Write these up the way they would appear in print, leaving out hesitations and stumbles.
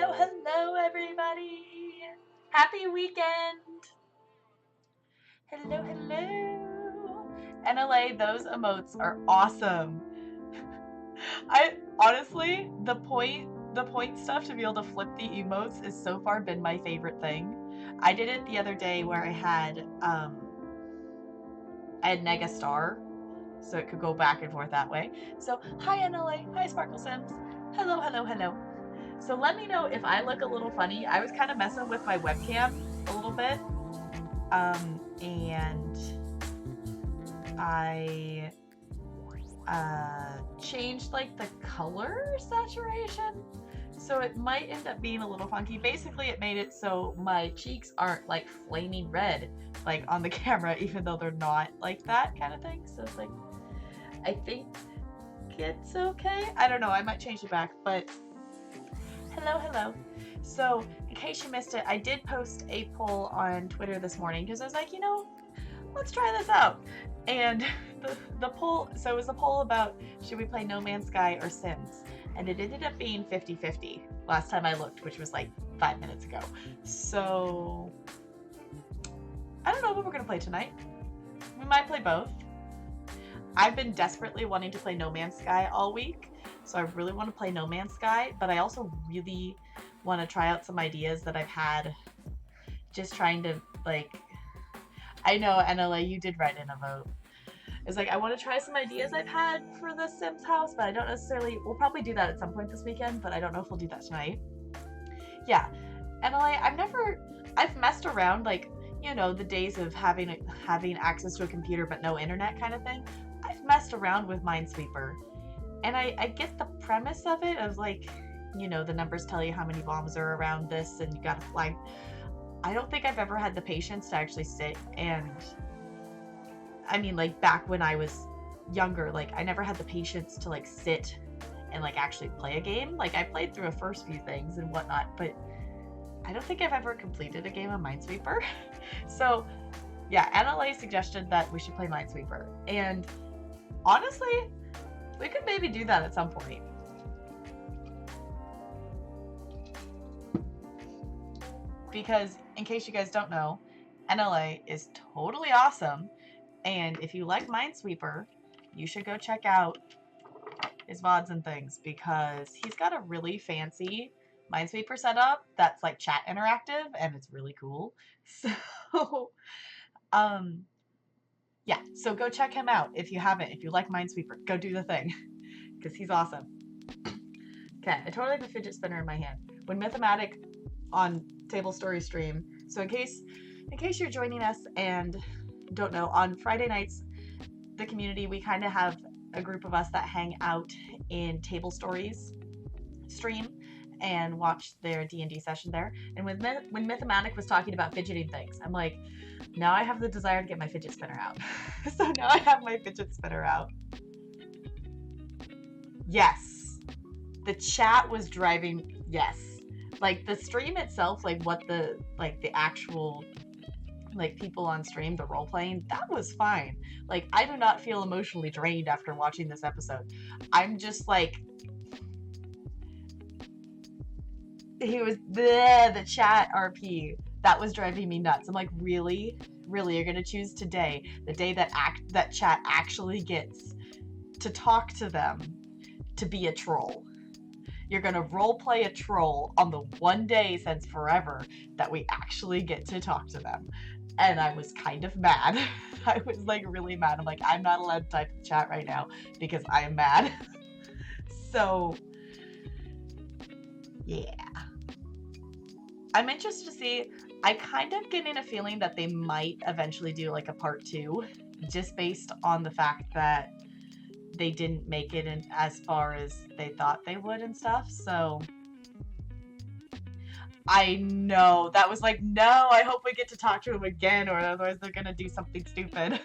Hello, hello, everybody. Happy weekend. Hello, hello. NLA, those emotes are awesome. I honestly, the point stuff to be able to flip the emotes is so far been my favorite thing. I did it the other day where I had Nega Star, so it could go back and forth that way. So, hi NLA, hi Sparkle Sims. Hello, hello, hello. So let me know if I look a little funny. I was kind of messing with my webcam a little bit. And I changed like the color saturation. So it might end up being a little funky. Basically, it made it so my cheeks aren't like flaming red like on the camera, even though they're not like that kind of thing. So it's like, I think it's okay. I don't know. I might change it back, but hello, hello. So, in case you missed it, I did post a poll on Twitter this morning because I was like, let's try this out. And the poll, so it was a poll about should we play No Man's Sky or Sims? And it ended up being 50-50 last time I looked, which was like 5 minutes ago. So, I don't know what we're going to play tonight. We might play both. I've been desperately wanting to play No Man's Sky all week. So I really want to play No Man's Sky, but I also really want to try out some ideas that I've had just trying to, like, I know, NLA, you did write in a vote. It's like, I want to try some ideas I've had for the Sims house, but I don't necessarily, we'll probably do that at some point this weekend, but I don't know if we'll do that tonight. Yeah, NLA, I've messed around, like, the days of having access to a computer but no internet kind of thing. I've messed around with Minesweeper. And I get the premise of it, of like, the numbers tell you how many bombs are around this and you gotta flag. I don't think I've ever had the patience to actually sit and, I mean, like, back when I was younger, like, I never had the patience to, like, sit and, like, actually play a game. Like, I played through the first few things and whatnot, but I don't think I've ever completed a game of Minesweeper. So, yeah, NLA suggested that we should play Minesweeper. And honestly, we could maybe do that at some point. Because, in case you guys don't know, NLA is totally awesome. And if you like Minesweeper, you should go check out his VODs and things, because he's got a really fancy Minesweeper setup that's like chat interactive, and it's really cool. So, yeah, so go check him out if you haven't. If you like Minesweeper, go do the thing, because he's awesome. Okay, I totally have a fidget spinner in my hand. When Mythomatic on Table Story stream, so in case you're joining us and don't know, on Friday nights, the community, we kind of have a group of us that hang out in Table Stories stream and watch their D&D session there. And when Mythomatic was talking about fidgeting things, I'm like, now I have the desire to get my fidget spinner out. So now I have my fidget spinner out. Yes. The chat was driving, yes. Like, the stream itself, like, what the actual, like, people on stream, the role-playing, that was fine. Like, I do not feel emotionally drained after watching this episode. I'm just, like, the chat RP, that was driving me nuts. I'm like, really? Really, you're gonna choose today, the day that chat actually gets to talk to them, to be a troll? You're gonna roleplay a troll on the one day since forever that we actually get to talk to them. And I was kind of mad. I was like really mad. I'm like, I'm not allowed to type in the chat right now because I am mad. So, yeah. I'm interested to see. I kind of getting a feeling that they might eventually do like a part 2, just based on the fact that they didn't make it in as far as they thought they would and stuff. So I know that was like, no, I hope we get to talk to him again, or otherwise they're gonna do something stupid.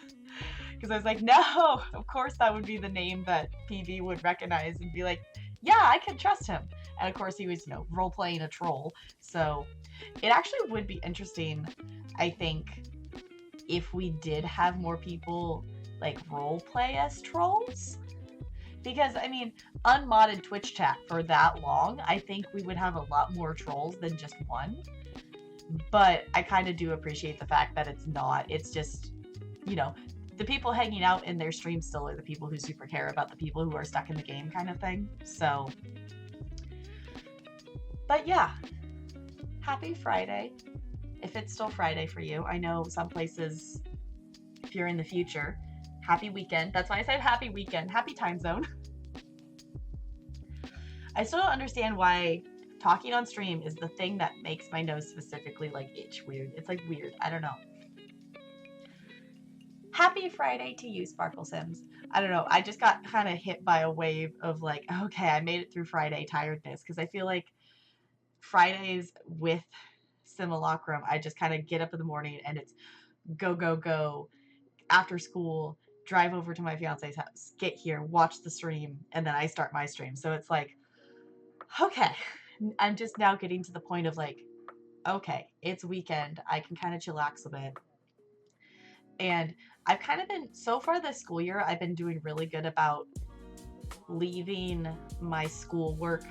Because I was like, no, of course that would be the name that PV would recognize and be like, yeah, I can trust him. And of course he was, role playing a troll. So it actually would be interesting, I think, if we did have more people like role play as trolls, Because, I mean, unmodded Twitch chat for that long, I think we would have a lot more trolls than just one. But I kind of do appreciate the fact that it's not. It's just, you know, the people hanging out in their stream still are the people who super care about the people who are stuck in the game kind of thing. So, but yeah, happy Friday. If it's still Friday for you. I know some places, if you're in the future, happy weekend. That's why I said happy weekend. Happy time zone. I still don't understand why talking on stream is the thing that makes my nose specifically like itch weird. It's like weird. I don't know. Happy Friday to you, Sparkle Sims. I don't know. I just got kind of hit by a wave of like, okay, I made it through Friday tiredness, because I feel like Fridays with Simulacrum, I just kind of get up in the morning and it's go, go, go, after school, drive over to my fiance's house, get here, watch the stream, and then I start my stream. So it's like, okay, I'm just now getting to the point of like, okay, it's weekend. I can kind of chillax a bit. And I've kind of been, so far this school year, I've been doing really good about leaving my schoolwork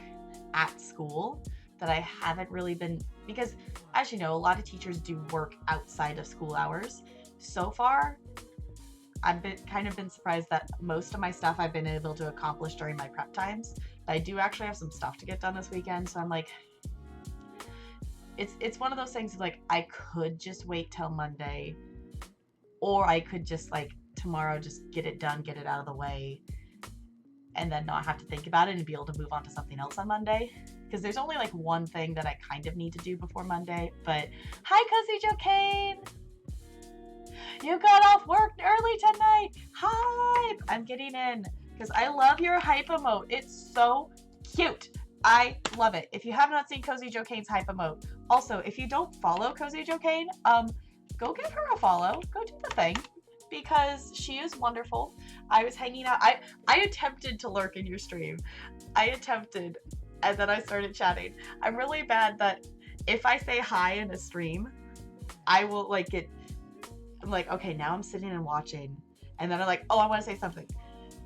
at school, that I haven't really been, because as you know, a lot of teachers do work outside of school hours. So far, I've been surprised that most of my stuff I've been able to accomplish during my prep times. But I do actually have some stuff to get done this weekend, so I'm like, it's one of those things like I could just wait till Monday, or I could just like tomorrow just get it done, get it out of the way, and then not have to think about it and be able to move on to something else on Monday. Because there's only like one thing that I kind of need to do before Monday. But hi, Cozy Joe Kane. You got off work early tonight. Hi. I'm getting in because I love your hype emote. It's so cute. I love it. If you have not seen Cozy Joe Kane's hype emote, also if you don't follow Cozy Joe Kane, go give her a follow. Go do the thing, because she is wonderful. I was hanging out. I attempted to lurk in your stream. I attempted. And then I started chatting. I'm really bad that if I say hi in a stream, I will like get, I'm like, okay, now I'm sitting and watching. And then I'm like, oh, I want to say something.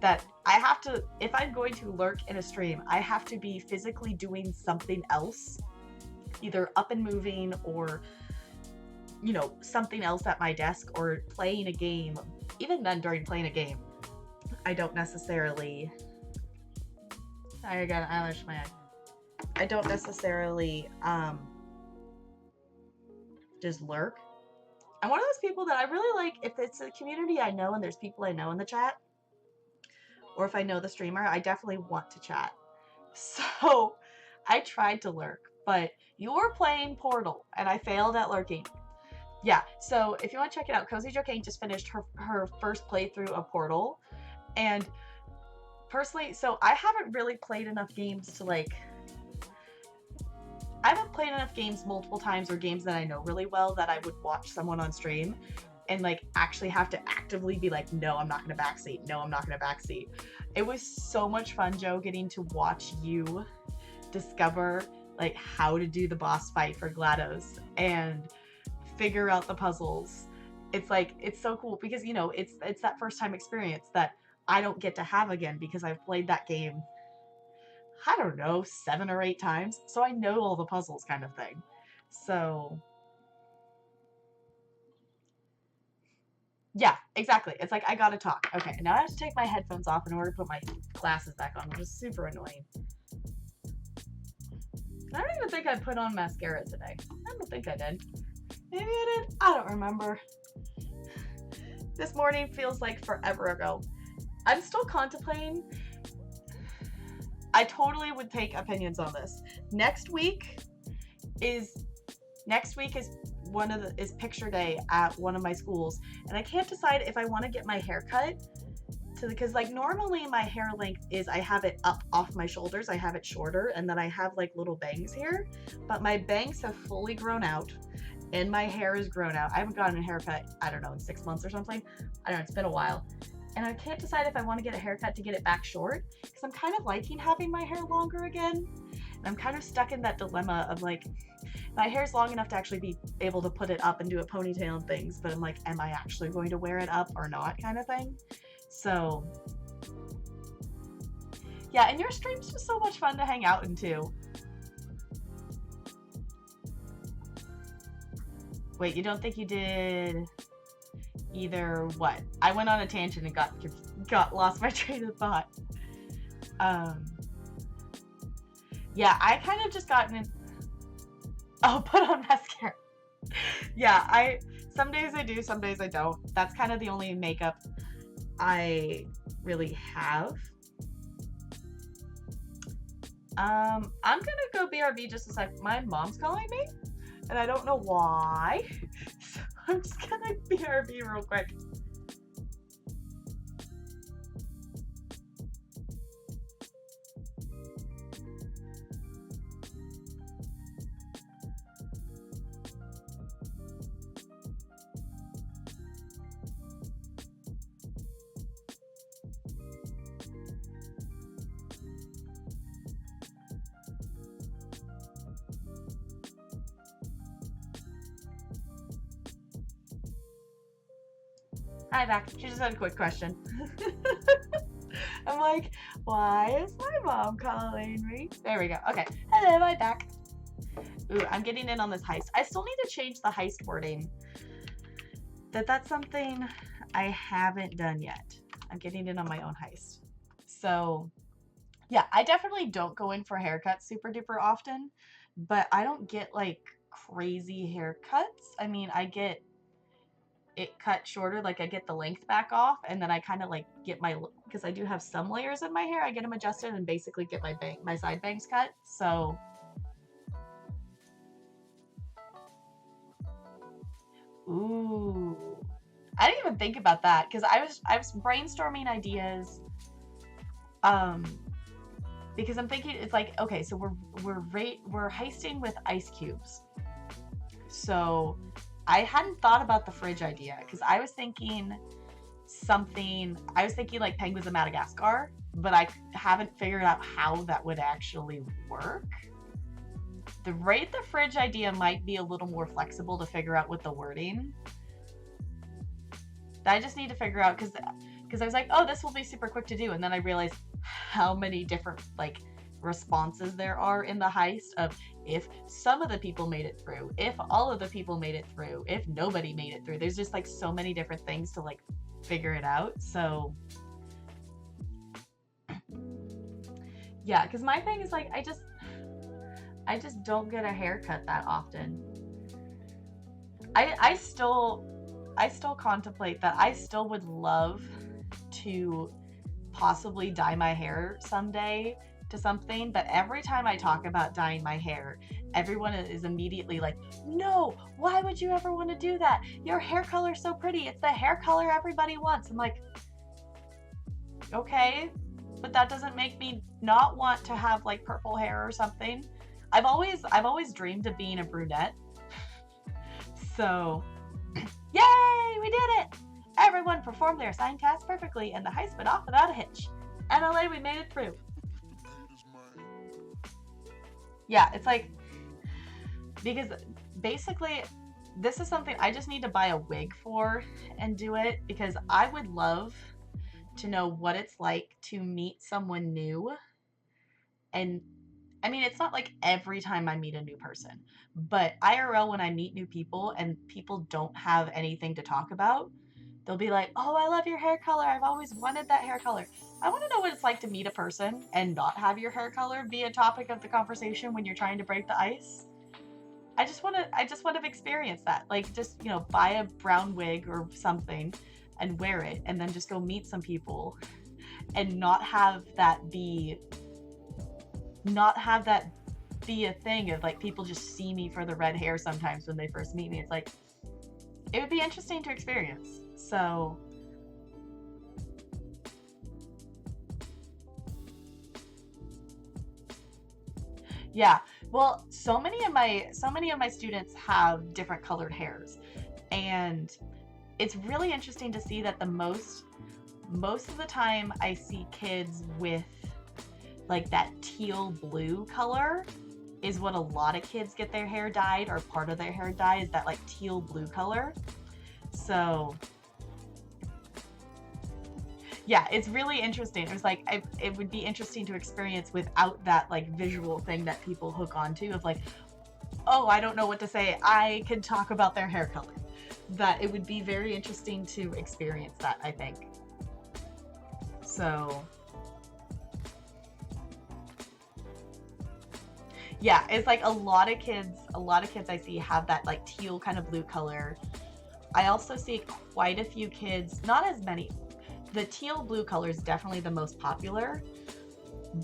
That I have to, if I'm going to lurk in a stream, I have to be physically doing something else. Either up and moving, or, you know, something else at my desk, or playing a game. Even then, during playing a game, I don't necessarily, I got an eyelash in my eye. I don't necessarily just lurk. I'm one of those people that I really like, if it's a community I know and there's people I know in the chat, or if I know the streamer, I definitely want to chat. So I tried to lurk, but you were playing Portal and I failed at lurking. Yeah, so if you want to check it out, Cozy Joe Kane just finished her first playthrough of Portal. And personally, so I haven't really played enough games to like, I haven't played enough games multiple times, or games that I know really well, that I would watch someone on stream and like actually have to actively be like, no, I'm not going to backseat. No, I'm not going to backseat. It was so much fun, Joe, getting to watch you discover like how to do the boss fight for GLaDOS and figure out the puzzles. It's like, it's so cool because, you know, it's that first time experience that I don't get to have again, because I've played that game, I don't know, 7 or 8 times. So I know all the puzzles kind of thing. So yeah, exactly. It's like, I gotta talk. Okay, now I have to take my headphones off in order to put my glasses back on, which is super annoying. I don't even think I put on mascara today. I don't think I did. Maybe I did. I don't remember. This morning feels like forever ago. I'm still contemplating. I totally would take opinions on this. Next week is picture day at one of my schools, and I can't decide if I want to get my hair cut because like normally my hair length is, I have it up off my shoulders, I have it shorter, and then I have like little bangs here, but my bangs have fully grown out and my hair is grown out. I haven't gotten a haircut, I don't know, in 6 months or something. I don't know, it's been a while. And I can't decide if I want to get a haircut to get it back short, because I'm kind of liking having my hair longer again. And I'm kind of stuck in that dilemma of like, my hair's long enough to actually be able to put it up and do a ponytail and things, but I'm like, am I actually going to wear it up or not, kind of thing. So Yeah, and your stream's just so much fun to hang out in too. Wait, you don't think you did either what? I went on a tangent and got lost my train of thought. Um, yeah, I kind of just gotten in. Oh, put on mascara. Yeah, some days I do, some days I don't. That's kind of the only makeup I really have. I'm gonna go BRB just a sec. My mom's calling me, and I don't know why. So I'm just gonna BRB real quick. Hi, back. She just had a quick question. I'm like, why is my mom calling me? There we go. Okay. Hello, I'm back. Ooh, I'm getting in on this heist. I still need to change the heist wording. That's something I haven't done yet. I'm getting in on my own heist. So, yeah, I definitely don't go in for haircuts super duper often, but I don't get like crazy haircuts. I mean, I get it cut shorter, like I get the length back off, and then I kind of like get my, because I do have some layers in my hair, I get them adjusted and basically get my side bangs cut. So ooh, I didn't even think about that because I was brainstorming ideas, because I'm thinking it's like, okay, so we're heisting with ice cubes, so I hadn't thought about the fridge idea because I was thinking like Penguins of Madagascar, but I haven't figured out how that would actually work. The fridge idea might be a little more flexible to figure out with the wording. I just need to figure out because I was like, oh, this will be super quick to do, and then I realized how many different like responses there are in the heist of if some of the people made it through, if all of the people made it through, if nobody made it through. There's just like so many different things to like figure it out. So yeah, because my thing is like I just don't get a haircut that often. I still contemplate that I still would love to possibly dye my hair someday to something, but every time I talk about dyeing my hair, everyone is immediately like, no, why would you ever want to do that? Your hair color's so pretty. It's the hair color everybody wants. I'm like, okay, but that doesn't make me not want to have like purple hair or something. I've always dreamed of being a brunette. So, yay, we did it! Everyone performed their assigned task perfectly, and the heist went off without a hitch. MLA, we made it through. Yeah, it's like, because basically, this is something I just need to buy a wig for and do it, because I would love to know what it's like to meet someone new. And I mean, it's not like every time I meet a new person, but IRL, when I meet new people and people don't have anything to talk about, they'll be like, oh, I love your hair color. I've always wanted that hair color. I want to know what it's like to meet a person and not have your hair color be a topic of the conversation when you're trying to break the ice. I just want to experience that. Like, just, buy a brown wig or something and wear it, and then just go meet some people and not have that be a thing of like people just see me for the red hair sometimes when they first meet me. It's like, it would be interesting to experience. So yeah, well, so many of my students have different colored hairs, and it's really interesting to see that most of the time I see kids with like that teal blue color is what a lot of kids get their hair dyed, or part of their hair dyed is that like teal blue color. So yeah, it's really interesting. It was like it would be interesting to experience without that like visual thing that people hook onto of like, oh, I don't know what to say. I can talk about their hair color. That it would be very interesting to experience that, I think. So yeah, it's like a lot of kids I see have that like teal kind of blue color. I also see quite a few kids, not as many. The teal blue color is definitely the most popular,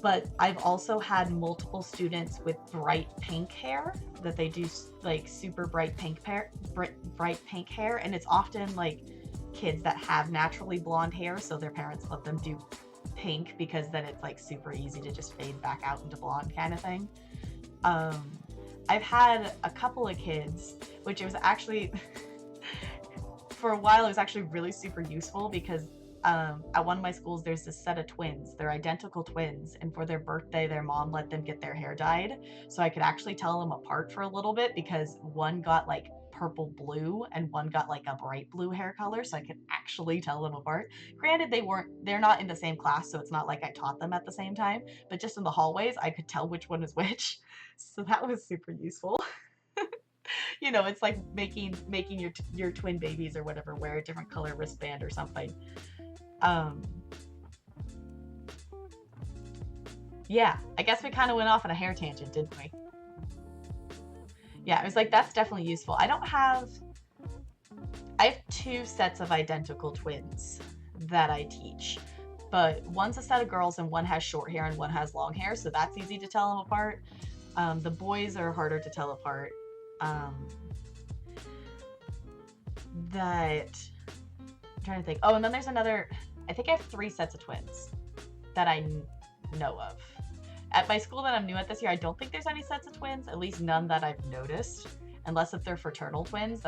but I've also had multiple students with bright pink hair that they do like super bright pink hair, and it's often like kids that have naturally blonde hair, so their parents let them do pink because then it's like super easy to just fade back out into blonde kind of thing. Um, I've had a couple of kids, which it was actually for a while it was actually really super useful because at one of my schools there's this set of twins. They're identical twins, and for their birthday their mom let them get their hair dyed, so I could actually tell them apart for a little bit because one got like purple blue and one got like a bright blue hair color, so I could actually tell them apart. Granted, they're not in the same class, so it's not like I taught them at the same time, but just in the hallways I could tell which one is which. So that was super useful. You know, it's like making your twin babies or whatever wear a different color wristband or something. Um, yeah, I guess we kind of went off on a hair tangent, didn't we? Yeah, it was like that's definitely useful. I have two sets of identical twins that I teach, but one's a set of girls and one has short hair and one has long hair, so that's easy to tell them apart. The boys are harder to tell apart. Um, that I'm trying to think. Oh, and then there's another. I think I have three sets of twins that know of. At my school that I'm new at this year, I don't think there's any sets of twins. At least none that I've noticed, unless if they're fraternal twins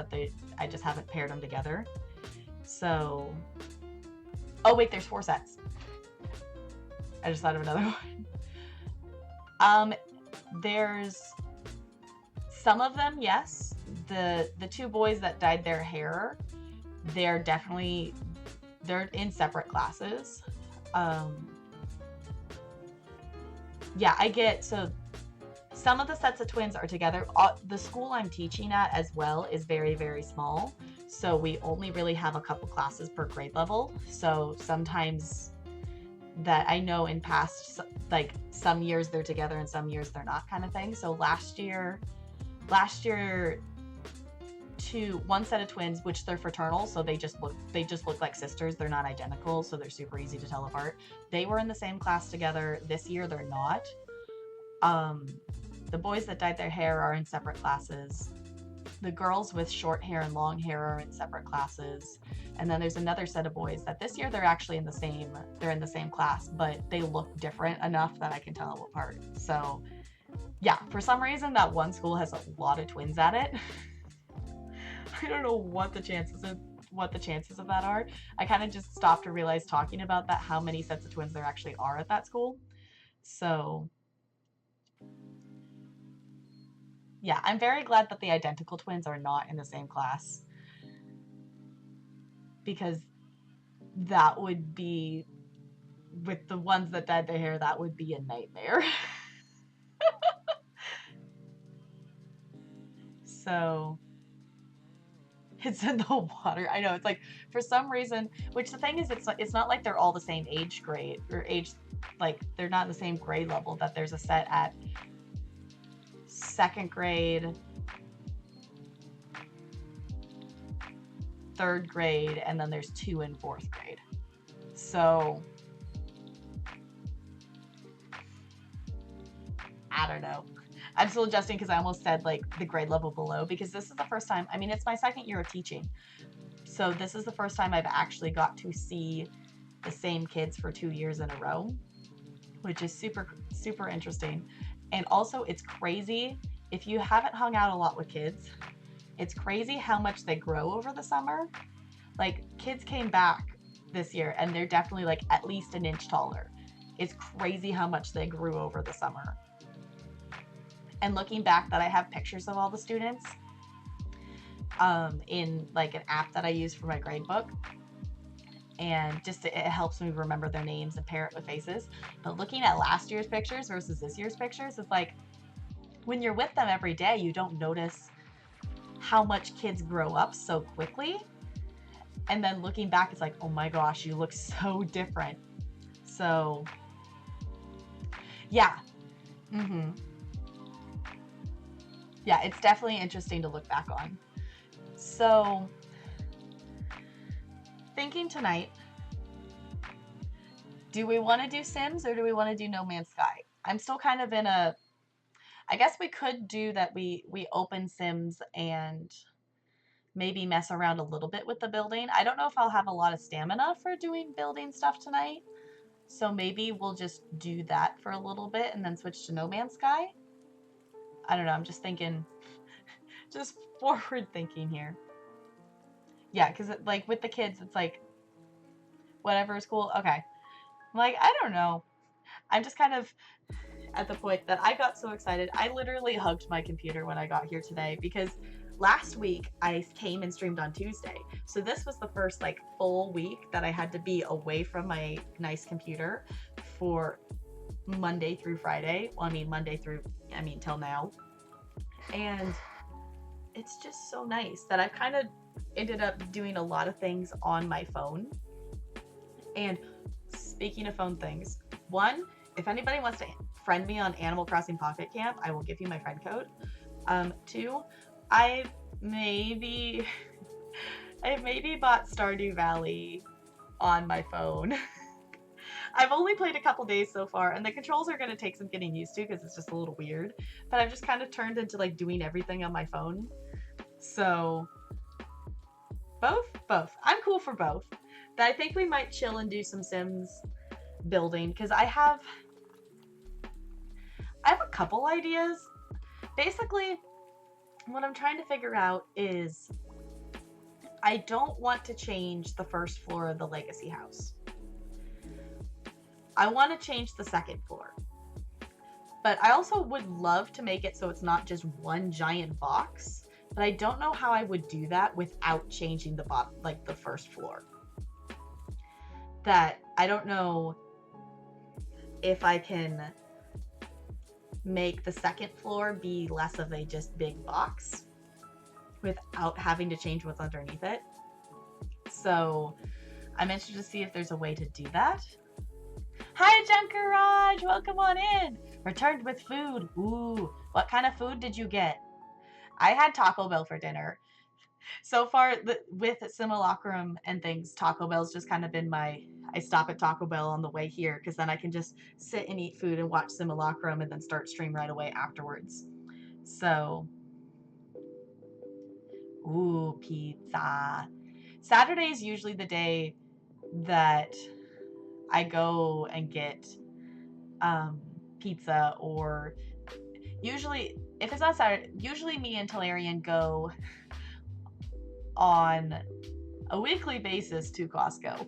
I just haven't paired them together. So, oh wait, there's four sets. I just thought of another one. Um, there's some of them, yes. The two boys that dyed their hair, they're in separate classes. Yeah, so some of the sets of twins are together. The school I'm teaching at as well is very, very small, so we only really have a couple classes per grade level. So sometimes that I know in past, like some years they're together and some years they're not, kind of thing. So last year one set of twins, which they're fraternal, so they just look like sisters. They're not identical, so they're super easy to tell apart. They were in the same class together. This year they're not. The boys that dyed their hair are in separate classes. The girls with short hair and long hair are in separate classes. And then there's another set of boys that this year they're actually in the same class, but they look different enough that I can tell them apart. So yeah, for some reason that one school has a lot of twins at it. I don't know what the chances of that are. I kind of just stopped to realize talking about that how many sets of twins there actually are at that school. So yeah, I'm very glad that the identical twins are not in the same class, because that would be, with the ones that dyed their hair, that would be a nightmare. So it's in the water. I know, it's like for some reason, which the thing is, it's not like they're all the same age grade or age, like they're not in the same grade level. That there's a set at second grade, third grade, and then there's two in fourth grade. So I don't know. I'm still adjusting because I almost said like the grade level below, because this is the first time, I mean, it's my second year of teaching. So this is the first time I've actually got to see the same kids for 2 years in a row, which is super, super interesting. And also it's crazy, if you haven't hung out a lot with kids, it's crazy how much they grow over the summer. Like kids came back this year and they're definitely like at least an inch taller. It's crazy how much they grew over the summer. And looking back, that I have pictures of all the students in like an app that I use for my grade book. and just it helps me remember their names and pair it with faces. But looking at last year's pictures versus this year's pictures, it's like when you're with them every day, you don't notice how much kids grow up so quickly. And then looking back, it's like, oh my gosh, you look so different. So, yeah. Mm-hmm. Yeah, it's definitely interesting to look back on. So, thinking tonight, do we want to do Sims or do we want to do No Man's Sky? I'm still kind of in a, I guess we could do that we open Sims and maybe mess around a little bit with the building. I don't know if I'll have a lot of stamina for doing building stuff tonight. So maybe we'll just do that for a little bit and then switch to No Man's Sky. I don't know. I'm just thinking, just forward thinking here. Yeah, because like with the kids, it's like whatever is cool. Okay. I'm like, I don't know. I'm just kind of at the point that I got so excited. I literally hugged my computer when I got here today because last week I came and streamed on Tuesday. So this was the first like full week that I had to be away from my nice computer for Monday through Friday. Well, I mean till now. And it's just so nice that I've kind of ended up doing a lot of things on my phone. And speaking of phone things, one, if anybody wants to friend me on Animal Crossing Pocket Camp, I will give you my friend code. Two, I've maybe bought Stardew Valley on my phone. I've only played a couple days so far, and the controls are going to take some getting used to because it's just a little weird. But I've just kind of turned into like doing everything on my phone. So both. I'm cool for both. But I think we might chill and do some Sims building because I have a couple ideas. Basically, what I'm trying to figure out is I don't want to change the first floor of the Legacy house. I want to change the second floor. But I also would love to make it so it's not just one giant box. But I don't know how I would do that without changing the the first floor. That I don't know if I can make the second floor be less of a just big box without having to change what's underneath it. So I'm interested to see if there's a way to do that. Hi, Junkaraj! Welcome on in! Returned with food. Ooh, what kind of food did you get? I had Taco Bell for dinner. So far, with Simulacrum and things, Taco Bell's just kind of been I stop at Taco Bell on the way here because then I can just sit and eat food and watch Simulacrum and then start stream right away afterwards. So, ooh, pizza. Saturday is usually the day that I go and get pizza, or usually, if it's not Saturday, usually me and Talarian go on a weekly basis to Costco.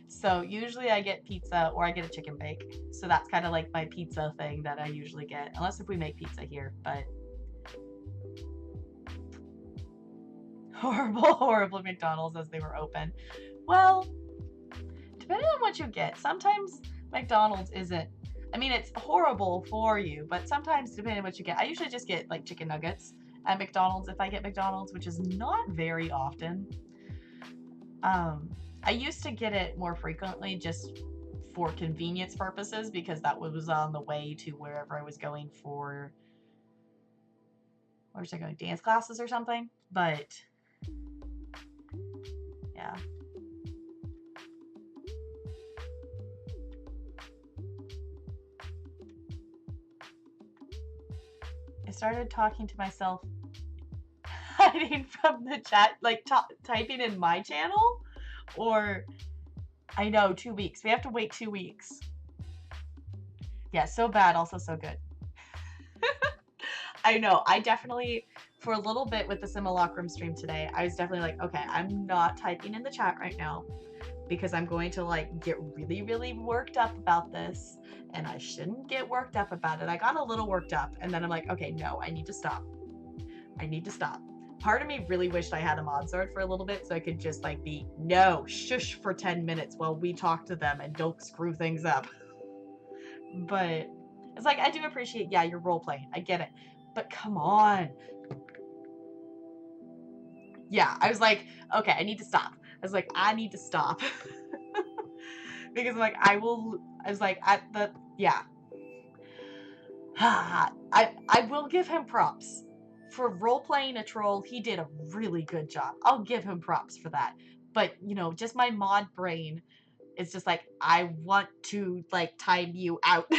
So usually I get pizza or I get a chicken bake. So that's kind of like my pizza thing that I usually get, unless if we make pizza here, but horrible McDonald's as they were open. Well, depending on what you get, sometimes McDonald's isn't, I mean, it's horrible for you, but sometimes depending on what you get, I usually just get like chicken nuggets at McDonald's if I get McDonald's, which is not very often. I used to get it more frequently just for convenience purposes because that was on the way to wherever I was going for, where was I going, dance classes or something, but yeah. I started talking to myself hiding from the chat, like typing in my channel, or I know 2 weeks. We have to wait 2 weeks. Yeah, so bad, also so good. I know. I definitely, for a little bit with the Simulacrum stream today, I was definitely like, okay, I'm not typing in the chat right now because I'm going to like get really, really worked up about this, and I shouldn't get worked up about it. I got a little worked up, and then I'm like, okay, no, I need to stop. I need to stop. part of me really wished I had a mod sword for a little bit so I could just like be, no, shush for 10 minutes while we talk to them and don't screw things up. But it's like, I do appreciate, yeah, you're role playing. I get it. But come on. Yeah, I was like, okay, I need to stop. I was like, I need to stop. Because like, I was like, yeah. I will give him props. For role-playing a troll, he did a really good job. I'll give him props for that. But, you know, just my mod brain is just like, I want to, like, time you out.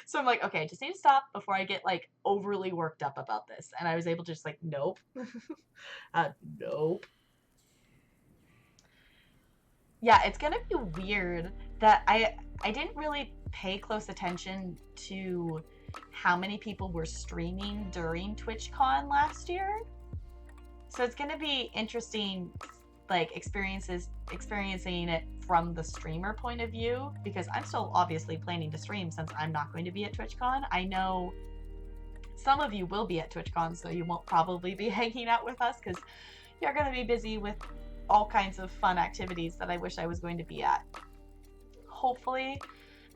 So I'm like, okay, I just need to stop before I get, like, overly worked up about this. And I was able to just, like, nope. Nope. Yeah, it's gonna be weird that I didn't really pay close attention to how many people were streaming during TwitchCon last year. So it's gonna be interesting, like experiencing it from the streamer point of view, because I'm still obviously planning to stream since I'm not going to be at TwitchCon. I know some of you will be at TwitchCon, so you won't probably be hanging out with us because you're gonna be busy with all kinds of fun activities that I wish I was going to be at. Hopefully,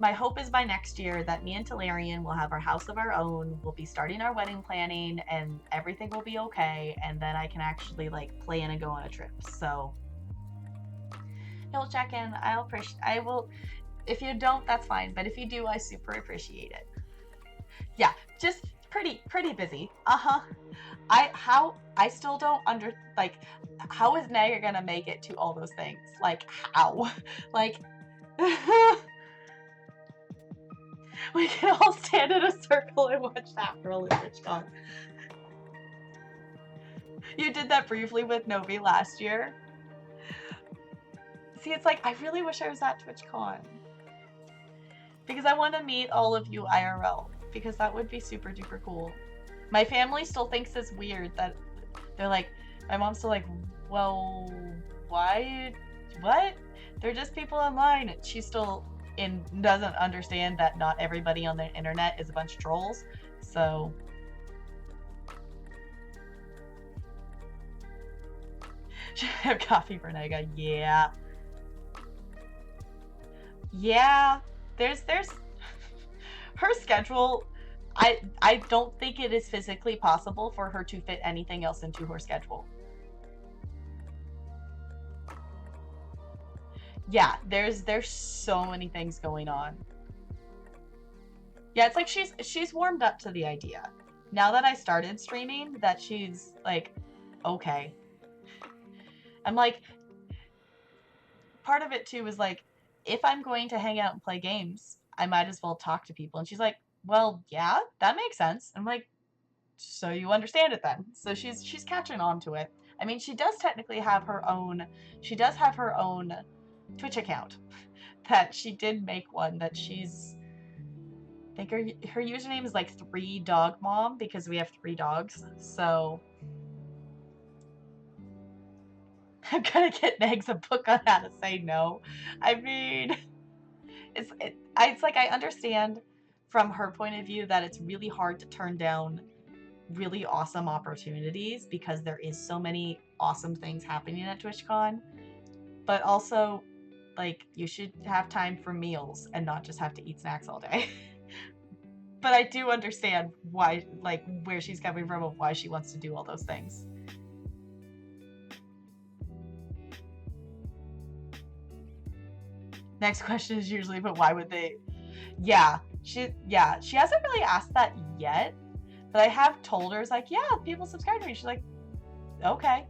my hope is by next year that me and Talarian will have our house of our own, we'll be starting our wedding planning, and everything will be okay, and then I can actually like plan and go on a trip. So you'll check in. I will. If you don't, that's fine, but if you do, I super appreciate it. Yeah, just pretty busy. I still don't how is Naga gonna make it to all those things? Like, how? Like, we can all stand in a circle and watch that roll in TwitchCon. You did that briefly with Novi last year. See, it's like, I really wish I was at TwitchCon. Because I want to meet all of you IRL. Because that would be super duper cool. My family still thinks it's weird that they're like, my mom's still like, well, why? What? They're just people online. She still doesn't understand that not everybody on the internet is a bunch of trolls. So have coffee for Naga. Yeah. Yeah. There's her schedule. I don't think it is physically possible for her to fit anything else into her schedule. Yeah, there's so many things going on. Yeah, it's like she's warmed up to the idea. Now that I started streaming, that she's like, okay. I'm like, part of it too is like, if I'm going to hang out and play games, I might as well talk to people. And she's like, well, yeah, that makes sense. I'm like, so you understand it then. So she's catching on to it. I mean, she does technically have her own Twitch account that she did make one that she's, I think her username is like 3 Dog Mom because we have 3 dogs. So I'm gonna get Megs a book on how to say no. I mean, it's like I understand from her point of view that it's really hard to turn down really awesome opportunities because there is so many awesome things happening at TwitchCon. But also, like, you should have time for meals and not just have to eat snacks all day. But I do understand why, like, where she's coming from of why she wants to do all those things. Next question is usually, but why would they? Yeah, she hasn't really asked that yet, but I have told her, it's like, yeah, people subscribe to me. She's like, okay.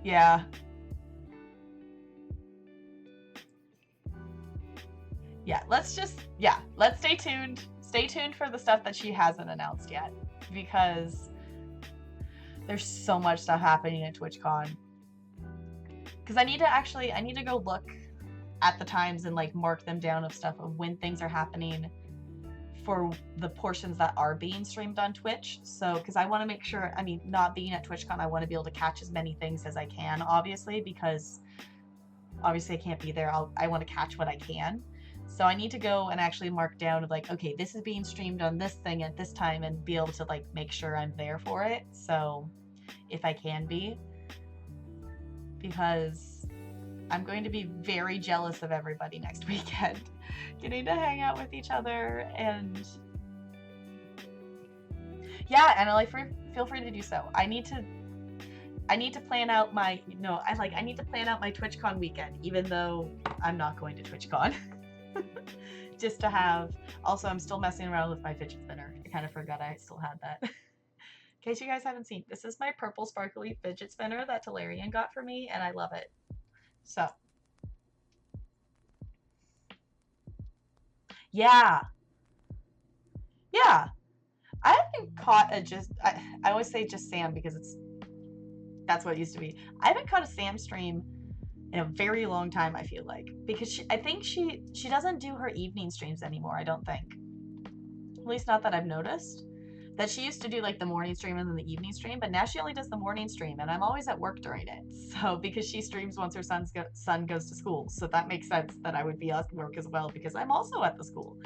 Yeah. Yeah, let's stay tuned. Stay tuned for the stuff that she hasn't announced yet, because there's so much stuff happening at TwitchCon. Because I need to go look at the times and like mark them down of stuff of when things are happening for the portions that are being streamed on Twitch. So, because I want to make sure, I mean, not being at TwitchCon, I want to be able to catch as many things as I can, obviously, because obviously I can't be there. I want to catch what I can. So I need to go and actually mark down of like, okay, this is being streamed on this thing at this time and be able to like make sure I'm there for it. So if I can be, because I'm going to be very jealous of everybody next weekend, getting to hang out with each other. And yeah, and like feel free to do so. I need to plan out my I need to plan out my TwitchCon weekend, even though I'm not going to TwitchCon. Just to have. Also, I'm still messing around with my fidget spinner. I kind of forgot I still had that. In case you guys haven't seen, this is my purple sparkly fidget spinner that Talarian got for me, and I love it. So yeah, yeah. I haven't caught I always say just Sam because that's what it used to be. I haven't caught a Sam stream in a very long time, I feel like, because I think she doesn't do her evening streams anymore. I don't think, at least not that I've noticed. That she used to do like the morning stream and then the evening stream, but now she only does the morning stream, and I'm always at work during it. So because she streams once her son goes to school, so that makes sense that I would be at work as well because I'm also at the school.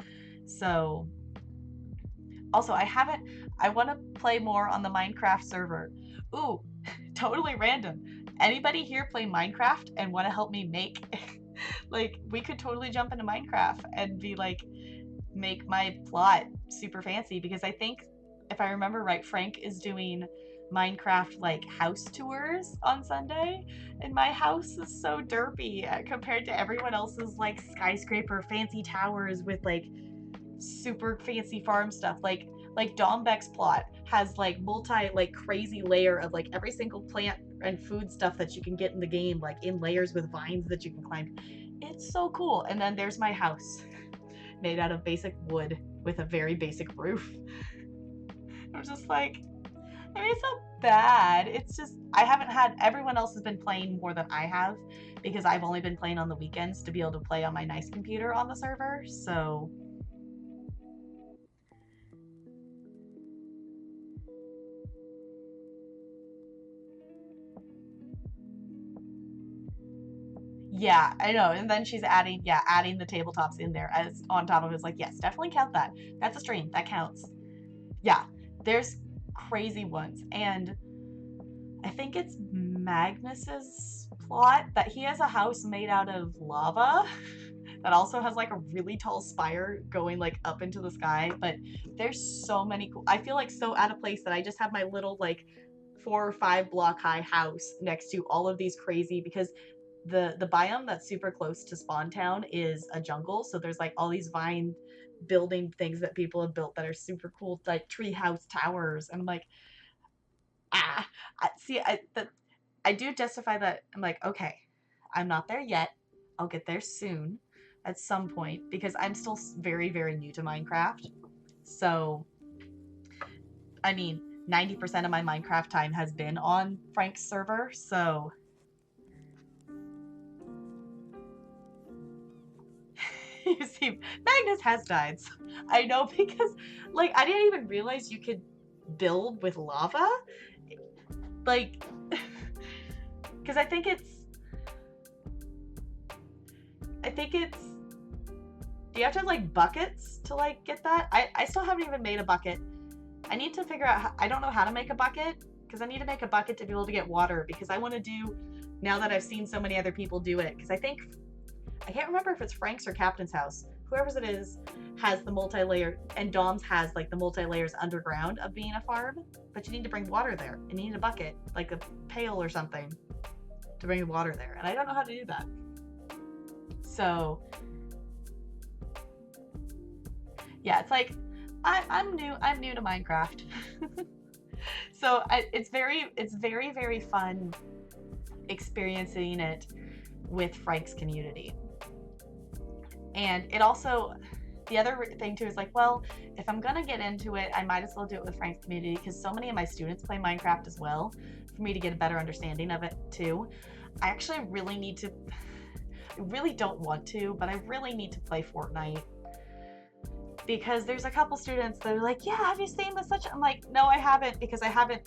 So also I want to play more on the Minecraft server. Ooh, totally random. Anybody here play Minecraft and want to help me make like, we could totally jump into Minecraft and be like, make my plot super fancy, because I think if I remember right, Frank is doing Minecraft like house tours on Sunday, and my house is so derpy compared to everyone else's like skyscraper fancy towers with like super fancy farm stuff. Like Dombeck's plot has like multi like crazy layer of like every single plant and food stuff that you can get in the game, like in layers with vines that you can climb. It's so cool. And then there's my house made out of basic wood with a very basic roof. I'm just like, I mean, it's not bad. It's just everyone else has been playing more than I have, because I've only been playing on the weekends to be able to play on my nice computer on the server. So yeah, I know. And then she's adding the tabletops in there as on top of it. It's like, yes, definitely count that. That's a stream. That counts. Yeah, there's crazy ones. And I think it's Magnus's plot that he has a house made out of lava that also has like a really tall spire going like up into the sky. But there's so many cool. I feel like so out of place that I just have my little like 4 or 5 block high house next to all of these crazy, because the biome that's super close to Spawn Town is a jungle, so there's like all these vine building things that people have built that are super cool, like treehouse towers. And I'm like, I do justify that. I'm like, okay, I'm not there yet. I'll get there soon at some point, because I'm still very, very new to Minecraft. So, I mean, 90% of my Minecraft time has been on Frank's server, so you see, Magnus has died. So I know, because like I didn't even realize you could build with lava. Like, because I think it's do you have to have like buckets to like get that? I still haven't even made a bucket. I need to figure out I don't know how to make a bucket, because I need to make a bucket to be able to get water, because I want to do, now that I've seen so many other people do it, because I can't remember if it's Frank's or Captain's house. Whoever's it is has the multi-layer, and Dom's has like the multi-layers underground of being a farm, but you need to bring water there, and you need a bucket, like a pail or something, to bring the water there, and I don't know how to do that. So yeah, it's like I'm new to Minecraft. So it's very, very fun experiencing it with Frank's community. And it also, the other thing too is like, well, if I'm gonna get into it, I might as well do it with Frank's community, because so many of my students play Minecraft as well, for me to get a better understanding of it too. I actually really need to, I really don't want to, but I really need to play Fortnite, because there's a couple students that are like, yeah, have you seen this such? I'm like, no, I haven't, because I haven't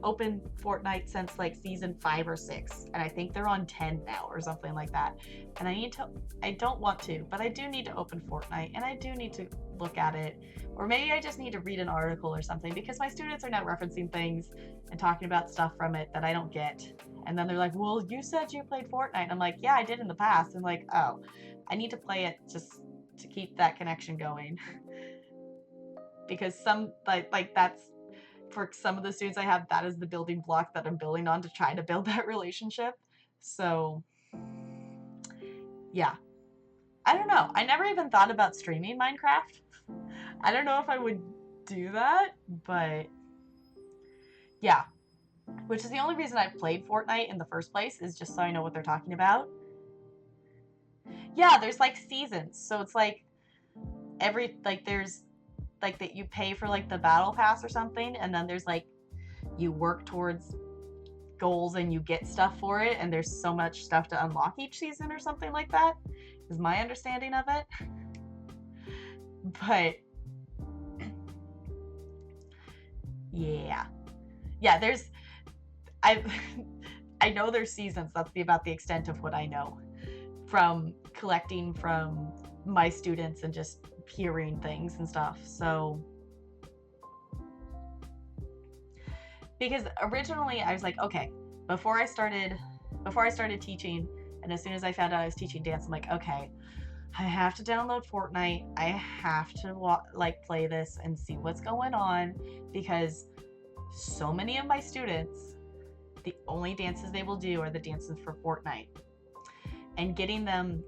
opened Fortnite since like season 5 or 6, and I think they're on 10 now or something like that. And I don't want to, but I do need to open Fortnite, and I do need to look at it, or maybe I just need to read an article or something, because my students are now referencing things and talking about stuff from it that I don't get. And then they're like, well, you said you played Fortnite. I'm like, yeah, I did in the past. I'm like, oh, I need to play it just to keep that connection going. Because some like that's, for some of the students I have, that is the building block that I'm building on to try to build that relationship. So yeah, I don't know, I never even thought about streaming Minecraft. I don't know if I would do that, but yeah, which is the only reason I played Fortnite in the first place, is just so I know what they're talking about. Yeah, there's like seasons, so it's like there's like that you pay for like the battle pass or something, and then there's like you work towards goals and you get stuff for it, and there's so much stuff to unlock each season or something like that, is my understanding of it. But yeah, there's I know there's seasons. That's about the extent of what I know from collecting from my students and just hearing things and stuff. So because originally I was like, okay, before I started teaching, and as soon as I found out I was teaching dance, I'm like, okay, I have to download Fortnite. I have to play this and see what's going on, because so many of my students, the only dances they will do are the dances for Fortnite. And getting them,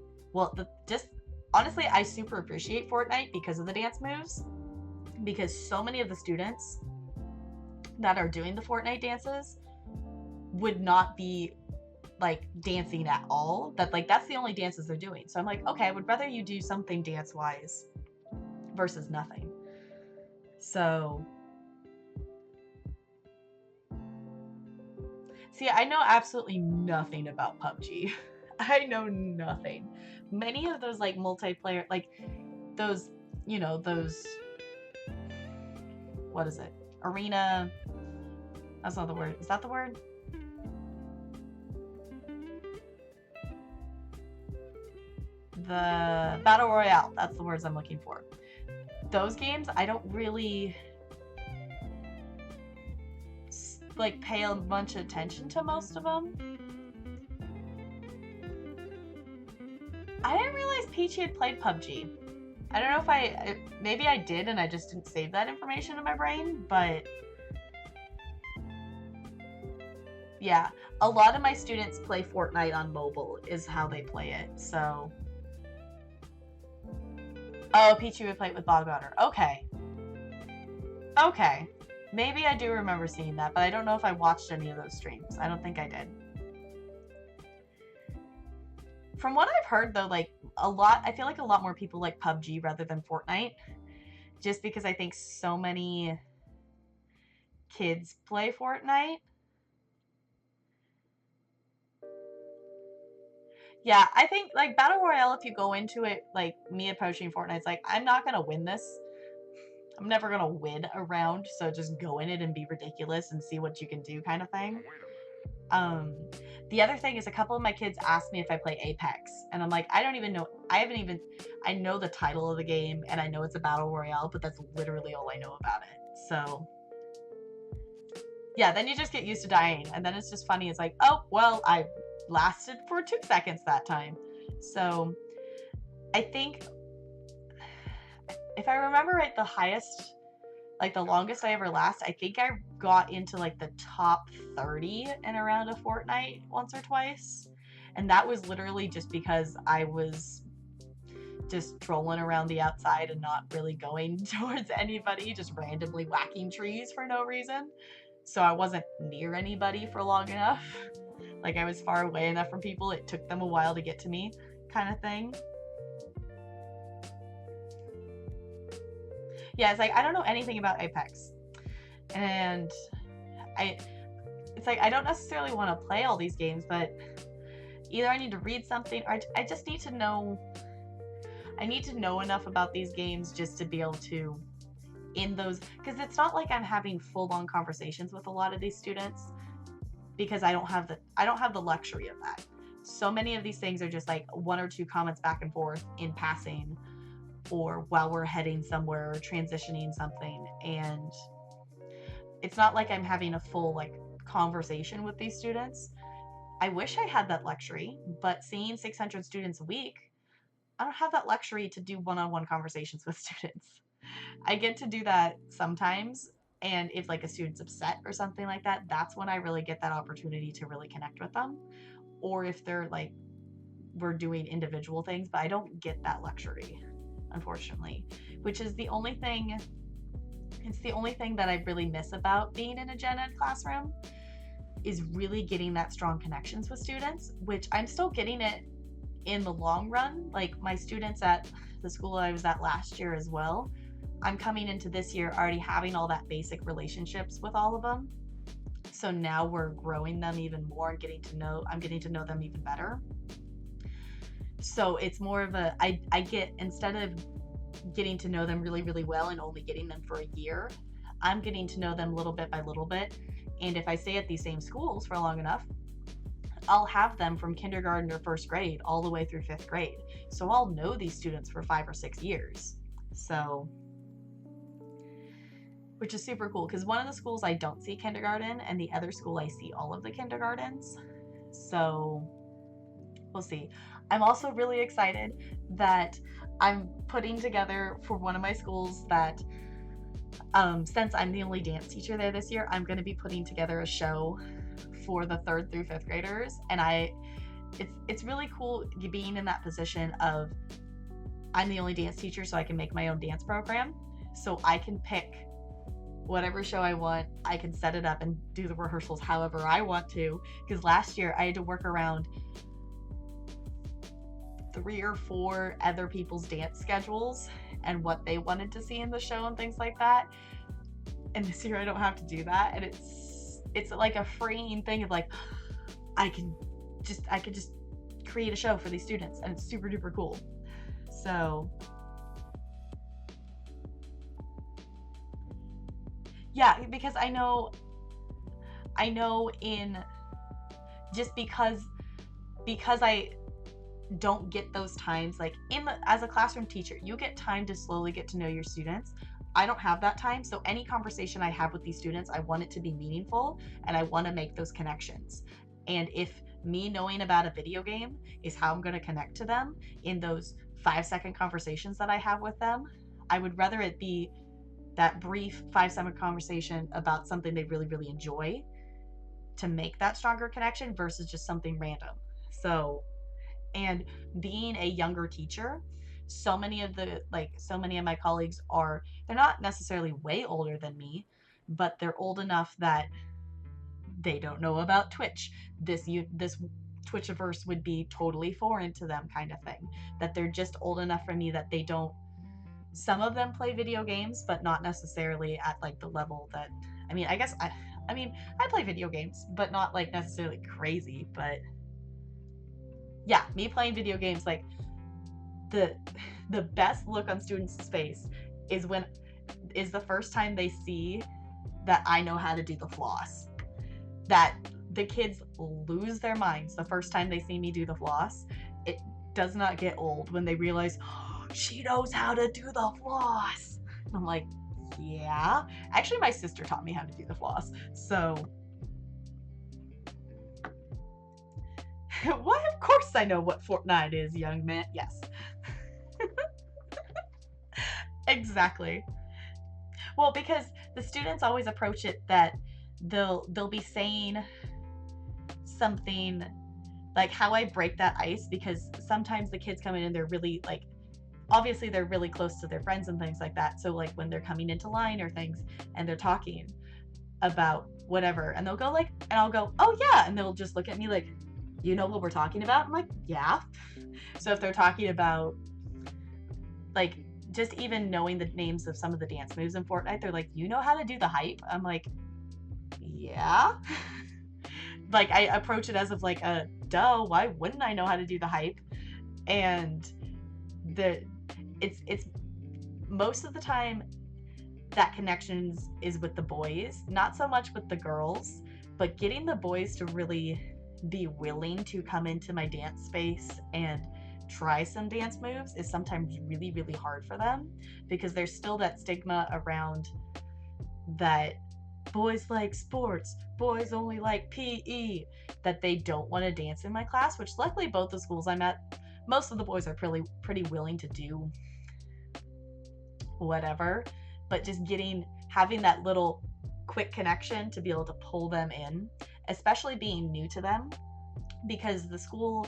just honestly, I super appreciate Fortnite because of the dance moves, because so many of the students that are doing the Fortnite dances would not be like dancing at all. That's the only dances they're doing. So I'm like, okay, I would rather you do something dance wise versus nothing. So see, I know absolutely nothing about PUBG. I know nothing. Many of those like multiplayer, like those, those, what is it? Arena. That's not the word. Is that the word? The Battle Royale. That's the words I'm looking for. Those games, I don't really like pay a bunch of attention to most of them. I didn't realize Peachy had played PUBG. I don't know if maybe I did and I just didn't save that information in my brain, but yeah, a lot of my students play Fortnite on mobile is how they play it, so. Oh, Peachy would play it with Bogwater. Okay. Okay. Maybe I do remember seeing that, but I don't know if I watched any of those streams. I don't think I did. From what I've heard, though, like, I feel like a lot more people like PUBG rather than Fortnite. Just because I think so many kids play Fortnite. Yeah, I think, like, Battle Royale, if you go into it, like, me approaching Fortnite, it's like, I'm not gonna win this. I'm never gonna win a round, so just go in it and be ridiculous and see what you can do kind of thing. The other thing is a couple of my kids asked me if I play Apex, and I'm like, I don't even know. I know the title of the game, and I know it's a Battle Royale, but that's literally all I know about it. So, yeah, then you just get used to dying, and then it's just funny. It's like, oh, well, I lasted for 2 seconds that time. So, I think, if I remember right, the highest, like the longest I ever last, I think I got into like the top 30 in a round of Fortnite once or twice. And that was literally just because I was just trolling around the outside and not really going towards anybody, just randomly whacking trees for no reason. So I wasn't near anybody for long enough. Like I was far away enough from people, it took them a while to get to me, kind of thing. Yeah, it's like, I don't know anything about Apex. And it's like, I don't necessarily want to play all these games, but either I need to read something or I just need to know. I need to know enough about these games just to be able to in those, because it's not like I'm having full-on conversations with a lot of these students, because I don't have the luxury of that. So many of these things are just like one or two comments back and forth in passing, or while we're heading somewhere or transitioning something, and it's not like I'm having a full like conversation with these students. I wish I had that luxury, but seeing 600 students a week, I don't have that luxury to do one-on-one conversations with students. I get to do that sometimes, and if like a student's upset or something like that, that's when I really get that opportunity to really connect with them. Or if they're like, we're doing individual things, but I don't get that luxury, unfortunately, which is the only thing. It's the only thing that I really miss about being in a gen ed classroom, is really getting that strong connections with students, which I'm still getting it in the long run. Like my students at the school I was at last year as well, I'm coming into this year already having all that basic relationships with all of them. So now we're growing them even more and I'm getting to know them even better. So it's more of a, I get, instead of getting to know them really, really well and only getting them for a year, I'm getting to know them little bit by little bit. And if I stay at these same schools for long enough, I'll have them from kindergarten or first grade all the way through fifth grade. So I'll know these students for 5 or 6 years. So, which is super cool, because one of the schools I don't see kindergarten, and the other school I see all of the kindergartens. So we'll see. I'm also really excited that I'm putting together for one of my schools that, since I'm the only dance teacher there this year, I'm going to be putting together a show for the 3rd through 5th graders. And it's really cool being in that position of, I'm the only dance teacher, so I can make my own dance program. So I can pick whatever show I want. I can set it up and do the rehearsals however I want to. Because last year I had to work around 3 or 4 other people's dance schedules and what they wanted to see in the show and things like that. And this year I don't have to do that, and it's like a freeing thing of like, I could just create a show for these students, and it's super duper cool. So yeah, because I know in, just because I don't get those times, like as a classroom teacher, you get time to slowly get to know your students. I don't have that time, so any conversation I have with these students, I want it to be meaningful, and I want to make those connections. And if me knowing about a video game is how I'm going to connect to them in those 5-second conversations that I have with them, I would rather it be that brief 5-second conversation about something they really, really enjoy to make that stronger connection versus just something random. So, and being a younger teacher, so many of my colleagues they're not necessarily way older than me, but they're old enough that they don't know about Twitch. This Twitchiverse would be totally foreign to them, kind of thing. That they're just old enough for me that they don't. Some of them play video games, but not necessarily at like the level that. I play video games, but not like necessarily crazy. But yeah, me playing video games, like the best look on students' face is the first time they see that I know how to do the floss. That the kids lose their minds the first time they see me do the floss. It does not get old when they realize, oh, she knows how to do the floss. And I'm like, yeah. Actually, my sister taught me how to do the floss. So why, of course I know what Fortnite is, young man. Yes. Exactly. Well, because the students always approach it that they'll be saying something like how I break that ice, because sometimes the kids come in and they're really like, obviously they're really close to their friends and things like that. So like when they're coming into line or things and they're talking about whatever, and they'll go like, and I'll go, oh yeah, and they'll just look at me like, you know what we're talking about? I'm like, yeah. So if they're talking about like just even knowing the names of some of the dance moves in Fortnite, they're like, you know how to do the hype? I'm like, yeah. Like I approach it as of like a duh, why wouldn't I know how to do the hype? And it's most of the time that connections is with the boys, not so much with the girls, but getting the boys to really be willing to come into my dance space and try some dance moves is sometimes really, really hard for them, because there's still that stigma around that boys like sports, boys only like PE, that they don't want to dance in my class, which luckily both the schools I'm at, most of the boys are pretty willing to do whatever, but just having that little quick connection to be able to pull them in, especially being new to them, because the school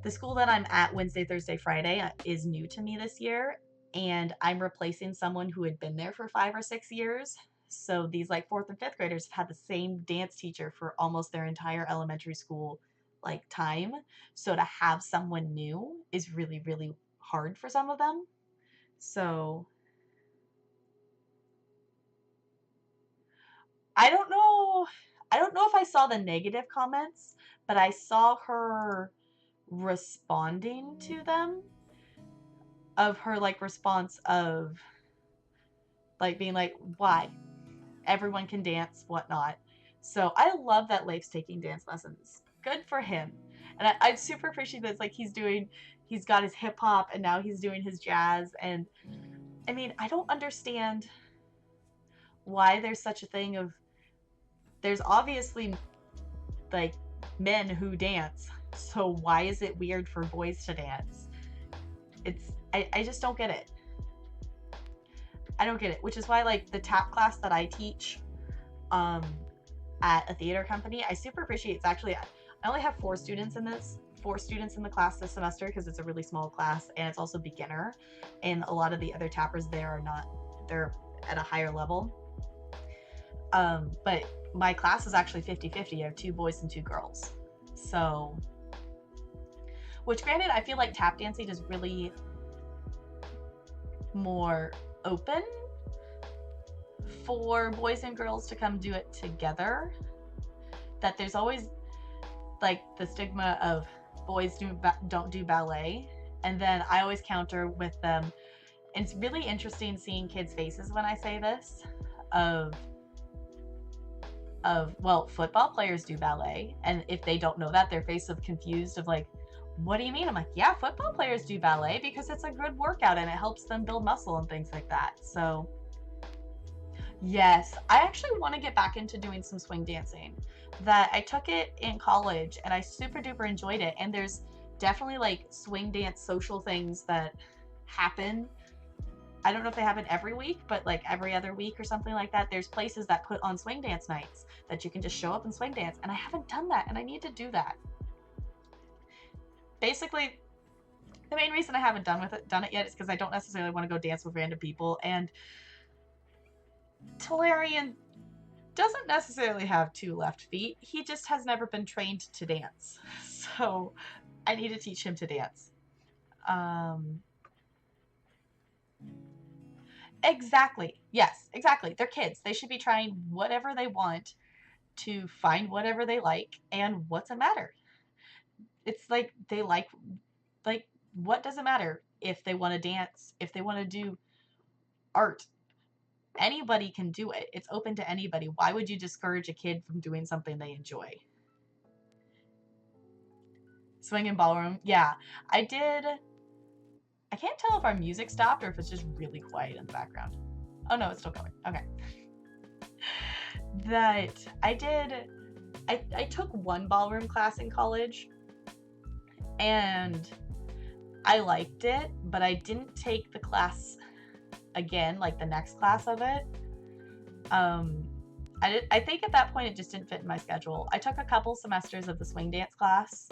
that I'm at Wednesday, Thursday, Friday is new to me this year, and I'm replacing someone who had been there for 5 or 6 years. So these like 4th and 5th graders have had the same dance teacher for almost their entire elementary school like time. So to have someone new is really, really hard for some of them. So I don't know if I saw the negative comments, but I saw her responding to them, of her like response of like being like, why? Everyone can dance, whatnot. So I love that Leif's taking dance lessons. Good for him. And I super appreciate this. Like he's got his hip hop and now he's doing his jazz. And I mean, I don't understand why there's such a thing of, there's obviously like men who dance. So why is it weird for boys to dance? I just don't get it. I don't get it, which is why like the tap class that I teach at a theater company, I super appreciate. It's actually, I only have 4 students in the class this semester because it's a really small class and it's also beginner, and a lot of the other tappers there are not, they're at a higher level. But my class is actually 50-50. I have 2 boys and 2 girls. So, which granted, I feel like tap dancing is really more open for boys and girls to come do it together. That there's always like the stigma of boys don't do ballet, and then I always counter with them. And it's really interesting seeing kids' faces when I say this, of well, football players do ballet, and if they don't know that, their face of confused of like, what do you mean? I'm like, yeah, football players do ballet because it's a good workout and it helps them build muscle and things like that. So yes, I actually want to get back into doing some swing dancing. That I took it in college and I super duper enjoyed it, and there's definitely like swing dance social things that happen. I don't know if they happen every week, but like every other week or something like that. There's places that put on swing dance nights that you can just show up and swing dance, and I haven't done that, and I need to do that. Basically, the main reason I haven't done it yet is because I don't necessarily want to go dance with random people, and Talarian doesn't necessarily have 2 left feet. He just has never been trained to dance. So I need to teach him to dance. Exactly. Yes, exactly. They're kids. They should be trying whatever they want to find whatever they like, and what's the matter? It's like they like what does it matter if they want to dance, if they want to do art? Anybody can do it. It's open to anybody. Why would you discourage a kid from doing something they enjoy? Swing and ballroom. Yeah, I did. I can't tell if our music stopped or if it's just really quiet in the background. Oh no, it's still going. Okay. That I did. I took 1 ballroom class in college and I liked it, but I didn't take the class again, like the next class of it. I think at that point it just didn't fit in my schedule. I took a couple semesters of the swing dance class,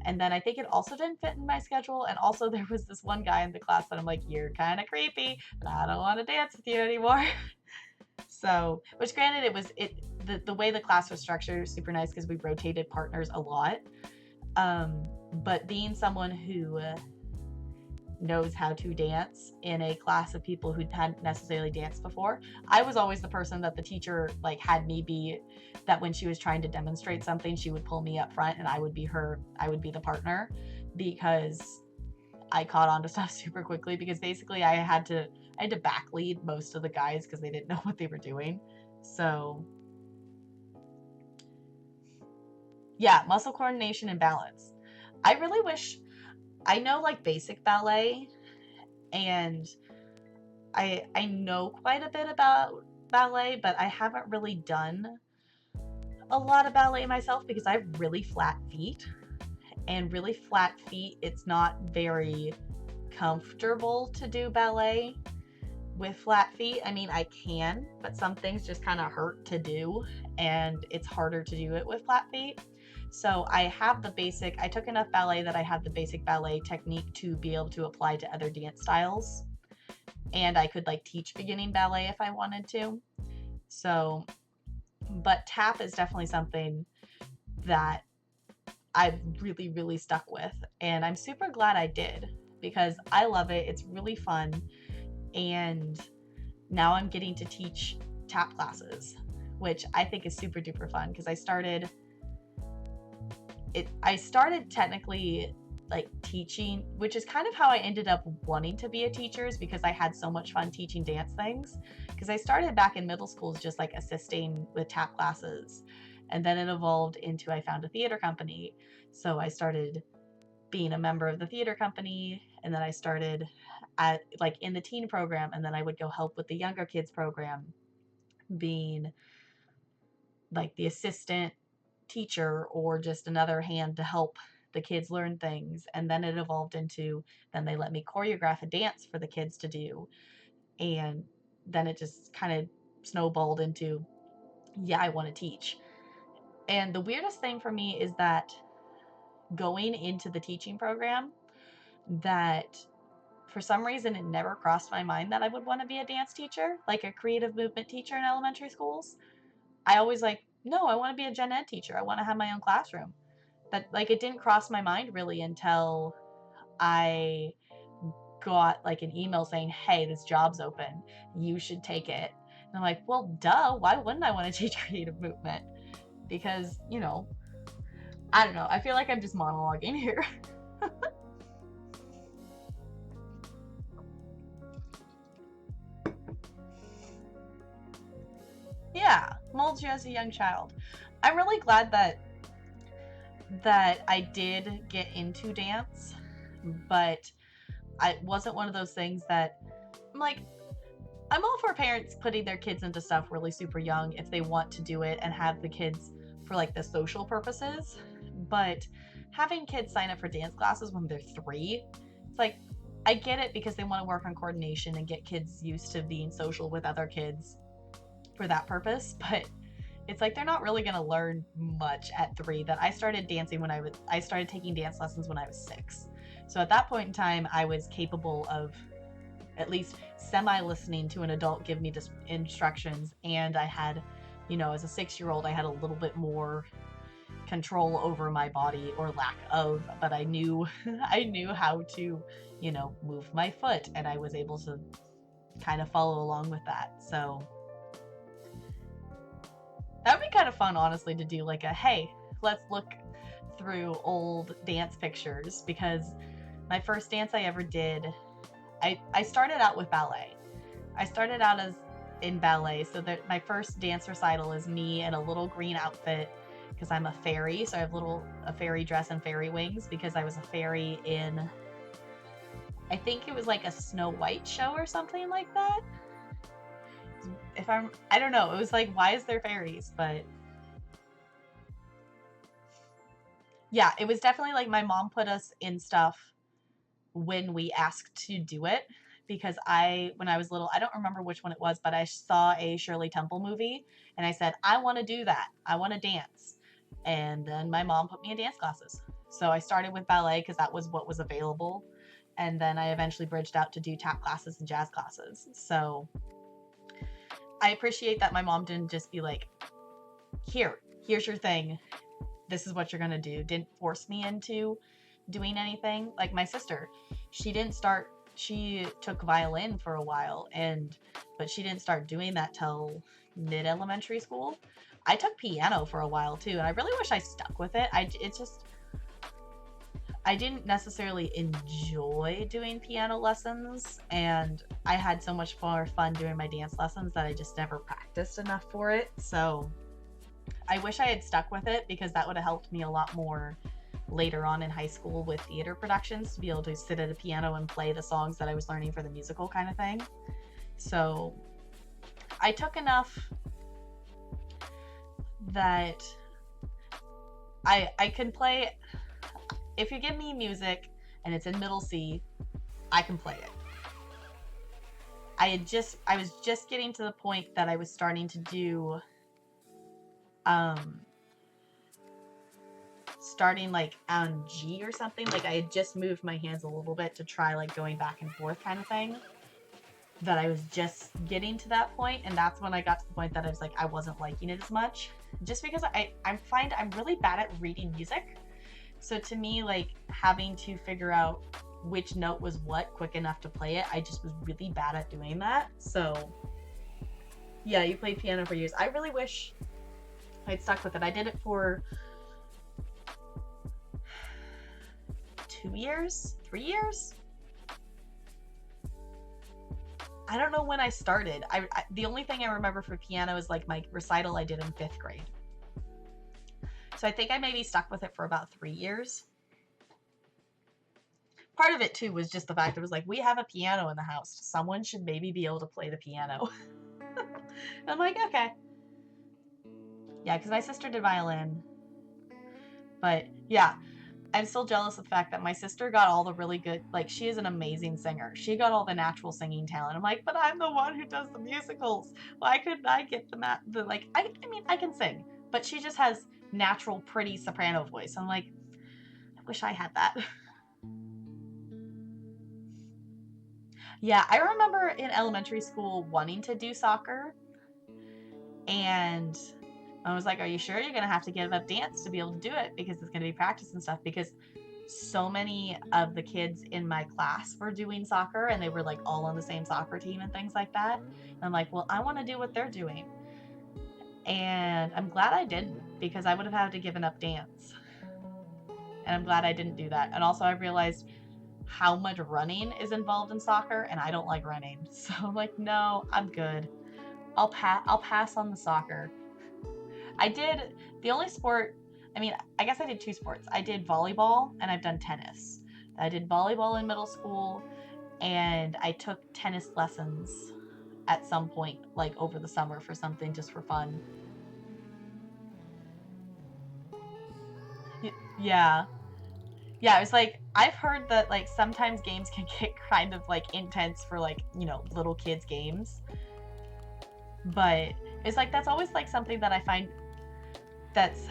and then I think it also didn't fit in my schedule. And also there was this one guy in the class that I'm like, you're kind of creepy, but I don't want to dance with you anymore. So, which granted, the way the class was structured was super nice because we rotated partners a lot. But being someone who knows how to dance in a class of people who hadn't necessarily danced before, I was always the person that the teacher like had me be, that when she was trying to demonstrate something, she would pull me up front and I would be the partner, because I caught on to stuff super quickly because basically I had to back lead most of the guys because they didn't know what they were doing. So yeah, muscle coordination and balance. I really wish I know like basic ballet, and I know quite a bit about ballet, but I haven't really done a lot of ballet myself because I have really flat feet, and really flat feet, it's not very comfortable to do ballet with flat feet. I mean, I can, but some things just kind of hurt to do, and it's harder to do it with flat feet. So I have the basic, I took enough ballet that I have the basic ballet technique to be able to apply to other dance styles. And I could like teach beginning ballet if I wanted to. So, but tap is definitely something that I've really, really stuck with. And I'm super glad I did because I love it. It's really fun. And now I'm getting to teach tap classes, which I think is super duper fun because I started technically like teaching, which is kind of how I ended up wanting to be a teacher, is because I had so much fun teaching dance things. Because I started back in middle school just like assisting with tap classes, and then it evolved into I found a theater company. So I started being a member of the theater company, and then I started at like in the teen program, and then I would go help with the younger kids program, being like the assistant teacher or just another hand to help the kids learn things. And then it evolved into, then they let me choreograph a dance for the kids to do, and then it just kind of snowballed into, yeah, I want to teach. And the weirdest thing for me is that going into the teaching program, that for some reason it never crossed my mind that I would want to be a dance teacher, like a creative movement teacher in elementary schools. I always like, no, I want to be a gen ed teacher. I want to have my own classroom. That like it didn't cross my mind really until I got like an email saying, hey, this job's open, you should take it. And I'm like, well, duh, why wouldn't I want to teach creative movement? Because, you know, I don't know, I feel like I'm just monologuing here. Yeah, molds you as a young child. I'm really glad that I did get into dance, but I wasn't one of those things that I'm like, I'm all for parents putting their kids into stuff really super young if they want to do it and have the kids for like the social purposes. But having kids sign up for dance classes when they're 3, it's like, I get it because they want to work on coordination and get kids used to being social with other kids for that purpose. But it's like they're not really going to learn much at 3. That I started dancing when I started taking dance lessons when I was 6. So at that point in time, I was capable of at least semi-listening to an adult give me instructions, and I had, you know, as a 6-year-old, I had a little bit more control over my body, or lack of, but I knew I knew how to, you know, move my foot, and I was able to kind of follow along with that. So that would be kind of fun, honestly, to do like a, hey, let's look through old dance pictures, because my first dance I ever did, I started out with ballet. I started out as in ballet, so that my first dance recital is me in a little green outfit because I'm a fairy, so I have a fairy dress and fairy wings because I was a fairy in, I think it was like a Snow White show or something like that. I don't know, it was like, why is there fairies? But yeah, it was definitely like my mom put us in stuff when we asked to do it, because when I was little, I don't remember which one it was, but I saw a Shirley Temple movie and I said, I want to do that. I want to dance. And then my mom put me in dance classes. So I started with ballet because that was what was available. And then I eventually bridged out to do tap classes and jazz classes. So I appreciate that my mom didn't just be like, here's your thing. This is what you're going to do. Didn't force me into doing anything. Like my sister, she took violin for a while, but she didn't start doing that till mid-elementary school. I took piano for a while too, and I really wish I stuck with it. I didn't necessarily enjoy doing piano lessons, and I had so much more fun doing my dance lessons that I just never practiced enough for it. So I wish I had stuck with it, because that would have helped me a lot more later on in high school with theater productions, to be able to sit at a piano and play the songs that I was learning for the musical kind of thing. So I took enough that I can play. If you give me music and it's in middle C, I can play it. I was just getting to the point that I was starting to do starting like on G or something. Like I had just moved my hands a little bit to try like going back and forth kind of thing. That I was just getting to that point, and that's when I got to the point that I was like, I wasn't liking it as much. Just because I find I'm really bad at reading music. So to me, like having to figure out which note was what quick enough to play it, I just was really bad at doing that. So yeah, you played piano for years. I really wish I'd stuck with it. I did it for 2 years, 3 years. I don't know when I started. The only thing I remember for piano is like my recital I did in 5th grade. So I think I maybe stuck with it for about 3 years. Part of it too was just the fact it was like, we have a piano in the house. Someone should maybe be able to play the piano. I'm like, okay. Yeah, because my sister did violin. But yeah, I'm still jealous of the fact that my sister got all the really good, like, she is an amazing singer. She got all the natural singing talent. I'm like, but I'm the one who does the musicals. Why couldn't I get the like, I mean, I can sing, but she just has natural, pretty soprano voice. I'm like, I wish I had that. Yeah, I remember in elementary school wanting to do soccer, and I was like, are you sure? You're going to have to give up dance to be able to do it, because it's going to be practice and stuff, because so many of the kids in my class were doing soccer, and they were like all on the same soccer team and things like that. And I'm like, well, I want to do what they're doing. And I'm glad I didn't, because I would have had to given up dance. And I'm glad I didn't do that. And also I realized how much running is involved in soccer, and I don't like running. So I'm like, no, I'm good. I'll pass on the soccer. I did the only sport, I mean, I guess I did 2 sports. I did volleyball and I've done tennis. I did volleyball in middle school, and I took tennis lessons at some point, like over the summer, for something just for fun. Yeah. Yeah, it was like, I've heard that like sometimes games can get kind of like intense for like, little kids games. But it's like that's always like something that I find that's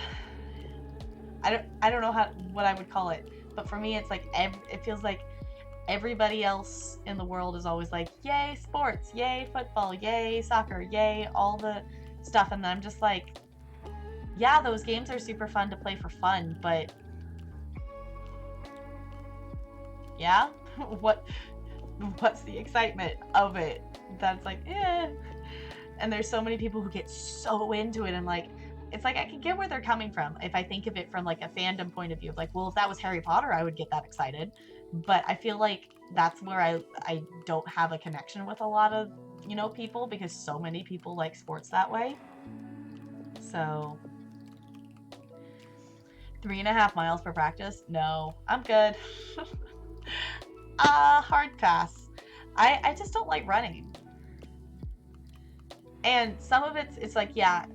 I don't know what I would call it, but for me it's like it feels like everybody else in the world is always like, yay sports, yay football, yay soccer, yay all the stuff, and then I'm just like, yeah, those games are super fun to play for fun, but yeah, what what's the excitement of it? That's like, eh. And there's so many people who get so into it, and like, it's like I can get where they're coming from if I think of it from like a fandom point of view. Like, well, if that was Harry Potter, I would get that excited. But I feel like that's where I don't have a connection with a lot of people, because so many people like sports that way. So 3.5 miles for practice? No, I'm good. Hard pass. I just don't like running. And some of it's like, yeah,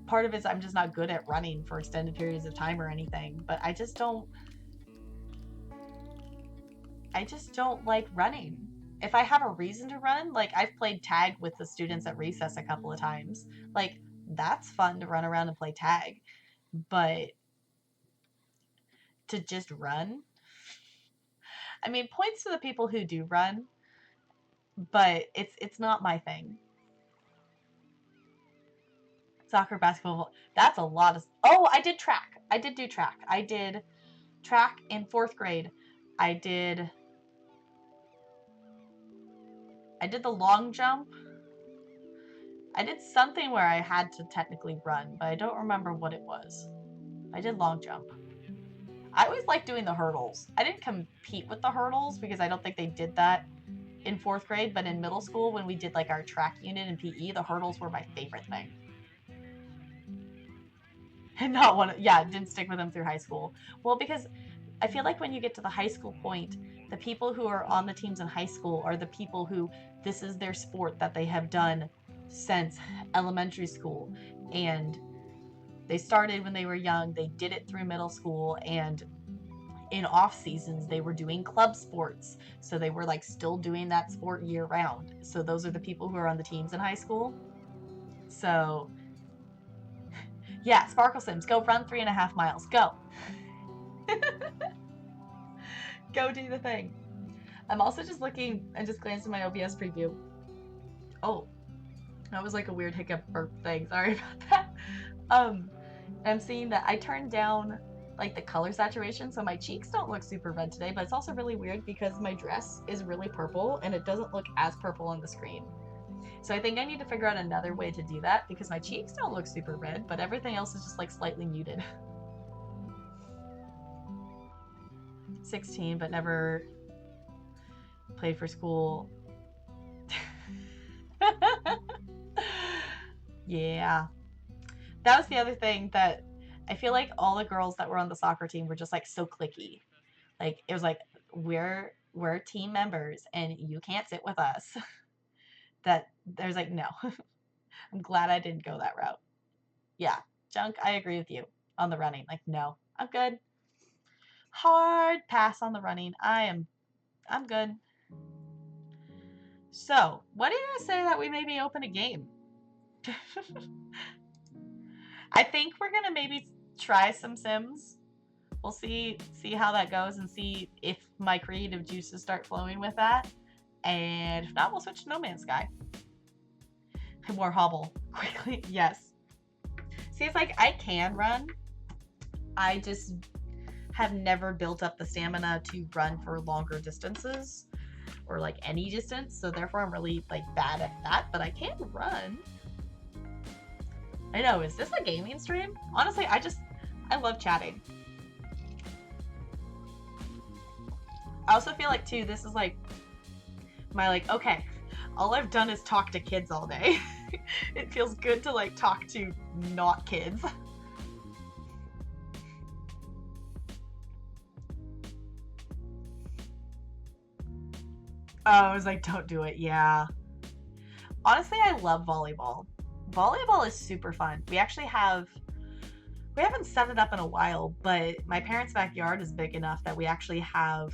part of it's I'm just not good at running for extended periods of time or anything, but I just don't like running. If I have a reason to run, like I've played tag with the students at recess a couple of times. Like that's fun to run around and play tag. But to just run, I mean, points to the people who do run, but it's not my thing. Soccer, basketball, that's a lot of. Oh, I did track. I did do track. I did track in 4th grade. I did the long jump. I did something where I had to technically run, but I don't remember what it was. I did long jump. I always liked doing the hurdles. I didn't compete with the hurdles because I don't think they did that in 4th grade, but in middle school when we did like our track unit in PE, the hurdles were my favorite thing. And not one, yeah, didn't stick with them through high school. Well, because I feel like when you get to the high school point, the people who are on the teams in high school are the people who this is their sport that they have done since elementary school. And they started when they were young, they did it through middle school, and in off seasons they were doing club sports, so they were like still doing that sport year round. So those are the people who are on the teams in high school. So yeah, Sparkle Sims, go run 3.5 miles, go. Go do the thing. I'm also just looking and just glancing at my OBS preview. Oh, that was like a weird hiccup burp thing, sorry about that. I'm seeing that I turned down like the color saturation, so my cheeks don't look super red today, but it's also really weird because my dress is really purple and it doesn't look as purple on the screen. So I think I need to figure out another way to do that because my cheeks don't look super red, but everything else is just like slightly muted. 16, but never played for school. Yeah. That was the other thing that I feel like all the girls that were on the soccer team were just like so cliquey. Like it was like we're team members and you can't sit with us. That there's like no. I'm glad I didn't go that route. Yeah, Junk, I agree with you on the running. Like no, I'm good. Hard pass on the running. I'm good. So, what do you guys say that we maybe open a game? I think we're gonna maybe try some Sims. We'll see how that goes and see if my creative juices start flowing with that. And if not, we'll switch to No Man's Sky. More hobble quickly. Yes. See, it's like I can run. I just have never built up the stamina to run for longer distances or like any distance. So therefore I'm really like bad at that, but I can run. I know, is this a gaming stream? Honestly, I love chatting. I also feel like too, this is like my like, okay, all I've done is talk to kids all day. It feels good to like talk to not kids. Oh, I was like, don't do it. Yeah. Honestly, I love volleyball. Volleyball is super fun. We haven't set it up in a while, but my parents' backyard is big enough that we actually have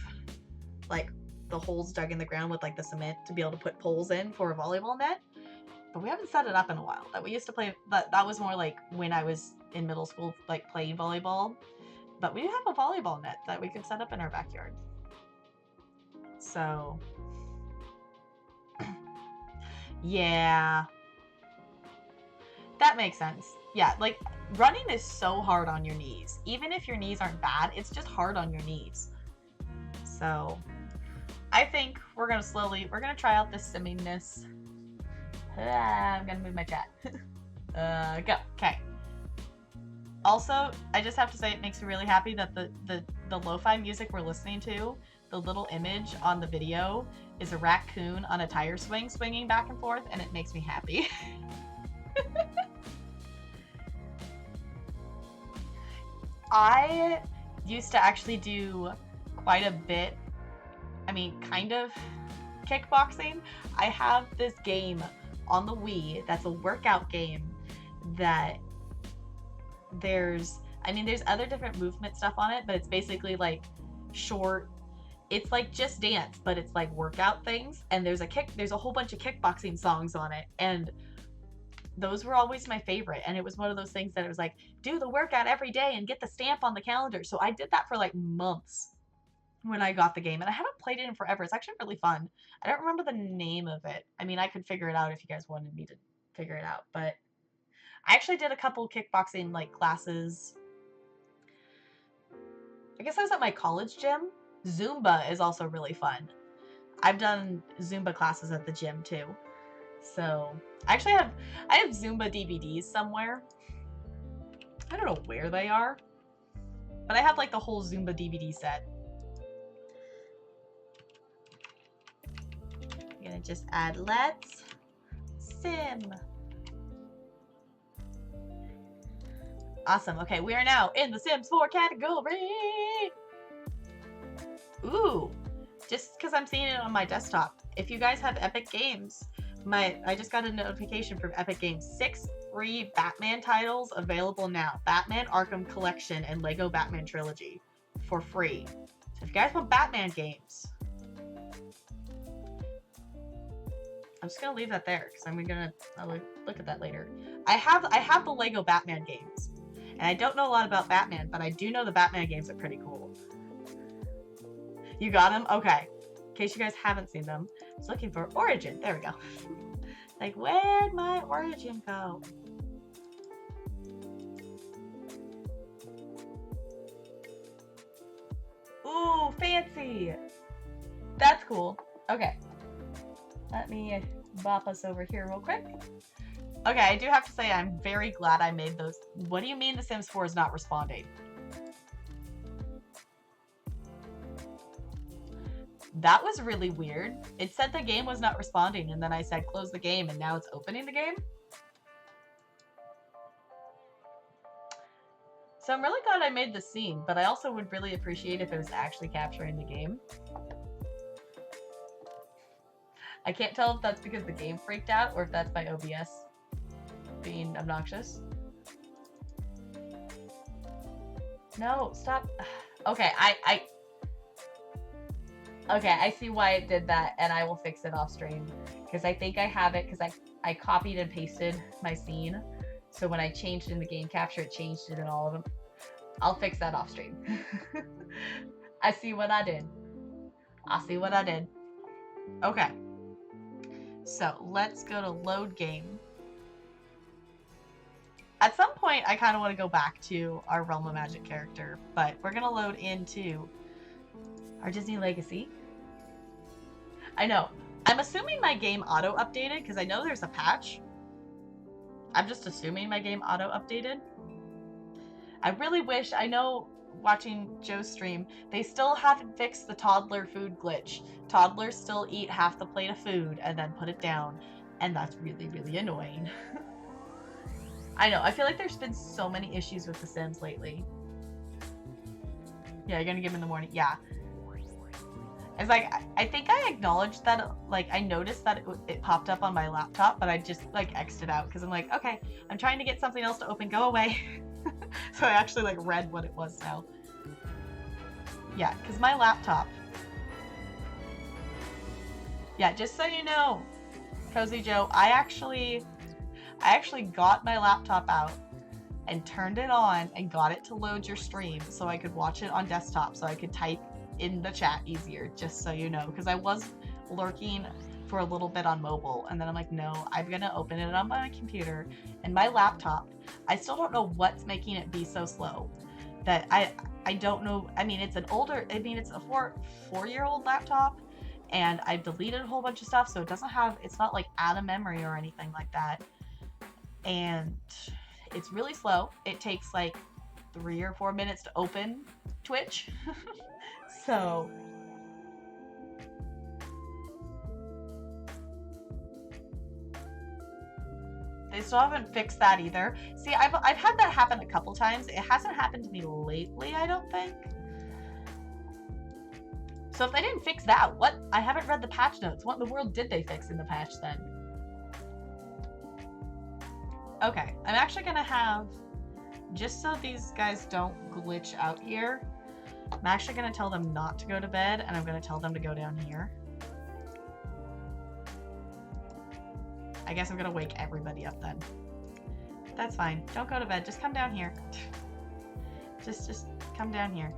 like the holes dug in the ground with like the cement to be able to put poles in for a volleyball net. But we haven't set it up in a while. That we used to play, but that was more like when I was in middle school, like playing volleyball. But we do have a volleyball net that we could set up in our backyard. So, yeah, that makes sense. Yeah, like running is so hard on your knees. Even if your knees aren't bad, it's just hard on your knees. So, I think we're gonna try out this simmingness. I'm gonna move my chat. Go. Okay. Also, I just have to say it makes me really happy that the lo-fi music we're listening to, the little image on the video is a raccoon on a tire swing swinging back and forth, and it makes me happy. I used to actually do quite a bit, kind of kickboxing. I have this game on the Wii that's a workout game that there's other different movement stuff on it, but it's basically like short. It's like Just Dance, but it's like workout things, and there's a whole bunch of kickboxing songs on it, and those were always my favorite. And it was one of those things that it was like, do the workout every day and get the stamp on the calendar. So I did that for like months when I got the game, and I haven't played it in forever. It's actually really fun. I don't remember the name of it. I could figure it out if you guys wanted me to figure it out, but I actually did a couple kickboxing like classes. I guess I was at my college gym. Zumba is also really fun. I've done Zumba classes at the gym too. So I have Zumba DVDs somewhere. I don't know where they are. But I have like the whole Zumba DVD set. I'm gonna just add Let's Sim. Awesome. Okay, we are now in the Sims 4 category. Ooh, just because I'm seeing it on my desktop. If you guys have Epic Games, I just got a notification from Epic Games. 6 free Batman titles available now. Batman Arkham Collection and Lego Batman Trilogy for free. So if you guys want Batman games, I'm just gonna leave that there because I'll look at that later. I have the Lego Batman games, and I don't know a lot about Batman, but I do know the Batman games are pretty cool. You got them? Okay. In case you guys haven't seen them, I was looking for Origin. There we go. Like, where'd my Origin go? Ooh, fancy! That's cool. Okay. Let me bop us over here real quick. Okay, I do have to say I'm very glad I made those. What do you mean The Sims 4 is not responding? That was really weird. It said the game was not responding, and then I said close the game, and now it's opening the game? So I'm really glad I made the scene, but I also would really appreciate if it was actually capturing the game. I can't tell if that's because the game freaked out or if that's my OBS being obnoxious. No, stop. Okay, Okay, I see why it did that, and I will fix it off stream. Because I think I have it, because I copied and pasted my scene. So when I changed in the game capture, it changed it in all of them. I'll fix that off stream. I see what I did. I see what I did. Okay. So, let's go to load game. At some point, I kind of want to go back to our Realm of Magic character, but we're going to load into our Disney Legacy. I know. I'm assuming my game auto-updated, because I know there's a patch. I'm just assuming my game auto-updated. I really wish, I know watching Joe's stream, they still haven't fixed the toddler food glitch. Toddlers still eat half the plate of food and then put it down, and that's really, really annoying. I know, I feel like there's been so many issues with The Sims lately. Yeah, you're gonna give him in the morning. Yeah. It's like, I think I acknowledged that, like, I noticed that it popped up on my laptop, but I just, like, X'd it out, because I'm like, okay, I'm trying to get something else to open, go away. So I actually, like, read what it was now. Yeah, because my laptop. Yeah, just so you know, Cozy Joe, I actually got my laptop out and turned it on and got it to load your stream so I could watch it on desktop, so I could type in the chat easier, just so you know, because I was lurking for a little bit on mobile, and then I'm like, no, I'm gonna open it on my computer. And my laptop, I still don't know what's making it be so slow. That I don't know. I mean, it's an older, I mean, it's a four-year-old laptop, and I deleted a whole bunch of stuff, so it doesn't have, it's not like out of memory or anything like that. And it's really slow. It takes like 3 or 4 minutes to open Twitch. So they still haven't fixed that either. See, I've had that happen a couple times. It hasn't happened to me lately, I don't think. So if they didn't fix that, what? I haven't read the patch notes. What in the world did they fix in the patch then? Okay, I'm actually gonna have, just so these guys don't glitch out here, I'm actually gonna tell them not to go to bed, and I'm gonna tell them to go down here. I guess I'm gonna wake everybody up then. That's fine. Don't go to bed. Just come down here. Just come down here.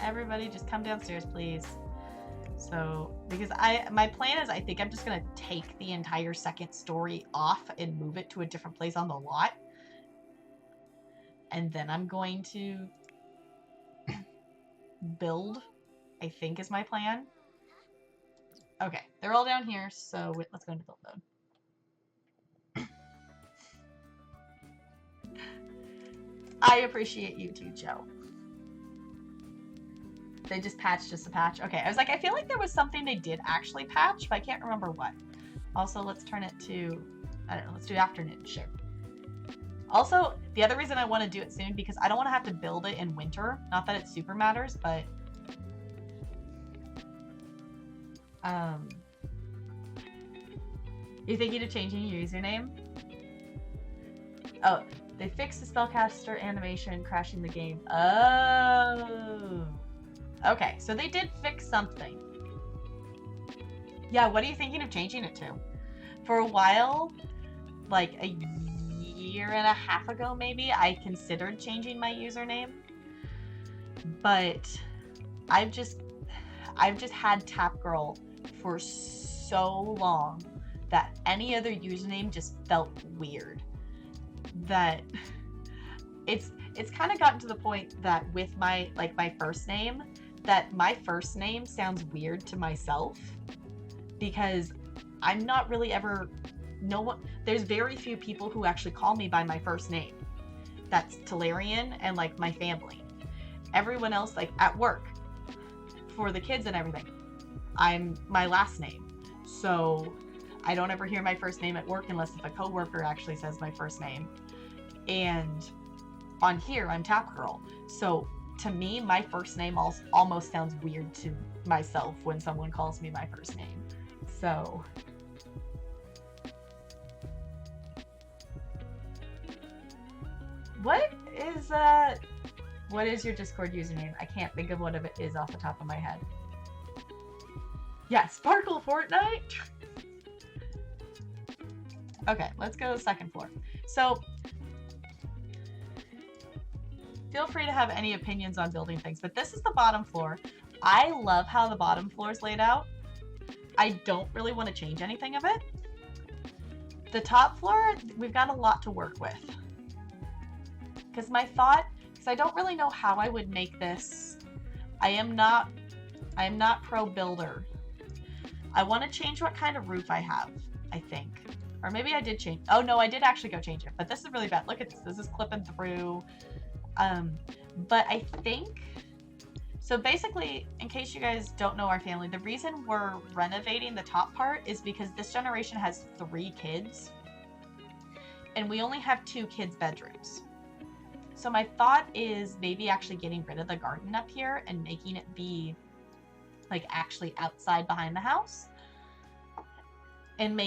Everybody just come downstairs, please. So, because my plan is I think I'm just gonna take the entire second story off and move it to a different place on the lot. And then I'm going to build, I think is my plan. Okay, they're all down here, so let's go into build mode. I appreciate you too, Joe. They just patched just a patch. Okay, I was like, I feel like there was something they did actually patch, but I can't remember what. Also, let's turn it to, I don't know, let's do afternoon, sure. Also, the other reason I want to do it soon, because I don't want to have to build it in winter. Not that it super matters, but... You thinking of changing your username? Oh, they fixed the spellcaster animation crashing the game. Oh. Okay, so they did fix something. Yeah, what are you thinking of changing it to? For a while, like a year and a half ago maybe, I considered changing my username. But I've just had Tapgirl for so long that any other username just felt weird. That it's kind of gotten to the point that with my first name, that my first name sounds weird to myself, because I'm not really ever, there's very few people who actually call me by my first name. That's Talarian and like my family. Everyone else, like at work, for the kids and everything, I'm my last name. So I don't ever hear my first name at work unless if a coworker actually says my first name. And on here, I'm Tapgirl. So to me, my first name almost sounds weird to myself when someone calls me my first name. So what is your Discord username? I can't think of what it is off the top of my head. Yeah, Sparkle Fortnite. Okay, let's go to the second floor. So feel free to have any opinions on building things, but this is the bottom floor. I love how the bottom floor is laid out. I don't really want to change anything of it. The top floor, we've got a lot to work with. Because I don't really know how I would make this. I am not pro builder. I want to change what kind of roof I have, I think. Or maybe I did change. Oh no, I did actually go change it, but this is really bad. Look at this. This is clipping through. But I think, so basically, in case you guys don't know our family, the reason we're renovating the top part is because this generation has 3 kids, and we only have 2 kids' bedrooms. So my thought is maybe actually getting rid of the garden up here and making it be like actually outside behind the house, and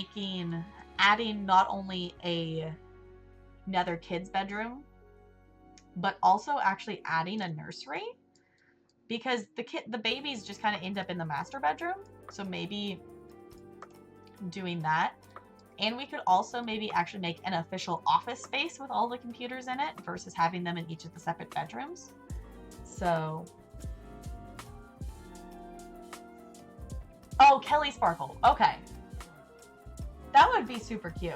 adding not only another kid's bedroom, but also actually adding a nursery, because the babies just kind of end up in the master bedroom. So maybe doing that. And we could also maybe actually make an official office space with all the computers in it versus having them in each of the separate bedrooms. So, oh, Kelly Sparkle. Okay. That would be super cute.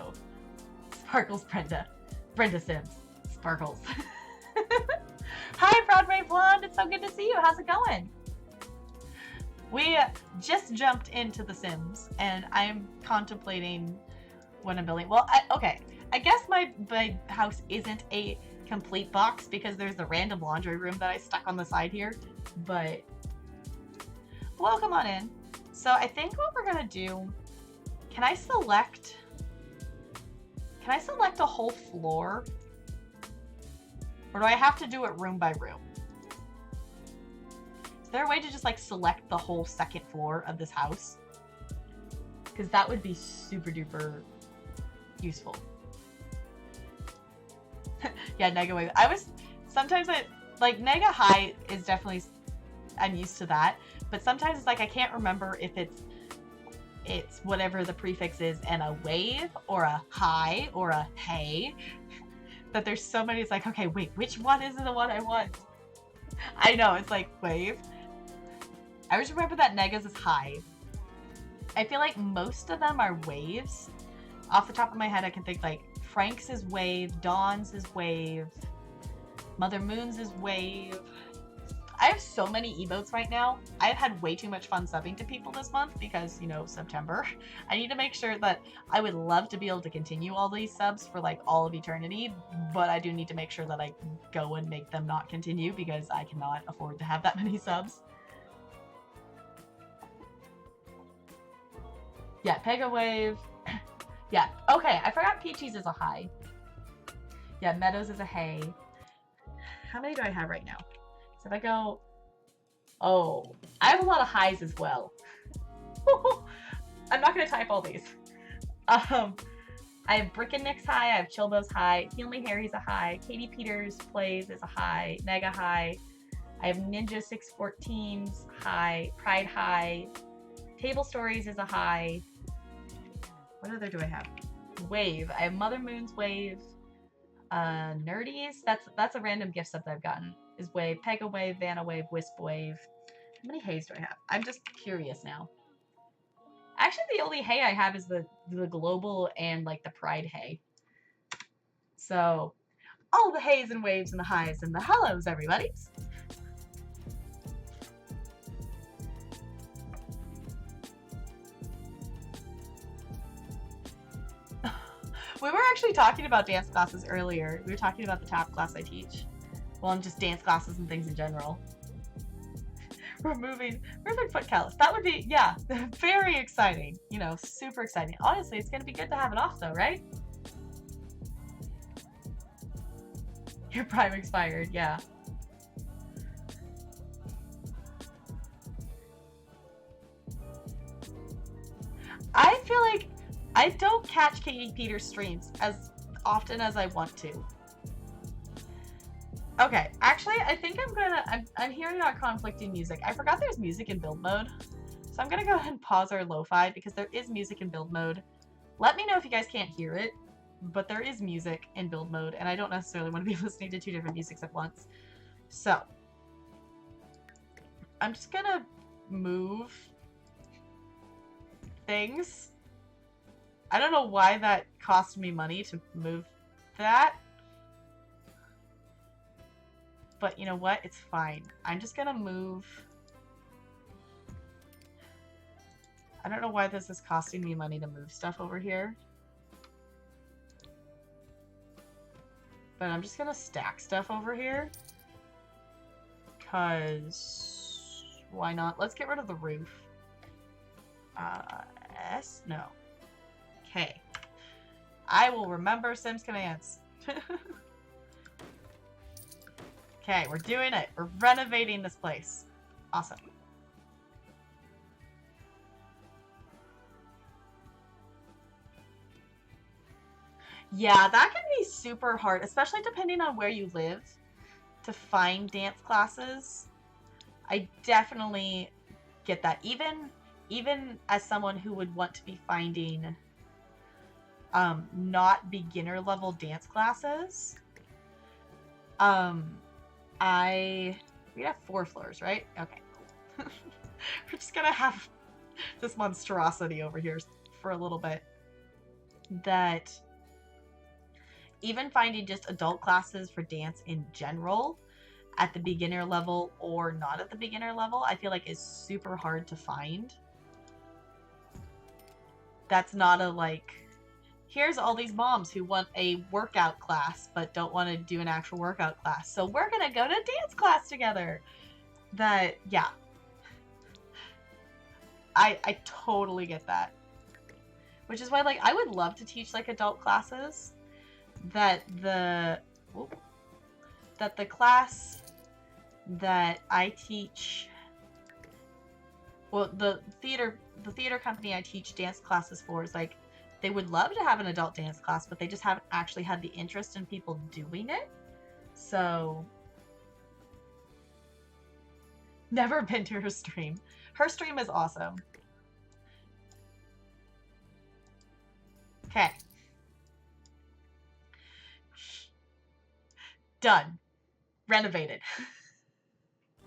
Sparkles Brenda. Brenda Sims. Sparkles. Hi, Broadway Blonde. It's so good to see you. How's it going? We just jumped into The Sims, and I'm contemplating what I'm building. Well, okay. I guess my house isn't a complete box because there's the random laundry room that I stuck on the side here. But welcome on in. So I think what we're gonna do. Can I select a whole floor? Or do I have to do it room by room? Is there a way to just like select the whole second floor of this house? Because that would be super duper useful. Yeah, Nega Wave. Nega High is definitely, I'm used to that. But sometimes it's like I can't remember if it's whatever the prefix is and a wave or a high or a hey. That there's so many, it's like, okay, wait, which one is the one I want? I know, it's like wave. I always remember that Nega's is high. I feel like most of them are waves. Off the top of my head, I can think like Frank's is wave, Dawn's is wave, Mother Moon's is wave. I have so many emotes right now. I've had way too much fun subbing to people this month because, you know, September. I need to make sure that I would love to be able to continue all these subs for like all of eternity, but I do need to make sure that I go and make them not continue because I cannot afford to have that many subs. Yeah, Pega Wave. Yeah, okay, I forgot Peaches is a high. Yeah, Meadows is a hay. How many do I have right now? So if I go... Oh, I have a lot of highs as well. I'm not going to type all these. I have Brickennix high, I have Chilbo's high, Heal Me Harry's a high, Katie Peters Plays is a high, Mega high, I have Ninja 614's high, Pride high, Table Stories is a high. What other do I have? Wave. I have Mother Moon's Wave. Nerdies. That's a random gift set that I've gotten. Is Wave. Pega Wave, Vanna Wave, Wisp Wave. How many hays do I have? I'm just curious now. Actually, the only hay I have is the global and like the Pride hay. So, all the hays and waves and the highs and the hellos, everybody. We were actually talking about dance classes earlier. We were talking about the tap class I teach. Well, and just dance classes and things in general. Removing foot callus. That would be, yeah, very exciting. You know, super exciting. Honestly, it's going to be good to have it off though, right? Your prime expired, yeah. I feel like I don't catch Katie Peters streams as often as I want to. Okay, actually, I think I'm hearing about conflicting music. I forgot there's music in build mode. So I'm gonna go ahead and pause our lo-fi because there is music in build mode. Let me know if you guys can't hear it, but there is music in build mode and I don't necessarily want to be listening to two different musics at once. So, I'm just gonna move things. I don't know why that cost me money to move that. But you know what? It's fine. I'm just gonna move. I don't know why this is costing me money to move stuff over here. But I'm just gonna stack stuff over here. Because why not? Let's get rid of the roof. S? No. Okay. I will remember Sims commands. Okay, we're doing it. We're renovating this place. Awesome. Yeah, that can be super hard, especially depending on where you live, to find dance classes. I definitely get that. Even as someone who would want to be finding not beginner level dance classes. We have 4 floors, right? Okay, cool. We're just gonna have this monstrosity over here for a little bit. That even finding just adult classes for dance in general at the beginner level or not at the beginner level, I feel like is super hard to find. That's not a like, here's all these moms who want a workout class but don't want to do an actual workout class, so we're gonna go to dance class together. That, yeah. I totally get that. Which is why, like, I would love to teach, like, adult classes. That the class that I teach, well, the theater company I teach dance classes for is, like, they would love to have an adult dance class, but they just haven't actually had the interest in people doing it. So, never been to her stream. Her stream is awesome. Okay. Done. Renovated.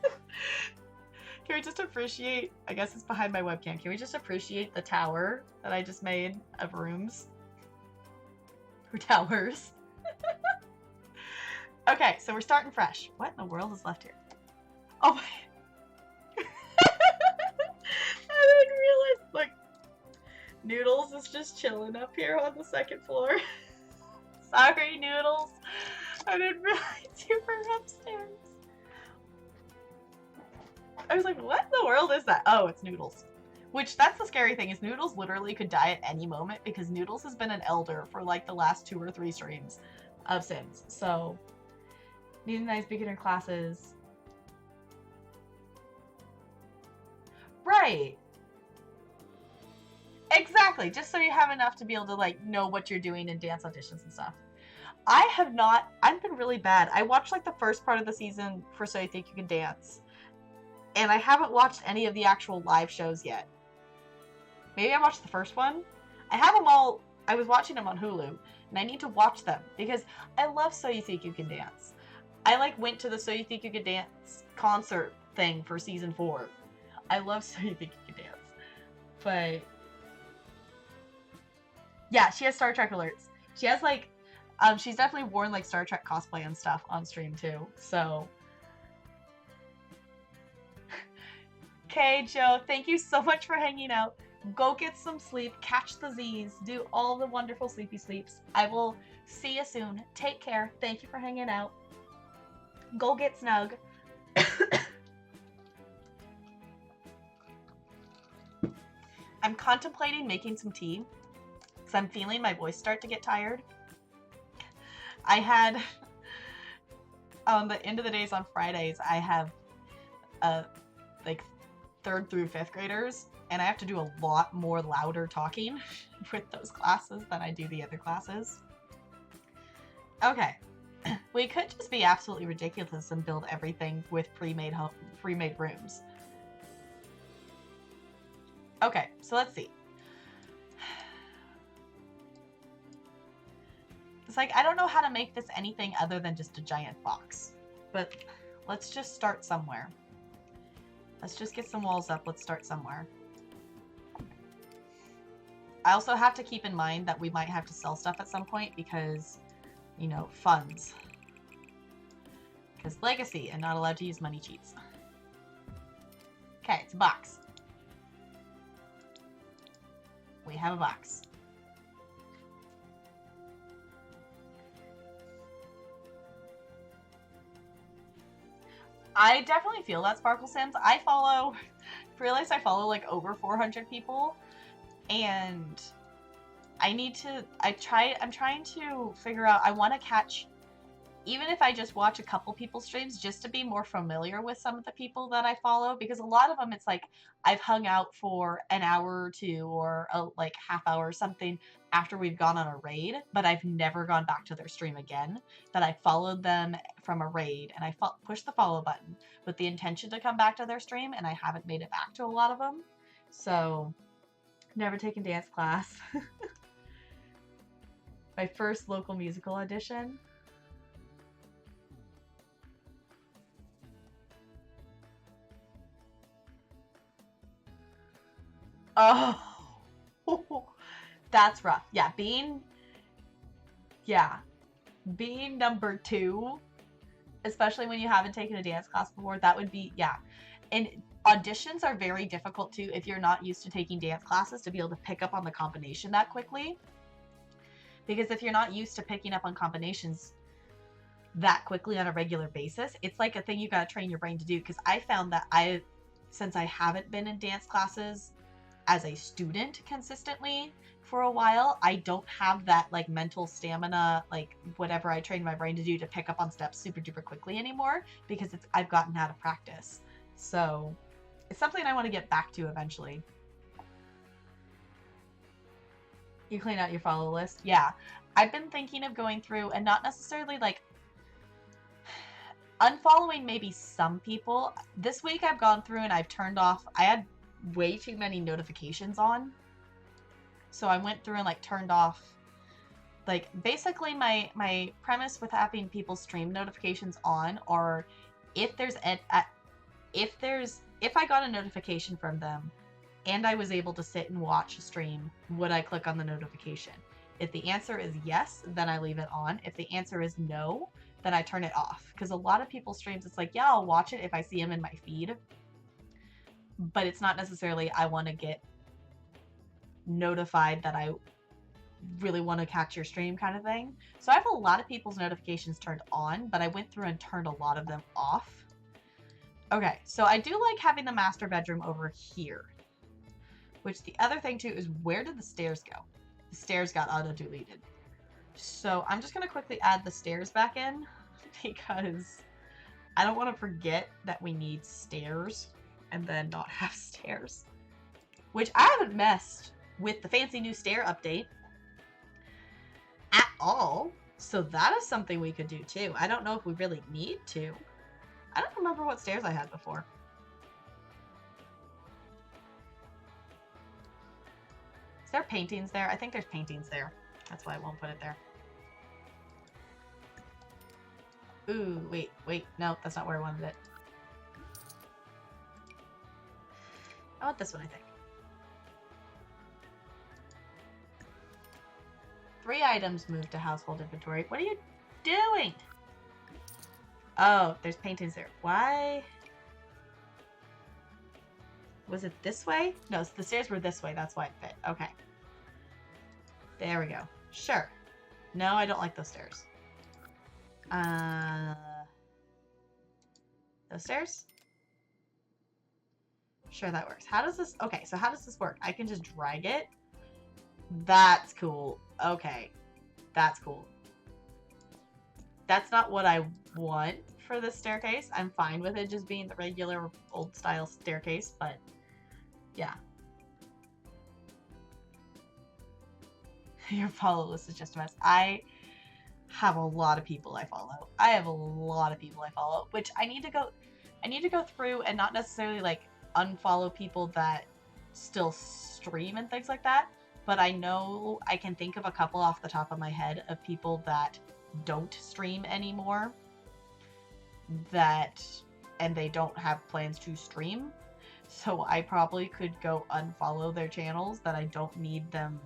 Can we just appreciate, I guess it's behind my webcam, can we just appreciate the tower that I just made of rooms? Or towers. Okay, so we're starting fresh. What in the world is left here? Oh my. I didn't realize. Look, Noodles is just chilling up here on the second floor. Sorry, Noodles. I didn't realize you were upstairs. I was like, what in the world is that? Oh, it's Noodles. Which, that's the scary thing, is Noodles literally could die at any moment because Noodles has been an elder for like the last 2 or 3 streams of Sims. So, need nice beginner classes. Right. Exactly, just so you have enough to be able to like know what you're doing in dance auditions and stuff. I have not, I've been really bad. I watched like the first part of the season for So You Think You Can Dance, and I haven't watched any of the actual live shows yet. Maybe I watched the first one. I have them all, I was watching them on Hulu, and I need to watch them because I love So You Think You Can Dance. I like went to the So You Think You Can Dance concert thing for season 4. I love So You Think You Can Dance. But yeah, she has Star Trek alerts. She has like, she's definitely worn like Star Trek cosplay and stuff on stream too. So, okay, Joe, thank you so much for hanging out. Go get some sleep, catch the Z's, do all the wonderful sleepy sleeps. I will see you soon. Take care. Thank you for hanging out. Go get snug. I'm contemplating making some tea because I'm feeling my voice start to get tired. I had, on the end of the days on Fridays, I have like 3rd through 5th graders, and I have to do a lot more louder talking with those classes than I do the other classes. Okay, we could just be absolutely ridiculous and build everything with pre-made rooms. Okay, so let's see. It's like, I don't know how to make this anything other than just a giant box. But let's just start somewhere. Let's just get some walls up. Let's start somewhere. I also have to keep in mind that we might have to sell stuff at some point because, you know, funds. Because legacy and not allowed to use money cheats. Okay, it's a box. We have a box. I definitely feel that, Sparkle Sims. I realize I follow like over 400 people, and I'm trying to figure out, I want to catch, even if I just watch a couple people's streams, just to be more familiar with some of the people that I follow, because a lot of them, it's like, I've hung out for an hour or 2 or a like half hour or something after we've gone on a raid, but I've never gone back to their stream again, that I followed them from a raid, and I pushed the follow button with the intention to come back to their stream, and I haven't made it back to a lot of them. So, never taken dance class. My first local musical audition. Oh, that's rough. Yeah, being number 2, especially when you haven't taken a dance class before, that would be, yeah. And auditions are very difficult too if you're not used to taking dance classes, to be able to pick up on the combination that quickly. Because if you're not used to picking up on combinations that quickly on a regular basis, it's like a thing you gotta train your brain to do. Because I found that since I haven't been in dance classes as a student consistently for a while, I don't have that like mental stamina, like whatever I train my brain to do, to pick up on steps super duper quickly anymore, because I've gotten out of practice. So it's something I want to get back to eventually. You clean out your follow list? Yeah. I've been thinking of going through and not necessarily like unfollowing maybe some people. This week I've gone through and I've turned off, I had way too many notifications on. So I went through and like turned off, like basically my premise with having people's stream notifications on, or if I got a notification from them and I was able to sit and watch a stream, would I click on the notification? If the answer is yes, then I leave it on. If the answer is no, then I turn it off. Because a lot of people's streams, it's like, yeah, I'll watch it if I see them in my feed. But it's not necessarily I want to get notified that I really want to catch your stream kind of thing. So I have a lot of people's notifications turned on, but I went through and turned a lot of them off. Okay, so I do like having the master bedroom over here. Which the other thing too is, where did the stairs go? The stairs got auto-deleted. So I'm just going to quickly add the stairs back in because I don't want to forget that we need stairs and then not have stairs. Which I haven't messed with the fancy new stair update at all. So that is something we could do too. I don't know if we really need to. I don't remember what stairs I had before. Is there paintings there? I think there's paintings there. That's why I won't put it there. Ooh, wait. No, that's not where I wanted it. I want this one, I think. 3 items moved to household inventory. What are you doing? Oh, there's paintings there. Why? Was it this way? No, the stairs were this way. That's why it fit. Okay. There we go. Sure. No, I don't like those stairs. Those stairs? Sure, that works. How does this... Okay, so how does this work? I can just drag it. That's cool. Okay. That's cool. That's not what I want for this staircase. I'm fine with it just being the regular old style staircase, but yeah. Your follow list is just a mess. I have a lot of people I follow. Which I need to go through and not necessarily like unfollow people that still stream and things like that. But I know I can think of a couple off the top of my head of people that don't stream anymore, and they don't have plans to stream. So I probably could go unfollow their channels that I don't need them.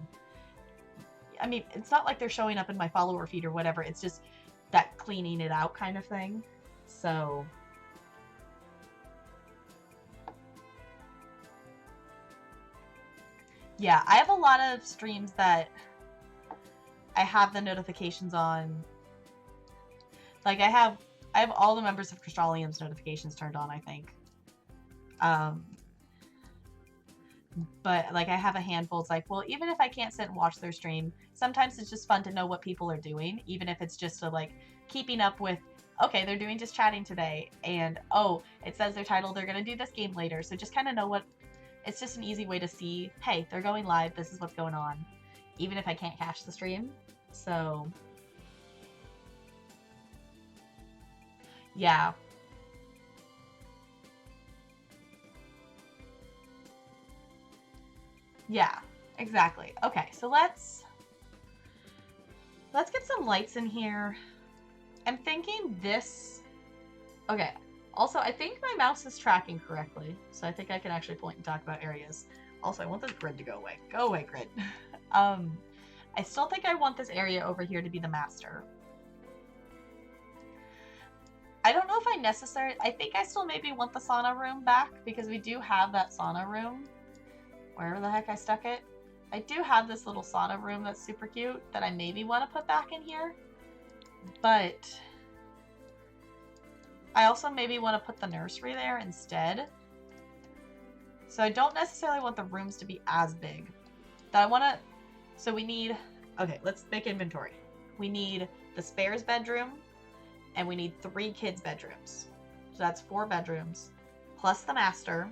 I mean, it's not like they're showing up in my follower feed or whatever. It's just that cleaning it out kind of thing. So yeah, I have a lot of streams that I have the notifications on. Like I have all the members of Crystallium's notifications turned on, I think. But like I have a handful. It's like, well, even if I can't sit and watch their stream, sometimes it's just fun to know what people are doing, even if it's just to like keeping up with, okay, they're doing just chatting today, and oh, it says their title, they're gonna do this game later. So just kind of know what. It's just an easy way to see, hey, they're going live, this is what's going on, even if I can't catch the stream. So yeah. Yeah, exactly. Okay, so let's get some lights in here. I'm thinking this... Okay, also, I think my mouse is tracking correctly, so I think I can actually point and talk about areas. Also, I want this grid to go away. Go away, grid. I still think I want this area over here to be the master. I don't know if I necessarily... I think I still maybe want the sauna room back, because we do have that sauna room. Wherever the heck I stuck it. I do have this little sauna room that's super cute that I maybe want to put back in here. But I also maybe want to put the nursery there instead. So I don't necessarily want the rooms to be as big. That I want to... So we need... Okay, let's make inventory. We need the spares bedroom, and we need 3 kids' bedrooms. So that's 4 bedrooms, plus the master.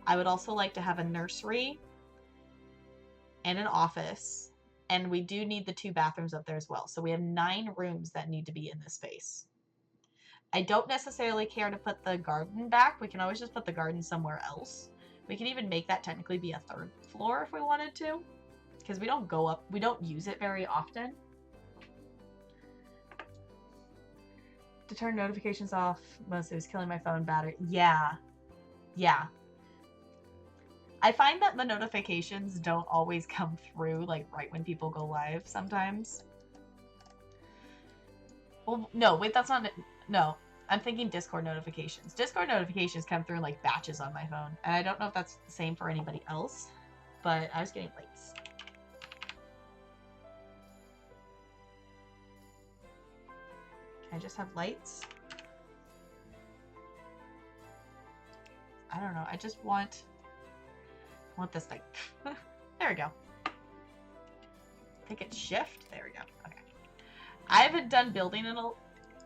I would also like to have a nursery and an office, and we do need the 2 bathrooms up there as well. So we have 9 rooms that need to be in this space. I don't necessarily care to put the garden back. We can always just put the garden somewhere else. We can even make that technically be a 3rd floor if we wanted to, because we don't go up, we don't use it very often. To turn notifications off, mostly was killing my phone battery. Yeah. I find that the notifications don't always come through, like, right when people go live sometimes. Well, no, wait, that's not it. No, I'm thinking Discord notifications. Discord notifications come through in like batches on my phone, and I don't know if that's the same for anybody else, but I was getting lights. Can I just have lights? I don't know. I just want this thing. There we go. I think it's shift. There we go. Okay. I haven't done building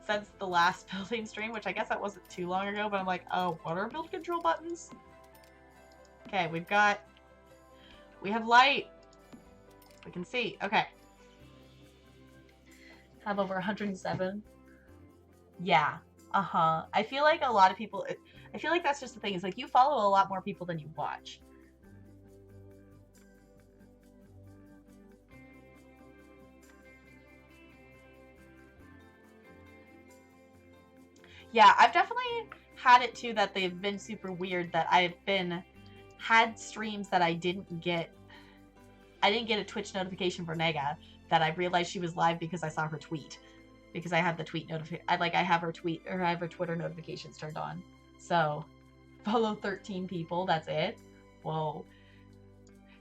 since the last building stream, which I guess that wasn't too long ago, but I'm like, oh, what are build control buttons? Okay, we have light. We can see. Okay. Have over 107. Yeah. Uh-huh. I feel like a lot of people, I feel like that's just the thing. It's like you follow a lot more people than you watch. Yeah, I've definitely had it too that they've been super weird, that had streams that I didn't get a Twitch notification for Nega, that I realized she was live because I saw her tweet. Because I have the tweet I have her tweet, or I have her Twitter notifications turned on. So, follow 13 people, that's it. Whoa.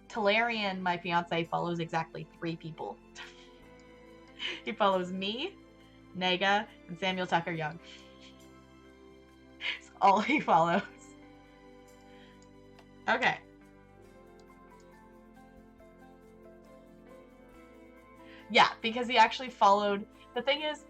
Talarian, my fiance, follows exactly 3 people. He follows me, Nega, and Samuel Tucker Young. That's all he follows. Okay. Yeah, because he actually followed. The thing is,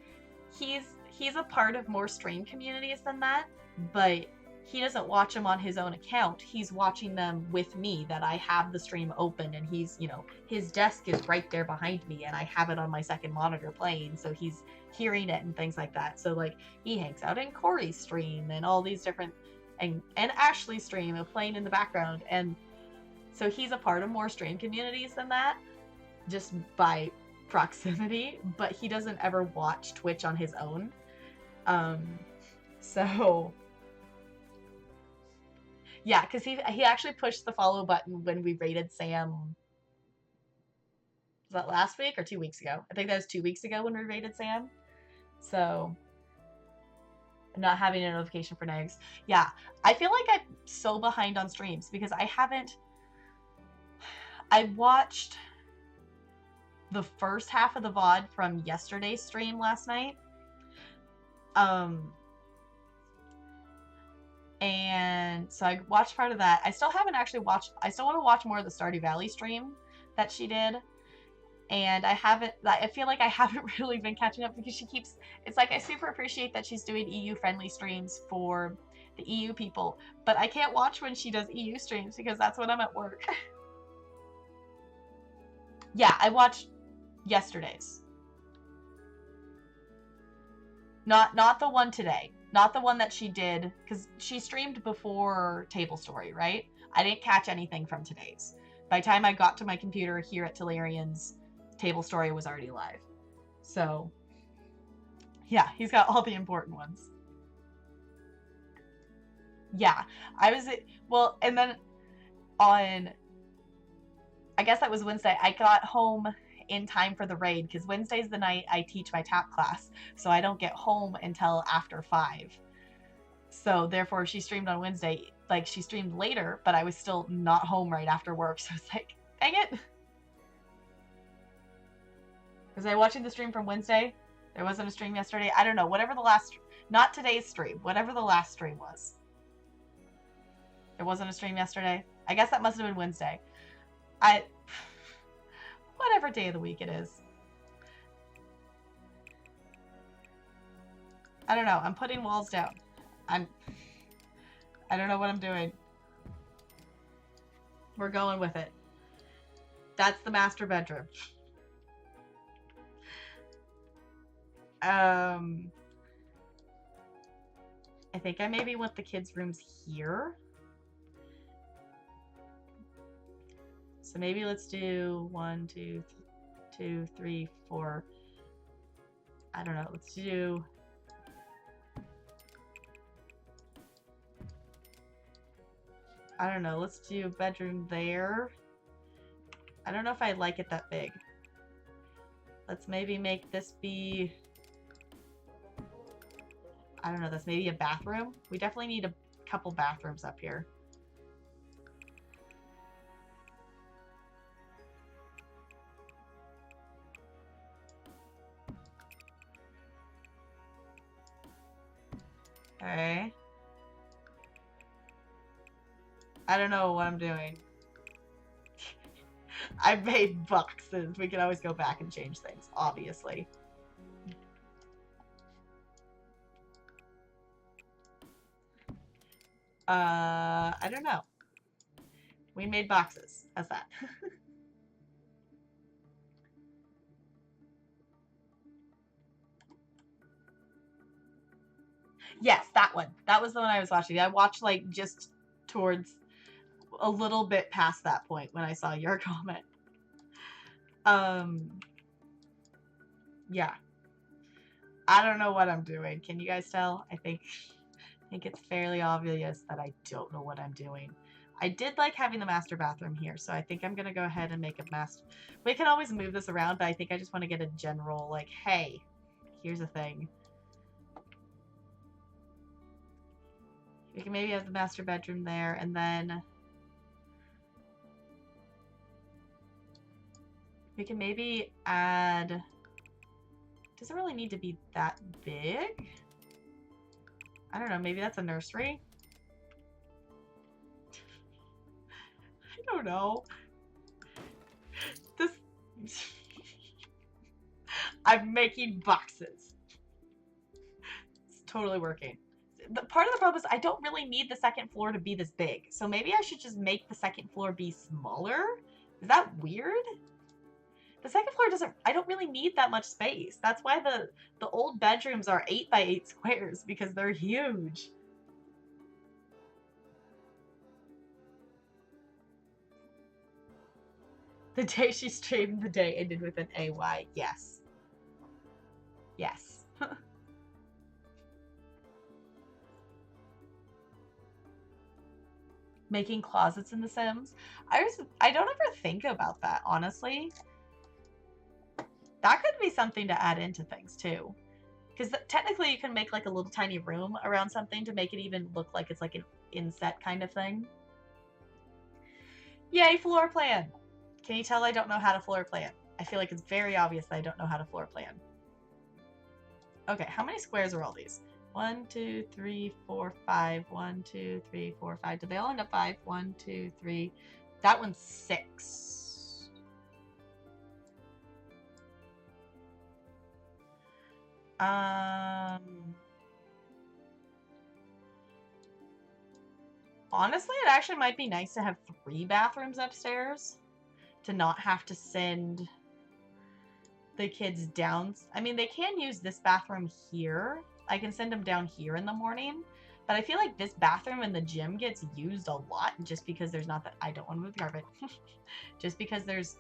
he's a part of more stream communities than that, but he doesn't watch them on his own account. He's watching them with me, that I have the stream open, and he's, you know, his desk is right there behind me, and I have it on my second monitor playing, so he's hearing it and things like that. So, like, he hangs out in Corey's stream and all these different, and Ashley's stream of playing in the background, and so he's a part of more stream communities than that, just by proximity, but he doesn't ever watch Twitch on his own. So yeah, because he actually pushed the follow button when we raided Sam. Was that last week or 2 weeks ago? I think that was 2 weeks ago when we raided Sam. So not having a notification for Negs. Yeah, I feel like I'm so behind on streams because I watched the first half of the VOD from yesterday's stream last night. And so I watched part of that. I still haven't actually watched, I still want to watch more of the Stardew Valley stream that she did. And I feel like I haven't really been catching up because it's like I super appreciate that she's doing EU friendly streams for the EU people, but I can't watch when she does EU streams because that's when I'm at work. Yeah, I watched yesterday's. Not the one today. Not the one that she did, because she streamed before Table Story, right? I didn't catch anything from today's. By the time I got to my computer here at Talarian's, Table Story was already live. So, yeah, he's got all the important ones. Yeah, well, and then on, I guess that was Wednesday, I got home in time for the raid, because Wednesday's the night I teach my tap class, so I don't get home until after 5. So therefore she streamed on Wednesday, like she streamed later, but I was still not home right after work, so it's like, dang it. Was I watching the stream from Wednesday? There wasn't a stream yesterday? I don't know, whatever the last, not today's stream, whatever the last stream was. There wasn't a stream yesterday? I guess that must have been Wednesday. Whatever day of the week it is. I don't know. I'm putting walls down. I don't know what I'm doing. We're going with it. That's the master bedroom. I think I maybe want the kids' rooms here. So maybe let's do 1, 2, 3, 4. I don't know. Let's do... I don't know. Let's do a bedroom there. I don't know if I like it that big. Let's maybe make this be I don't know, that's maybe a bathroom. We definitely need a couple bathrooms up here. Okay. I don't know what I'm doing. I've made boxes. We can always go back and change things, obviously. I don't know. We made boxes. How's that? Yes, that one. That was the one I was watching. I watched like just towards a little bit past that point when I saw your comment. Yeah. I don't know what I'm doing. Can you guys tell? I think it's fairly obvious that I don't know what I'm doing. I did like having the master bathroom here, so I think I'm gonna go ahead and make a master. We can always move this around, but I think I just want to get a general, like, hey, here's a thing. We can maybe have the master bedroom there, and then we can maybe add... Doesn't really need to be that big. I don't know, maybe that's a nursery? I don't know. This... I'm making boxes. It's totally working. The part of the problem is I don't really need the second floor to be this big. So maybe I should just make the second floor be smaller? Is that weird? The second floor doesn't... I don't really need that much space. That's why the old bedrooms are 8 by 8 squares, because they're huge. The day she streamed, the day ended with an AY. Yes. Yes. Making closets in The Sims. I don't ever think about that, honestly. That could be something to add into things too. Because technically you can make like a little tiny room around something to make it even look like it's like an inset kind of thing. Yay, floor plan! Can you tell I don't know how to floor plan? I feel like it's very obvious that I don't know how to floor plan. Okay, how many squares are all these? 1, 2, 3, 4, 5. 1, 2, 3, 4, 5. Did they all end up 5? 1, 2, 3. That one's 6. Honestly, it actually might be nice to have 3 bathrooms upstairs to not have to send the kids down. I mean, they can use this bathroom here. I can send them down here in the morning, but I feel like this bathroom in the gym gets used a lot just because there's not that... I don't want to move the carpet. Just because there's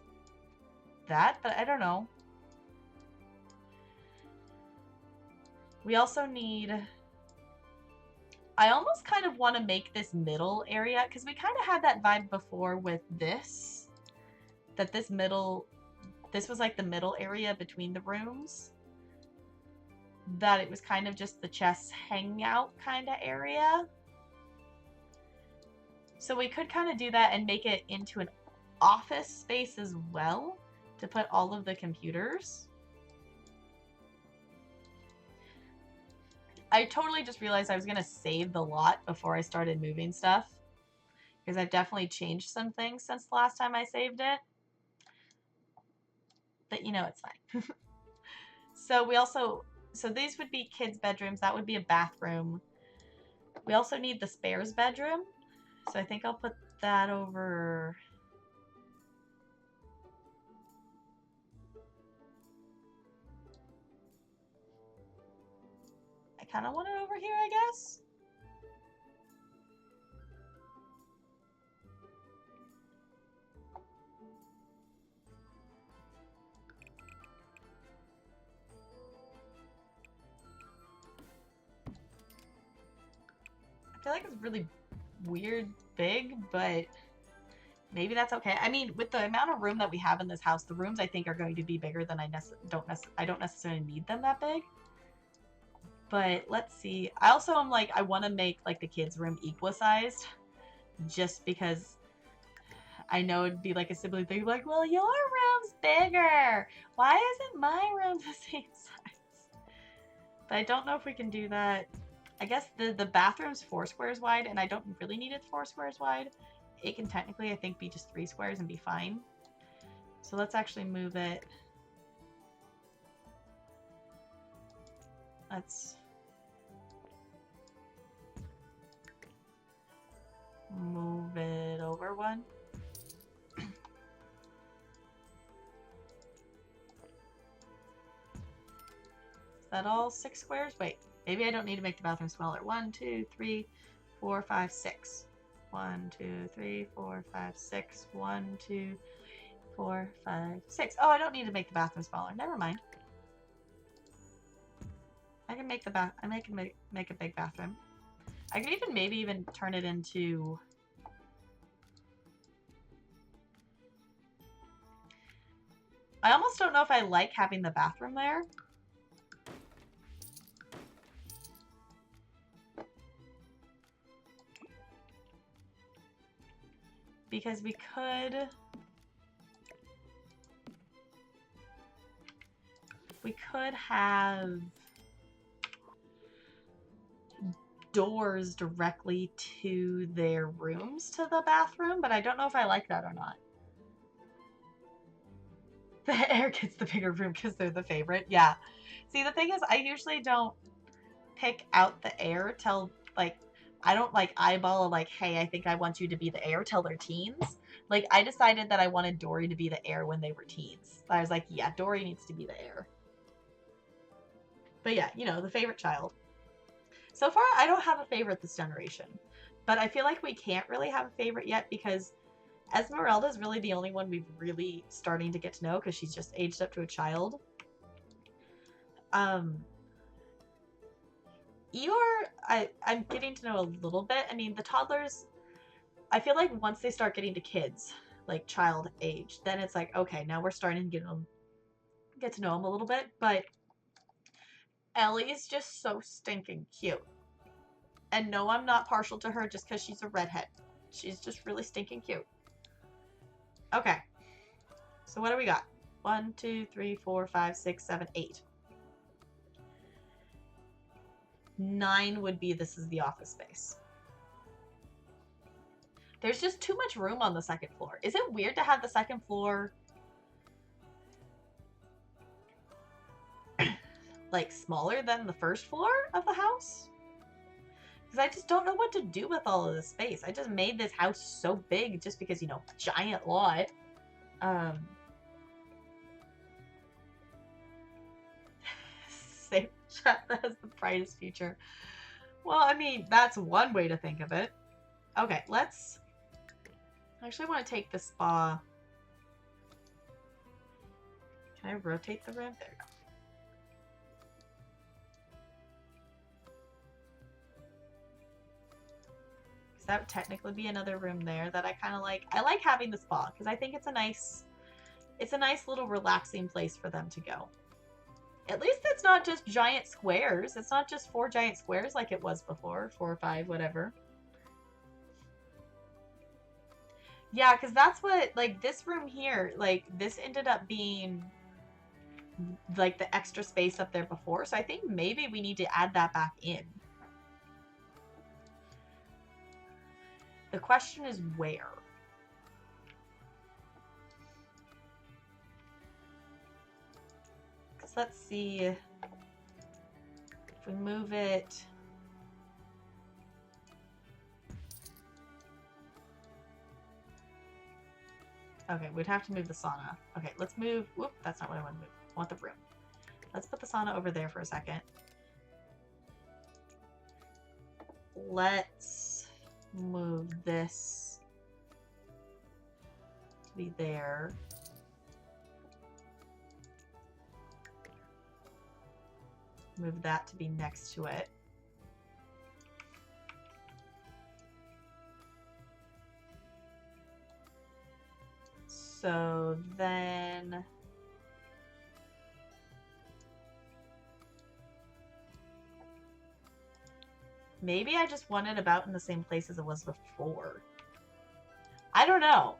that, but I don't know. We also need... I almost kind of want to make this middle area, because we kind of had that vibe before with this. That this middle... This was like the middle area between the rooms. That it was kind of just the chess hangout kind of area. So we could kind of do that and make it into an office space as well to put all of the computers. I totally just realized I was going to save the lot before I started moving stuff. Because I've definitely changed some things since the last time I saved it. But you know, it's fine. So we also... So these would be kids' bedrooms. That would be a bathroom. We also need the spares bedroom. So I think I'll put that over... I kind of want it over here, I guess. I feel like it's really weird big, but maybe that's okay. I mean, with the amount of room that we have in this house, the rooms I think are going to be bigger than I don't necessarily need them that big. But let's see. I also am like, I want to make like the kids' room equal sized, just because I know it'd be like a sibling thing, like, well, your room's bigger. Why isn't my room the same size? But I don't know if we can do that. I guess the bathroom's 4 squares wide, and I don't really need it 4 squares wide. It can technically, I think, be just 3 squares and be fine. So let's actually move it. Let's move it over one. Is that all 6 squares? Wait, maybe I don't need to make the bathroom smaller. 1, 2, 3, 4, 5, 6. 1, 2, 3, 4, 5, 6. 1, 2, 4, 5, 6. Oh, I don't need to make the bathroom smaller. Never mind. I can make the make a big bathroom. I could maybe even turn it into. I almost don't know if I like having the bathroom there. Because we could have doors directly to their rooms to the bathroom, but I don't know if I like that or not. The heir gets the bigger room because they're the favorite. Yeah. See, the thing is, I usually don't pick out the heir till, like, I don't, like, eyeball, like, hey, I think I want you to be the heir till they're teens. Like, I decided that I wanted Dory to be the heir when they were teens. I was like, yeah, Dory needs to be the heir. But yeah, you know, the favorite child. So far, I don't have a favorite this generation. But I feel like we can't really have a favorite yet because Esmeralda is really the only one we've really starting to get to know because she's just aged up to a child. Eeyore, I'm getting to know a little bit. I mean, the toddlers, I feel like once they start getting to kids, like child age, then it's like, okay, now we're starting to get to know them a little bit. But Ellie's just so stinking cute. And no, I'm not partial to her just because she's a redhead. She's just really stinking cute. Okay. So what do we got? 1, 2, 3, 4, 5, 6, 7, 8. 9 would be this is the office space. There's just too much room on the second floor. Is it weird to have the second floor like smaller than the first floor of the house? Because I just don't know what to do with all of this space. I just made this house so big just because, you know, giant lot. Same chat that has the brightest future. Well, I mean, that's one way to think of it. Okay, let's... Actually, I want to take the spa. Can I rotate the room? There we go. Because that would technically be another room there that I kind of like. I like having the spa because I think it's a nice little relaxing place for them to go. At least it's not just giant squares. It's not just 4 giant squares like it was before. 4 or 5, whatever. Yeah, because that's what, like, this room here, like, this ended up being, like, the extra space up there before. So I think maybe we need to add that back in. The question is where? Because let's see. If we move it... Okay, we'd have to move the sauna. Okay, let's move... Whoop, that's not what I want to move. I want the room. Let's put the sauna over there for a second. Let's move this to be there. Move that to be next to it. So then Maybe I just want it about in the same place as it was before. I don't know.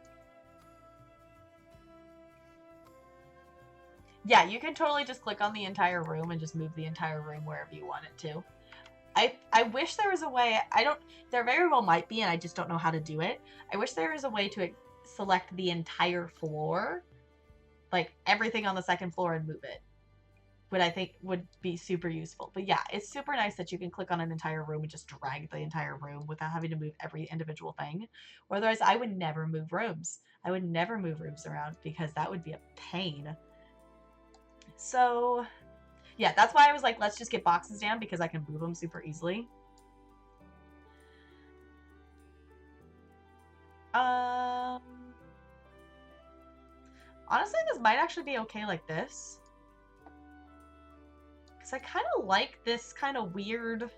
Yeah, you can totally just click on the entire room and just move the entire room wherever you want it to. I wish there was a way, there very well might be, and I just don't know how to do it. I wish there was a way to select the entire floor, like everything on the second floor, and move it. What I think would be super useful. But yeah, it's super nice that you can click on an entire room and just drag the entire room without having to move every individual thing. Otherwise, I would never move rooms. I would never move rooms around because that would be a pain. So yeah, that's why I was like, let's just get boxes down because I can move them super easily. Honestly, this might actually be okay like this. Because I kind of like this kind of weird...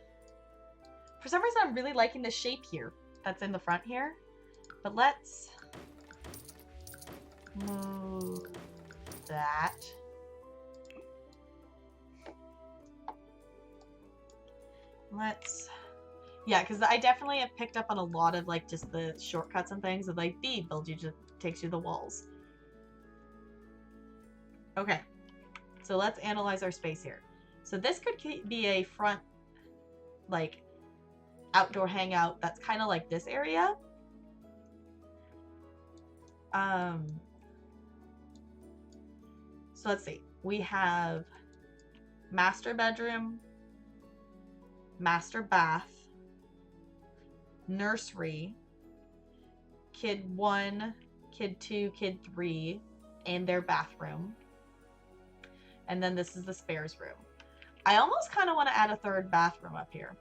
For some reason, I'm really liking the shape here that's in the front here. But let's move that. Let's... Yeah, because I definitely have picked up on a lot of like just the shortcuts and things of like bead build you just takes you to the walls. Okay, so let's analyze our space here. So this could be a front, like, outdoor hangout that's kind of like this area. So let's see. We have master bedroom, master bath, nursery, kid 1, kid 2, kid 3, and their bathroom. And then this is the spares room. I almost kind of want to add a third bathroom up here.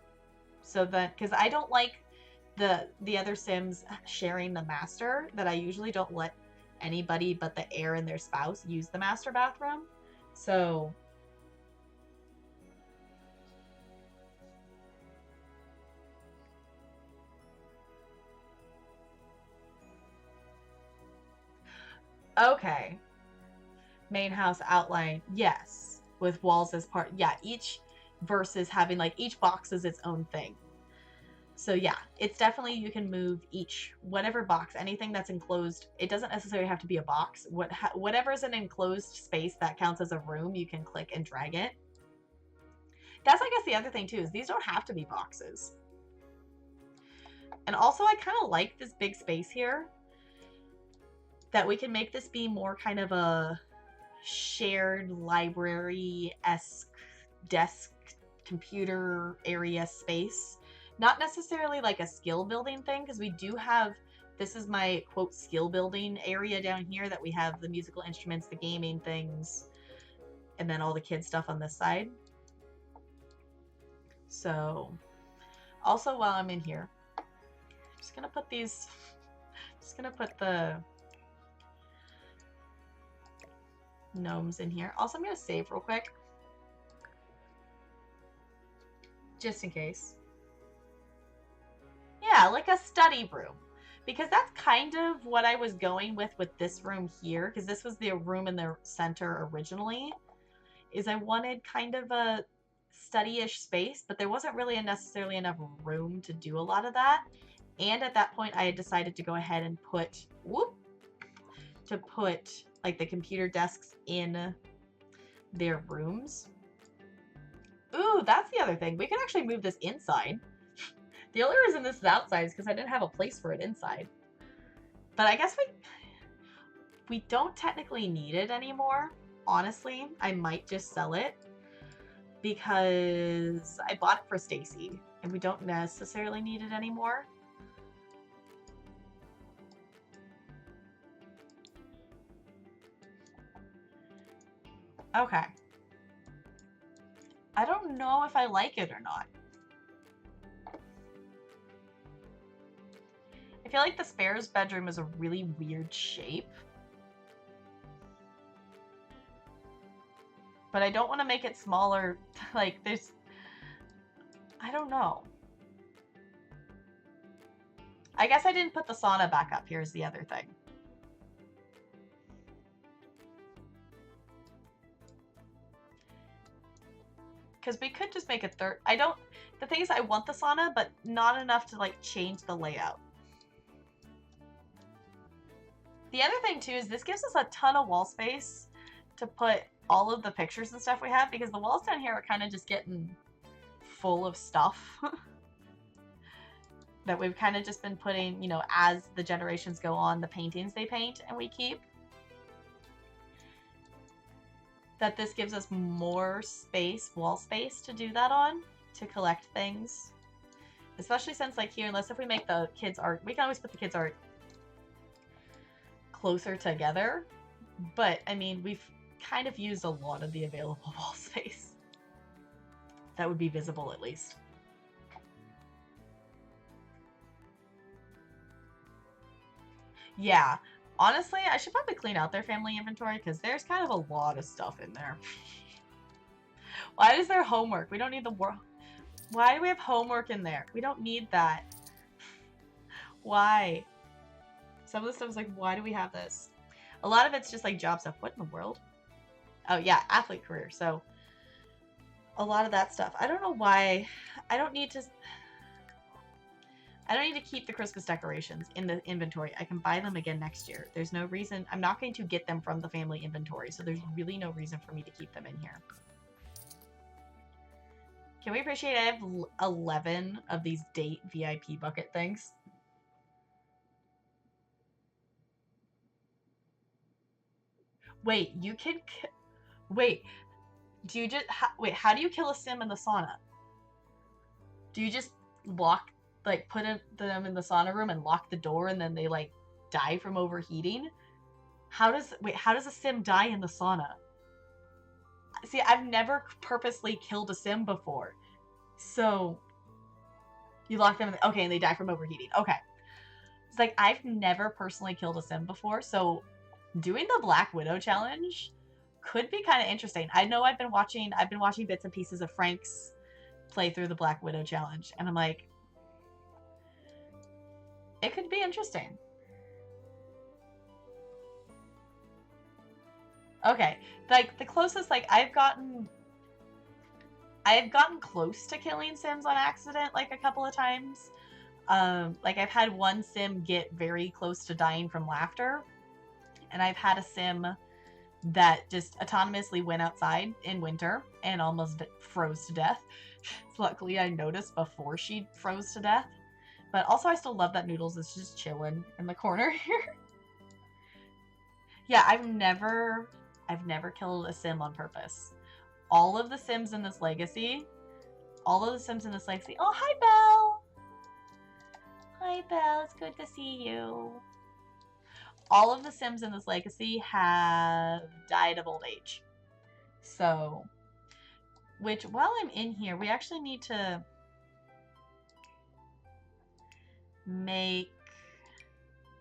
So that, because I don't like the other Sims sharing the master, that I usually don't let anybody but the heir and their spouse use the master bathroom. So okay. Main house outline, yes. With walls as part, yeah, each versus having like each box is its own thing. So yeah, it's definitely, you can move each, whatever box, anything that's enclosed. It doesn't necessarily have to be a box. Whatever is an enclosed space that counts as a room, you can click and drag it. That's, I guess, the other thing too, is these don't have to be boxes. And also, I kind of like this big space here, that we can make this be more kind of a shared library-esque desk computer area space. Not necessarily like a skill building thing, because we do have, this is my quote skill building area down here, that we have the musical instruments, the gaming things, and then all the kid stuff on this side. So also, while I'm in here, I'm just gonna put these, just gonna put the gnomes in here. Also, I'm gonna save real quick, just in case. Yeah, like a study room, because that's kind of what I was going with this room here, because this was the room in the center originally, is I wanted kind of a study-ish space, but there wasn't really necessarily enough room to do a lot of that. And at that point, I had decided to go ahead and put, like the computer desks in their rooms. Ooh, that's the other thing. We can actually move this inside. The only reason this is outside is because I didn't have a place for it inside. But I guess we don't technically need it anymore. Honestly, I might just sell it because I bought it for Stacy and we don't necessarily need it anymore. Okay. I don't know if I like it or not. I feel like the spares bedroom is a really weird shape. But I don't want to make it smaller. Like, there's... I don't know. I guess I didn't put the sauna back up. Here's the other thing. Because we could just make a third. The thing is, I want the sauna, but not enough to like change the layout. The other thing too is this gives us a ton of wall space to put all of the pictures and stuff we have, because the walls down here are kind of just getting full of stuff that we've kind of just been putting, you know, as the generations go on, the paintings they paint and we keep. That this gives us more space, wall space, to do that on, to collect things. Especially since, like, here, unless if we make the kids' art, we can always put the kids' art closer together. But, I mean, we've kind of used a lot of the available wall space. That would be visible, at least. Yeah. Honestly, I should probably clean out their family inventory, because there's kind of a lot of stuff in there. Why is there homework? We don't need the world. Why do we have homework in there? We don't need that. Why? Some of the stuff is like, why do we have this? A lot of it's just like job stuff. What in the world? Oh yeah, athlete career. So a lot of that stuff. I don't know why. I don't need to keep the Christmas decorations in the inventory. I can buy them again next year. There's no reason. I'm not going to get them from the family inventory, so there's really no reason for me to keep them in here. Can we appreciate I have 11 of these date VIP bucket things? Wait, you can... Wait, do you just... Wait, how do you kill a sim in the sauna? Do you just lock... Like, put them in the sauna room and lock the door and then they, like, die from overheating? How does... Wait, how does a sim die in the sauna? See, I've never purposely killed a sim before. So, you lock them in okay, and they die from overheating. Okay. It's like, I've never personally killed a sim before, so doing the Black Widow challenge could be kind of interesting. I know I've been watching bits and pieces of Frank's playthrough the Black Widow challenge, and I'm like, it could be interesting. Okay, like, the closest, like, I've gotten close to killing sims on accident, like, a couple of times. Like, I've had one sim get very close to dying from laughter, and I've had a sim that just autonomously went outside in winter and almost froze to death. Luckily, I noticed before she froze to death. But also, I still love that Noodles is just chilling in the corner here. Yeah, I've never killed a sim on purpose. All of the sims in this legacy... Oh, hi, Belle! Hi, Belle. It's good to see you. All of the sims in this legacy have died of old age. So, which, while I'm in here, we actually need to make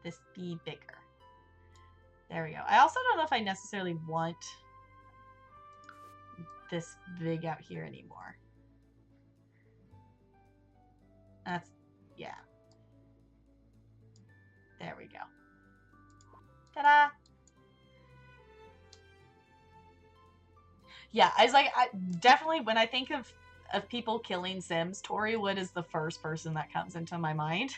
this be bigger. There we go. I also don't know if I necessarily want this big out here anymore. That's, yeah. There we go. Ta-da! Yeah, I was like, definitely when I think of people killing sims, Tori Wood is the first person that comes into my mind.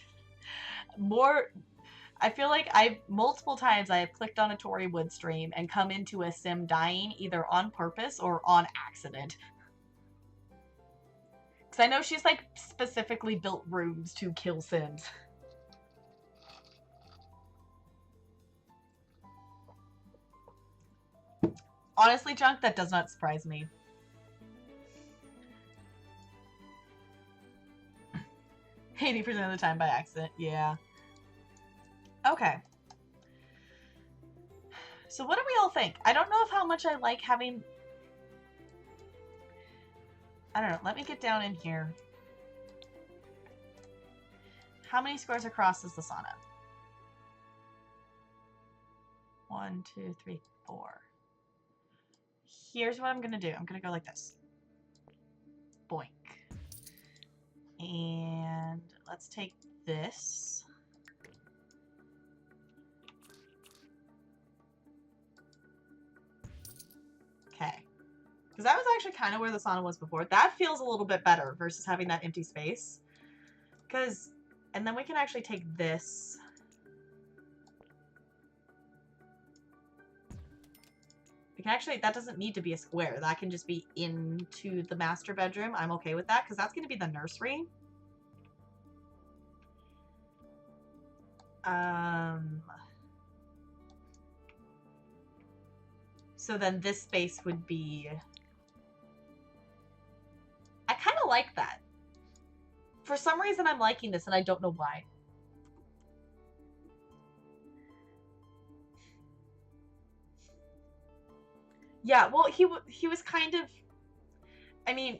I feel like multiple times I have clicked on a Tori Wood stream and come into a sim dying either on purpose or on accident. Because I know she's like specifically built rooms to kill sims. Honestly, Junk, that does not surprise me. 80% of the time by accident, yeah. Okay. So what do we all think? I don't know if how much I like having... I don't know. Let me get down in here. How many squares across is the sauna? 1, 2, 3, 4. Here's what I'm going to do. I'm going to go like this. Boink. And let's take this. Okay. Because that was actually kind of where the sauna was before. That feels a little bit better versus having that empty space. Because, and then we can actually take this. We can actually, that doesn't need to be a square. That can just be into the master bedroom. I'm okay with that because that's going to be the nursery. So then this space would be... I kind of like that. For some reason, I'm liking this, and I don't know why. Yeah, well, he was kind of... I mean,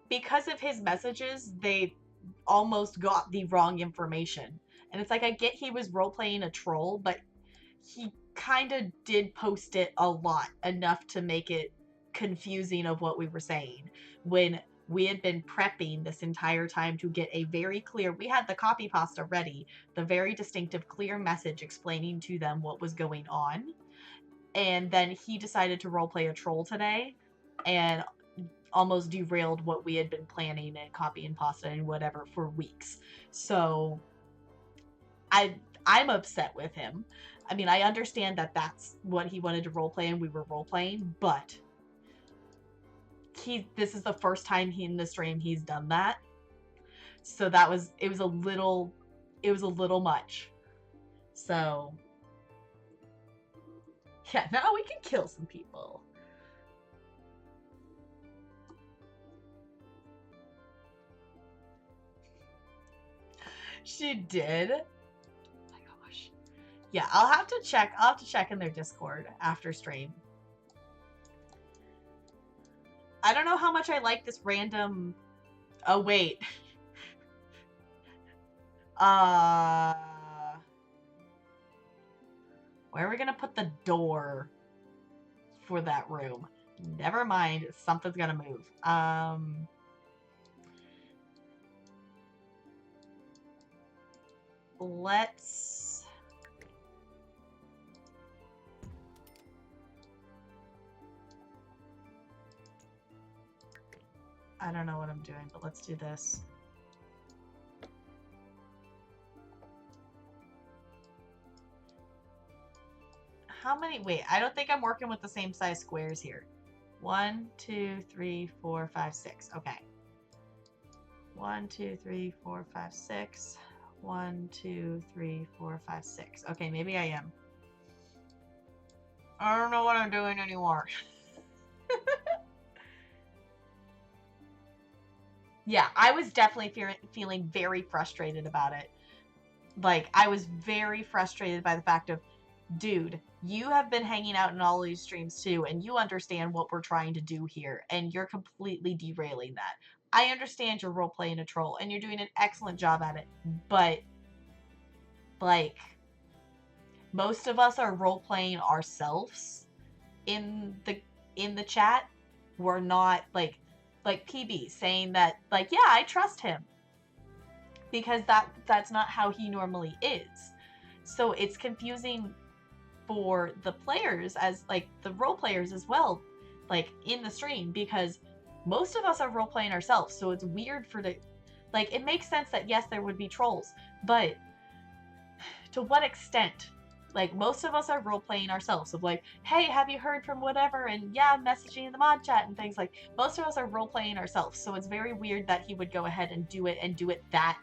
because of his messages, they almost got the wrong information. And it's like, I get he was role-playing a troll, but he kind of did post it a lot, enough to make it confusing of what we were saying. When we had been prepping this entire time to get a very clear, we had the copy pasta ready, the very distinctive, clear message explaining to them what was going on. And then he decided to roleplay a troll today and almost derailed what we had been planning and copy and pasta and whatever for weeks. So I'm upset with him. I mean, I understand that that's what he wanted to roleplay and we were roleplaying, but this is the first time in the stream he's done that. So it was a little much. So yeah, now we can kill some people. She did. Oh my gosh. Yeah, I'll have to check in their Discord after stream. I don't know how much I like this random... Oh, wait. Where are we gonna put the door for that room? Never mind. Something's gonna move. Let's... I don't know what I'm doing, but let's do this. How many? Wait, I don't think I'm working with the same size squares here. 1, 2, 3, 4, 5, 6. Okay. 1, 2, 3, 4, 5, 6. 1, 2, 3, 4, 5, 6. Okay, maybe I am. I don't know what I'm doing anymore. Yeah, I was definitely feeling very frustrated about it. Like, I was very frustrated by the fact of, dude, you have been hanging out in all these streams too, and you understand what we're trying to do here, and you're completely derailing that. I understand you're role-playing a troll, and you're doing an excellent job at it, but, like, most of us are role-playing ourselves in the chat. We're not, like PB saying that, like, yeah, I trust him. Because that's not how he normally is. So it's confusing for the players, as like the role players as well, like in the stream, because most of us are role playing ourselves. So it's weird for the, like, it makes sense that yes, there would be trolls, but to what extent? Like, most of us are role playing ourselves. Of like, hey, have you heard from whatever? And yeah, messaging in the mod chat and things. Like, most of us are role playing ourselves. So it's very weird that he would go ahead and do it that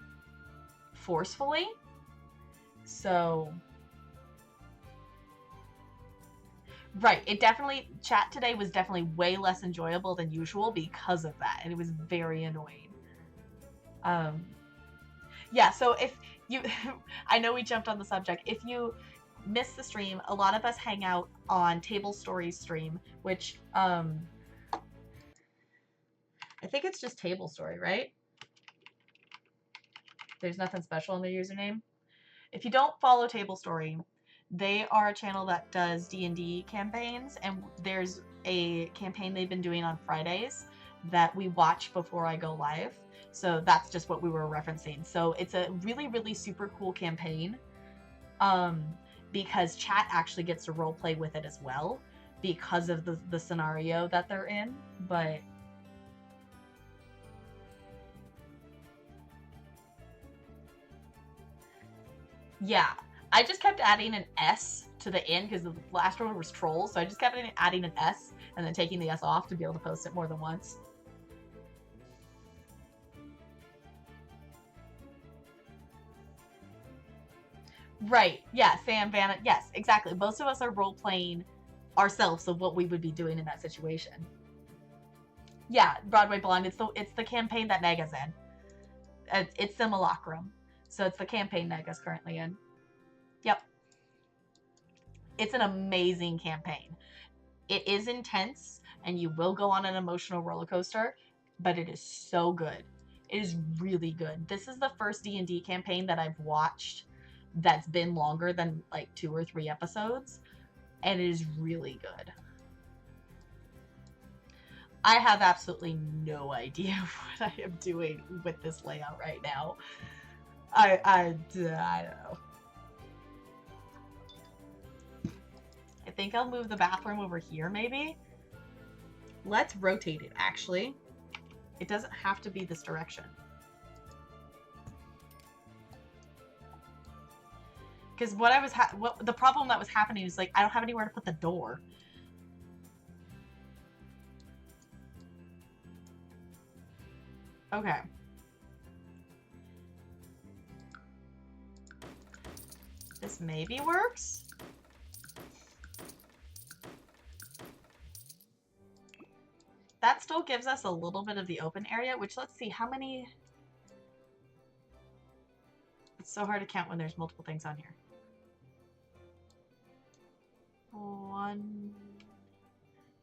forcefully. So right, it definitely, chat today was definitely way less enjoyable than usual because of that, and it was very annoying. Yeah, so if you I know we jumped on the subject. If you missed the stream, a lot of us hang out on Table Stories stream, which I think it's just Table Story, right? There's nothing special in their username. If you don't follow Table Story, they are a channel that does D&D campaigns, and there's a campaign they've been doing on Fridays that we watch before I go live. So that's just what we were referencing. So it's a really, really super cool campaign, because chat actually gets to role play with it as well. because of the scenario that they're in, but yeah, I just kept adding an S to the end because the last one was trolls, so I just kept adding an S and then taking the S off to be able to post it more than once. Right. Yeah, Sam, Vanna. Yes, exactly. Most of us are role playing ourselves of what we would be doing in that situation. Yeah, Broadway Blonde. It's the campaign that Nega's in. It's Simulacrum, so it's the campaign Nega's currently in. Yep. It's an amazing campaign. It is intense, and you will go on an emotional roller coaster, but it is so good. It is really good. This is the first D&D campaign that I've watched that's been longer than like 2 or 3 episodes, and it is really good. I have absolutely no idea what I am doing with this layout right now. I don't know. I think I'll move the bathroom over here, maybe. Let's rotate it, actually. It doesn't have to be this direction. Because what the problem that was happening is like I don't have anywhere to put the door. Okay. This maybe works. That still gives us a little bit of the open area, which let's see how many. It's so hard to count when there's multiple things on here.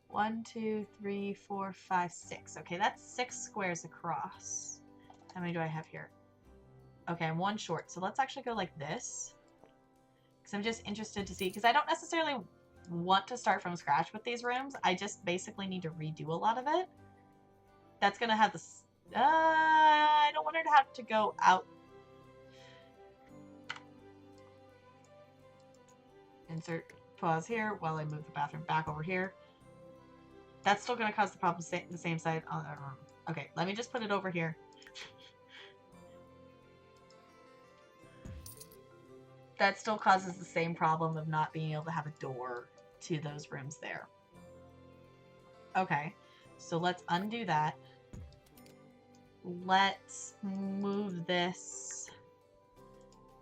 1, 2, 3, 4, 5, 6. Okay, that's 6 squares across. How many do I have here? Okay, I'm 1 short. So let's actually go like this. Because I'm just interested to see, because I don't necessarily want to start from scratch with these rooms. I just basically need to redo a lot of it. That's going to have this... I don't want her to have to go out. Insert pause here while I move the bathroom back over here. That's still going to cause the problem the same side on the room. Okay, let me just put it over here. That still causes the same problem of not being able to have a door to those rooms there. Okay, so let's undo that. Let's move this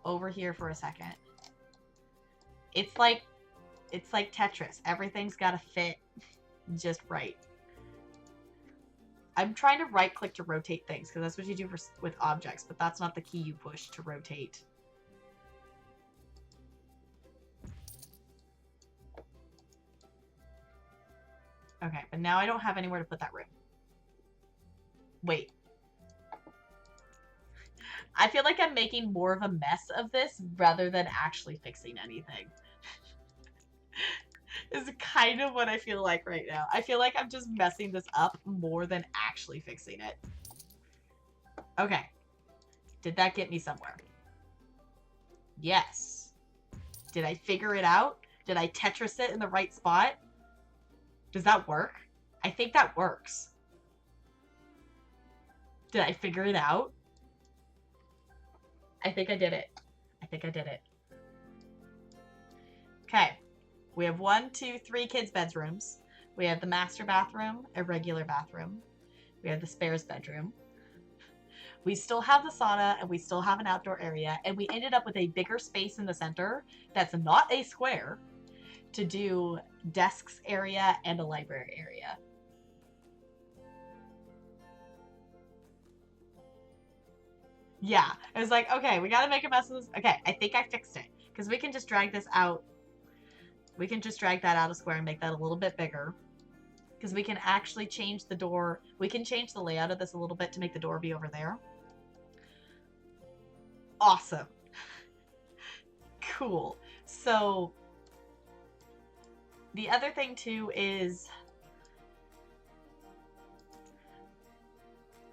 over here for a second. It's like Tetris. Everything's got to fit just right. I'm trying to right click to rotate things because that's what you do with objects, but that's not the key you push to rotate. Okay, but now I don't have anywhere to put that room. Wait. I feel like I'm making more of a mess of this rather than actually fixing anything. Is kind of what I feel like right now. I feel like I'm just messing this up more than actually fixing it. Okay. Did that get me somewhere? Yes. Did I figure it out? Did I Tetris it in the right spot? Does that work? I think that works. Did I figure it out? I think I did it. I think I did it. Okay. We have 1, 2, 3 kids' bedrooms. We have the master bathroom, a regular bathroom. We have the spares bedroom. We still have the sauna, and we still have an outdoor area, and we ended up with a bigger space in the center that's not a square to do desks area and a library area. Yeah, it was like, okay, we gotta make a mess of this. Okay, I think I fixed it. Because we can just drag this out. We can just drag that out a square and make that a little bit bigger. Because we can actually change the door. We can change the layout of this a little bit to make the door be over there. Awesome. Cool. So, the other thing too is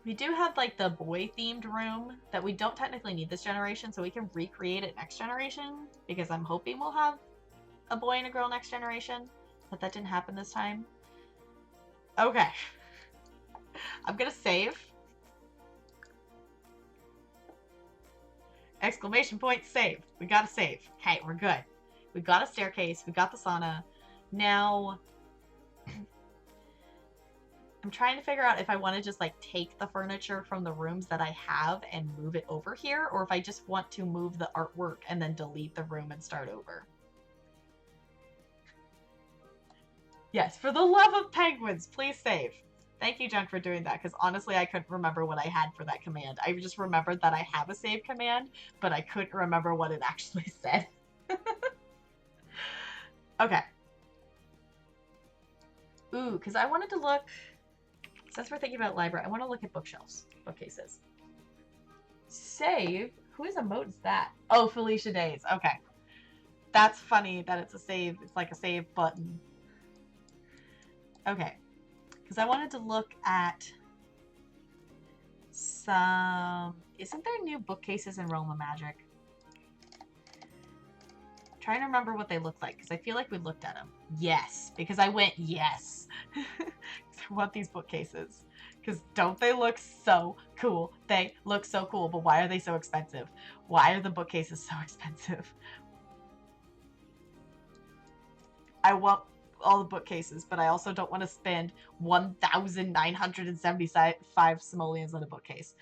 we do have like the boy themed room that we don't technically need this generation, so we can recreate it next generation because I'm hoping we'll have a boy and a girl next generation. But that didn't happen this time. Okay. I'm gonna save. Exclamation point, save. We gotta save. Okay, we're good. We got a staircase. We got the sauna. Now, I'm trying to figure out if I want to just like take the furniture from the rooms that I have and move it over here, or if I just want to move the artwork and then delete the room and start over. Yes, for the love of penguins, please save. Thank you, Junk, for doing that, because honestly, I couldn't remember what I had for that command. I just remembered that I have a save command, but I couldn't remember what it actually said. Okay. Ooh, because I wanted to look... Since we're thinking about library, I want to look at bookshelves, bookcases. Save? Whose emote is that? Oh, Felicia Days. Okay. That's funny that it's a save. It's like a save button. Okay. Because I wanted to look at some... Isn't there new bookcases in Realm of Magic? I'm trying to remember what they look like, because I feel like we looked at them. Yes, because I went yes. I want these bookcases. Because don't they look so cool? They look so cool, but why are they so expensive? Why are the bookcases so expensive? I want all the bookcases, but I also don't want to spend 1,975 simoleons on a bookcase.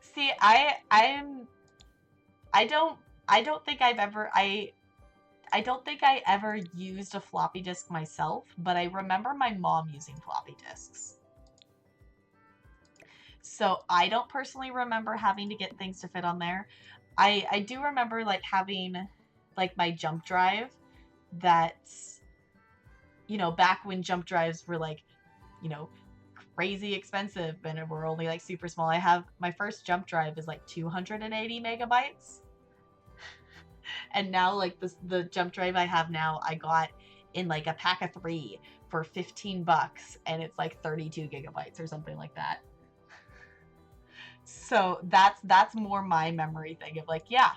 See, I don't think I've ever I don't think I ever used a floppy disk myself, but I remember my mom using floppy disks. So I don't personally remember having to get things to fit on there. I do remember like having like my jump drive that's, you know, back when jump drives were like, you know, crazy expensive and were only like super small. I have my first jump drive is like 280 megabytes. And now like the jump drive I have now, I got in like a pack of 3 for $15 and it's like 32 gigabytes or something like that. So that's more my memory thing of like, yeah,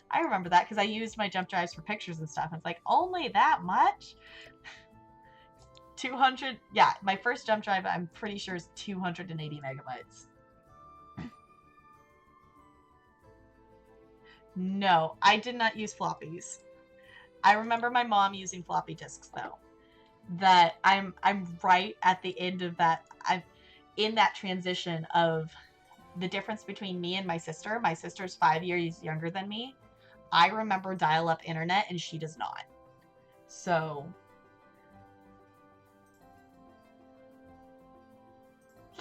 I remember that because I used my jump drives for pictures and stuff. It's like, only that much? 200, yeah, my first jump drive I'm pretty sure is 280 megabytes. No, I did not use floppies. I remember my mom using floppy disks though. That I'm right at the end of that. I'm in that transition of the difference between me and my sister. My sister's 5 years younger than me. I remember dial-up internet and she does not. So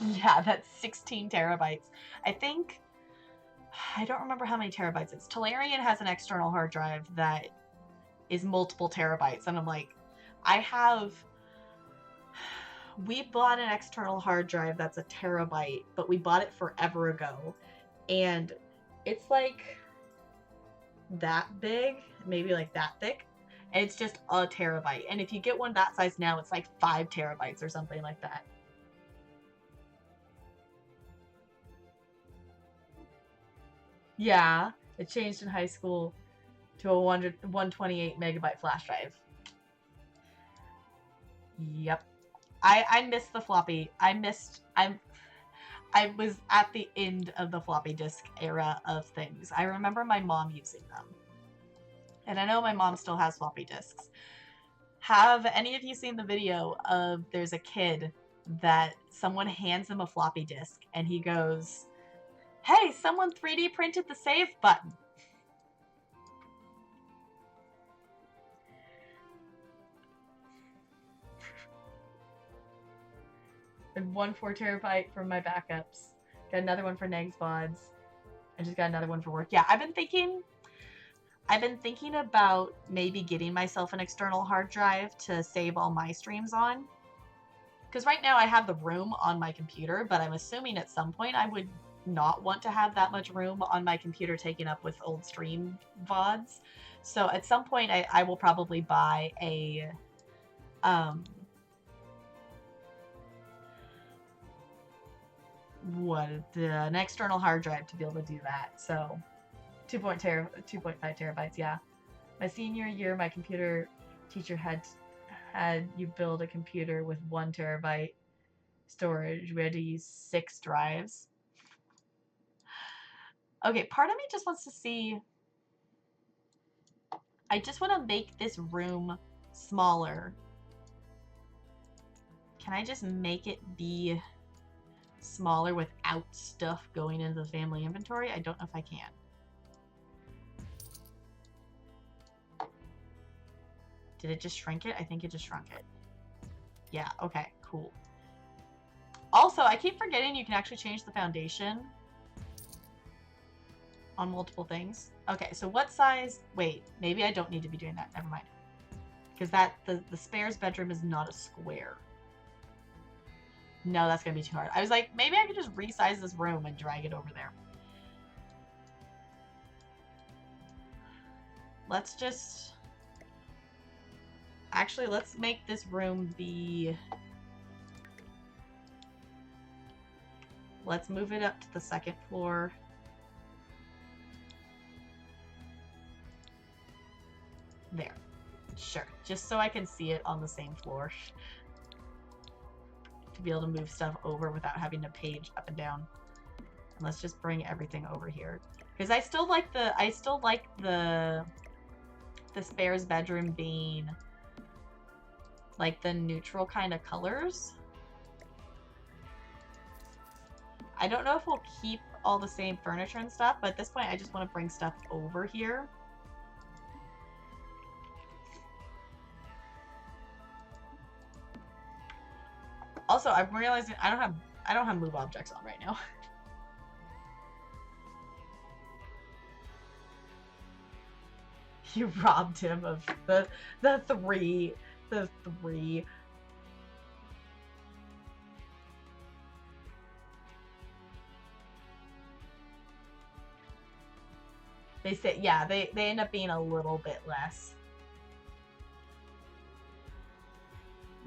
yeah, that's 16 terabytes. I think, I don't remember how many terabytes it's. Tolarian has an external hard drive that is multiple terabytes. And I'm like, we bought an external hard drive that's a terabyte, but we bought it forever ago. And it's like that big, maybe like that thick. And it's just a terabyte. And if you get one that size now, it's like 5 terabytes or something like that. Yeah, it changed in high school to a 128 megabyte flash drive. Yep. I missed the floppy. I was at the end of the floppy disk era of things. I remember my mom using them. And I know my mom still has floppy disks. Have any of you seen the video of there's a kid that someone hands him a floppy disk and he goes, "Hey, someone 3D printed the save button." And 1 4 terabyte for my backups. Got another one for Negs VODs. I just got another one for work. Yeah, I've been thinking about maybe getting myself an external hard drive to save all my streams on. Because right now I have the room on my computer, but I'm assuming at some point I would not want to have that much room on my computer taken up with old stream VODs. So at some point I will probably buy a an external hard drive to be able to do that. So 2.5 terabytes, yeah. My senior year, my computer teacher had you build a computer with 1 terabyte storage. We had to use 6 drives. Okay, part of me just wants to see. I just want to make this room smaller. Can I just make it be smaller without stuff going into the family inventory? I don't know if I can. Did it just shrink it? I think it just shrunk it. Yeah, okay, cool. Also, I keep forgetting you can actually change the foundation on multiple things. Okay, so what size? Wait, maybe I don't need to be doing that. Never mind. Because the spares bedroom is not a square. No, that's going to be too hard. I was like, maybe I could just resize this room and drag it over there. Let's just... Actually, let's make this room be... Let's move it up to the 2nd floor. There. Sure. Just so I can see it on the same floor. To be able to move stuff over without having to page up and down. And let's just bring everything over here. Because I still like the spares bedroom being like the neutral kind of colors. I don't know if we'll keep all the same furniture and stuff, but at this point I just want to bring stuff over here. Also, I'm realizing I don't have move objects on right now. You robbed him of the three. They say, yeah, they end up being a little bit less.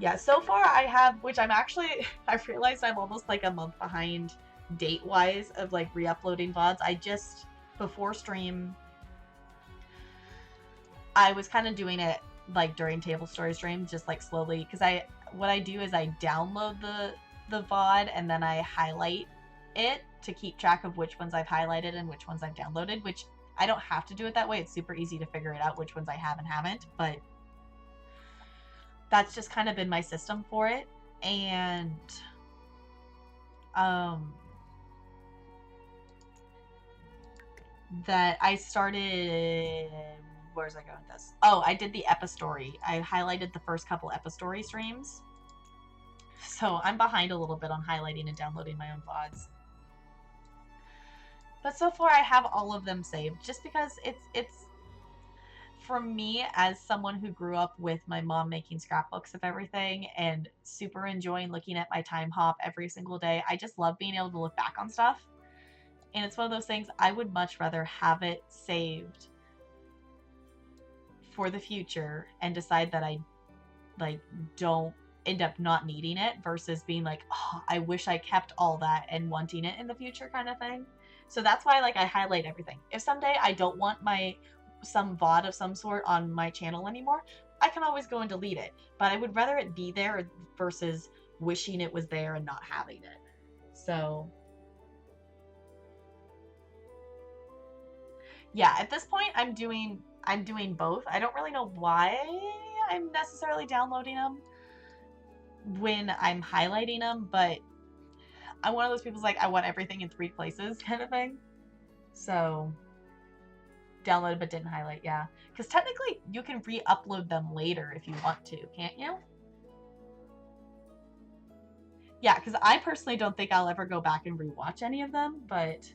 Yeah, so far I have, which I'm actually, I realized I'm almost like a month behind date-wise of like re-uploading VODs. I just, before stream, I was kind of doing it like during Table Story streams, just like slowly, because what I do is I download the VOD and then I highlight it to keep track of which ones I've highlighted and which ones I've downloaded, which I don't have to do it that way. It's super easy to figure it out which ones I have and haven't, but that's just kind of been my system for it. And that I started, where's I going with this? Oh, I did the Epistory. I highlighted the first couple Epistory streams. So I'm behind a little bit on highlighting and downloading my own VODs. But so far I have all of them saved just because it's for me, as someone who grew up with my mom making scrapbooks of everything and super enjoying looking at my time hop every single day, I just love being able to look back on stuff. And it's one of those things I would much rather have it saved for the future and decide that I like don't end up not needing it versus being like, oh, I wish I kept all that and wanting it in the future kind of thing. So that's why like I highlight everything. If someday I don't want some VOD of some sort on my channel anymore, I can always go and delete it. But I would rather it be there versus wishing it was there and not having it. So yeah, at this point I'm doing both. I don't really know why I'm necessarily downloading them when I'm highlighting them, but I'm one of those people like I want everything in 3 places kind of thing. So downloaded but didn't highlight, yeah. Because technically you can re-upload them later if you want to, can't you? Yeah, because I personally don't think I'll ever go back and rewatch any of them, but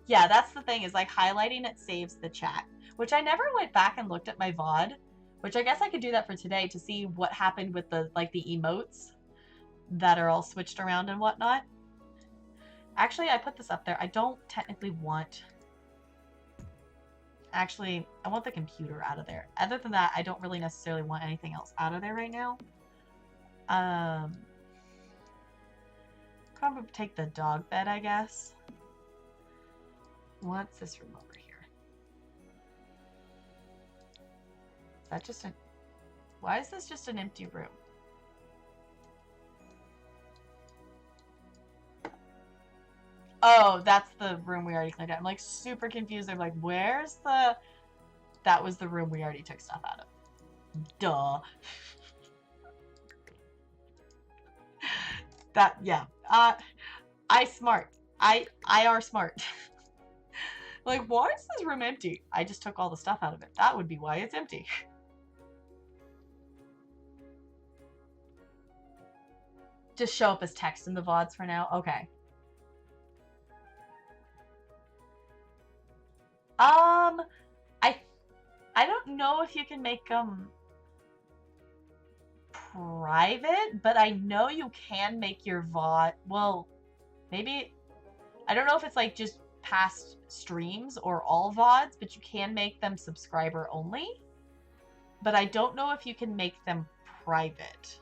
yeah, that's the thing, is like highlighting it saves the chat, which I never went back and looked at my VOD, which I guess I could do that for today to see what happened with the emotes that are all switched around and whatnot. Actually, I put this up there. I don't technically want... Actually, I want the computer out of there. Other than that, I don't really necessarily want anything else out of there right now. Probably take the dog bed, I guess. What's this room over here? Is that just a... Why is this just an empty room? Oh, that's the room we already cleaned out. I'm like super confused. I'm like, where's the... That was the room we already took stuff out of. Duh. That, yeah. I smart. I are smart. Like, why is this room empty? I just took all the stuff out of it. That would be why it's empty. Just show up as text in the VODs for now? Okay. I don't know if you can make them private, but I know you can make your VOD, well, maybe, I don't know if it's like just past streams or all VODs, but you can make them subscriber only. But I don't know if you can make them private.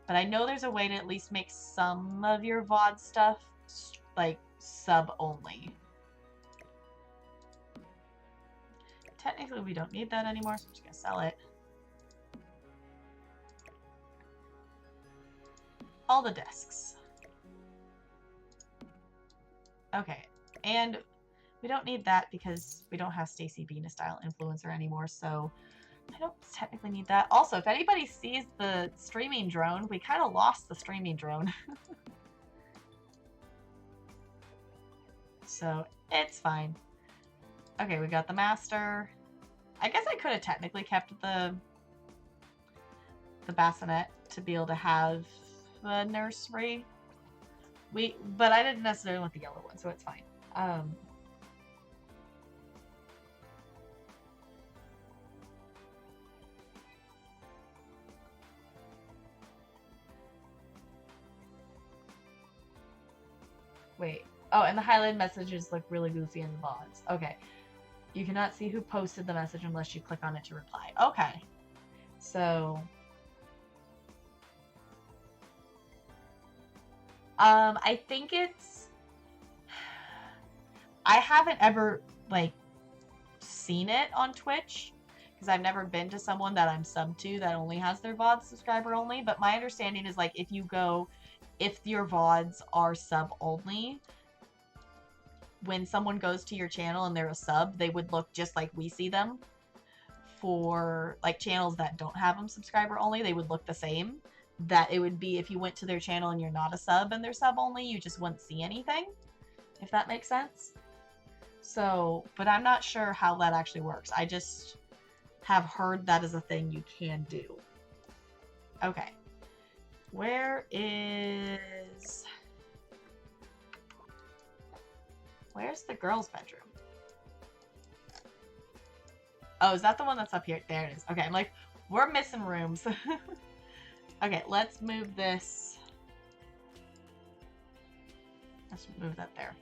But I know there's a way to at least make some of your VOD stuff like sub only. Technically, we don't need that anymore, so I'm just gonna sell it. All the discs. Okay, and we don't need that because we don't have Stacy being a style influencer anymore, so I don't technically need that. Also, if anybody sees the streaming drone, we kind of lost the streaming drone. So, it's fine. Okay, we got the master. I guess I could have technically kept the bassinet to be able to have a nursery. But I didn't necessarily want the yellow one, so it's fine. Wait. Oh, and the highlighted messages look really goofy in the VODs. Okay. You cannot see who posted the message unless you click on it to reply. Okay. So... I think it's... I haven't ever, like, seen it on Twitch, because I've never been to someone that I'm sub to that only has their VODs subscriber only, but my understanding is, like, if your VODs are sub only, when someone goes to your channel and they're a sub, they would look just like we see them. For, like, channels that don't have them subscriber only, they would look the same. That it would be if you went to their channel and you're not a sub and they're sub only, you just wouldn't see anything, if that makes sense. So, but I'm not sure how that actually works. I just have heard that is a thing you can do. Okay. Where's the girls' bedroom? Oh, is that the one that's up here? There it is. Okay, I'm like, we're missing rooms. Okay, let's move this. Let's move that there.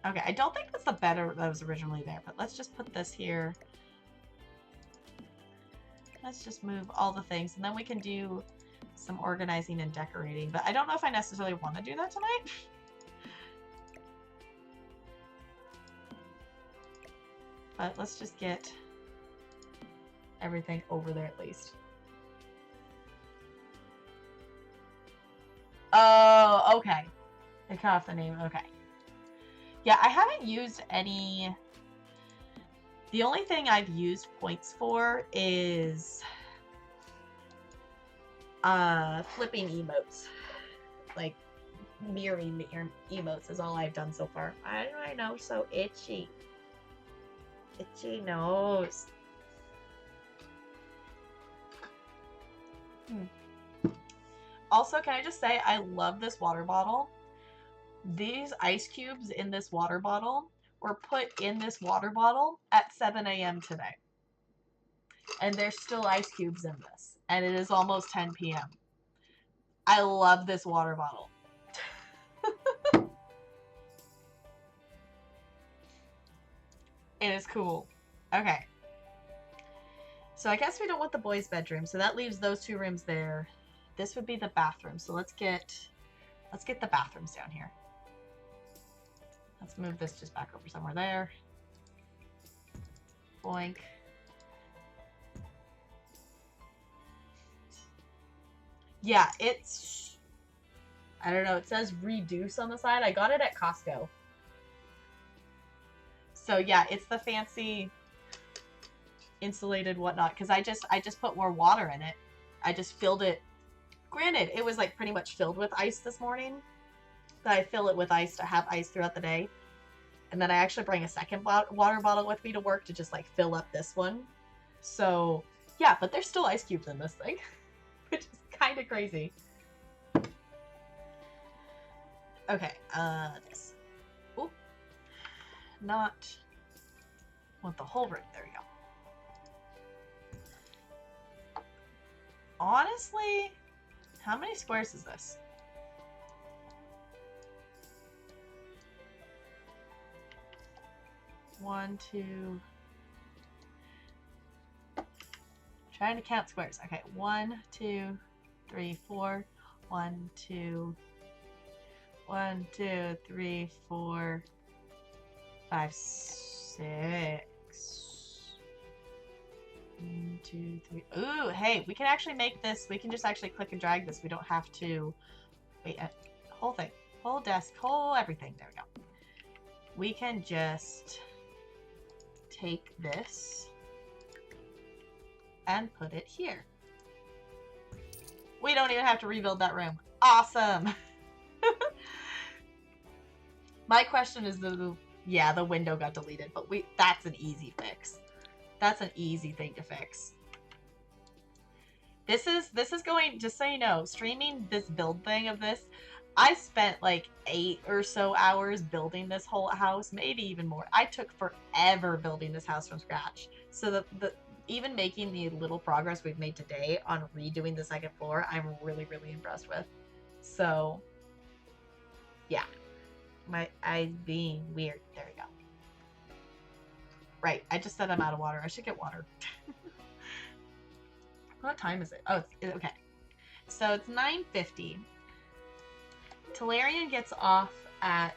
Okay, I don't think that's the bed that was originally there, but let's just put this here. Let's just move all the things, and then we can do some organizing and decorating. But I don't know if I necessarily want to do that tonight. But let's just get everything over there at least. Oh, okay. They cut off the name. Okay. Yeah, I haven't used any... The only thing I've used points for is flipping emotes. Like, mirroring emotes is all I've done so far. I know, so itchy. Itchy nose. Also, can I just say, I love this water bottle. These ice cubes in this water bottle were put in this water bottle at 7 a.m. today. And there's still ice cubes in this. And it is almost 10 p.m. I love this water bottle. It is cool. Okay. So I guess we don't want the boys' bedroom, so that leaves those two rooms there. this would be the bathroom. So let's get the bathrooms down here. Let's move this just back over somewhere there. Boink. Yeah, it's, I don't know, it says reduce on the side. I got it at Costco. So yeah, it's the fancy insulated whatnot, because I just put more water in it. I just filled it. Granted, it was like pretty much filled with ice this morning, but I fill it with ice to have ice throughout the day. And then I actually bring a second water bottle with me to work to just like fill up this one. So yeah, but there's still ice cubes in this thing, which is kind of crazy. Okay, this. Oop. Not want the whole room. There we go. Honestly, how many squares is this? One, two. Trying to count squares. Okay, 1, 2, 3, 4. 1, 2. 1, 2, 3, 4, 5, 6. 1, 2, 3. Ooh, hey, we can actually make this. We can just actually click and drag this. We don't have to. Wait, whole thing, whole desk, whole everything. There we go. We can just take this and put it here. We don't even have to rebuild that room. Awesome. My question is the window got deleted, but that's an easy fix. That's an easy thing to fix. This is going, just so you know, streaming this build thing of this, I spent like 8 or so hours building this whole house, maybe even more. I took forever building this house from scratch. So even making the little progress we've made today on redoing the second floor, I'm really, really impressed with. So yeah. My eyes being weird. There we go. Right, I just said I'm out of water. I should get water. What time is it? Oh, okay. So it's 9:50. Talarian gets off at...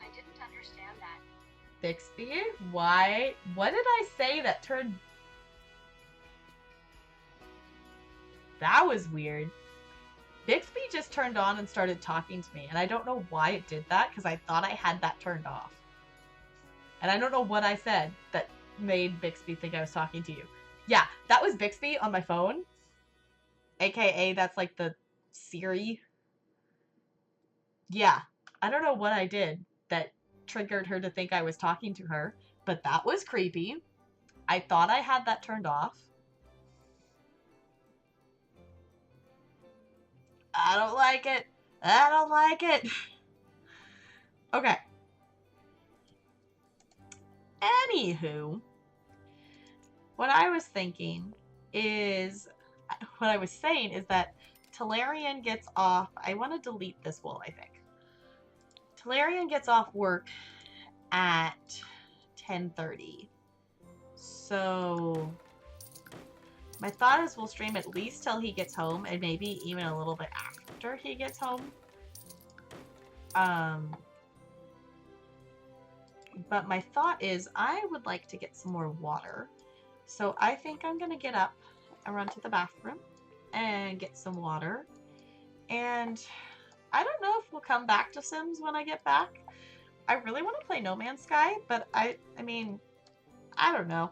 I didn't understand that. Bixby? Why? What did I say that turned... That was weird. Bixby just turned on and started talking to me, and I don't know why it did that, because I thought I had that turned off. And I don't know what I said that made Bixby think I was talking to you. Yeah, that was Bixby on my phone. AKA, that's like the Siri. Yeah, I don't know what I did that triggered her to think I was talking to her, but that was creepy. I thought I had that turned off. I don't like it. I don't like it. Okay. Anywho, what I was thinking is, what I was saying is that Talarian gets off, I want to delete this wall, I think. Talarian gets off work at 10:30. So my thought is we'll stream at least till he gets home, and maybe even a little bit after he gets home. But my thought is I would like to get some more water. So I think I'm going to get up and run to the bathroom and get some water. And I don't know if we'll come back to Sims when I get back. I really want to play No Man's Sky, but I mean, I don't know.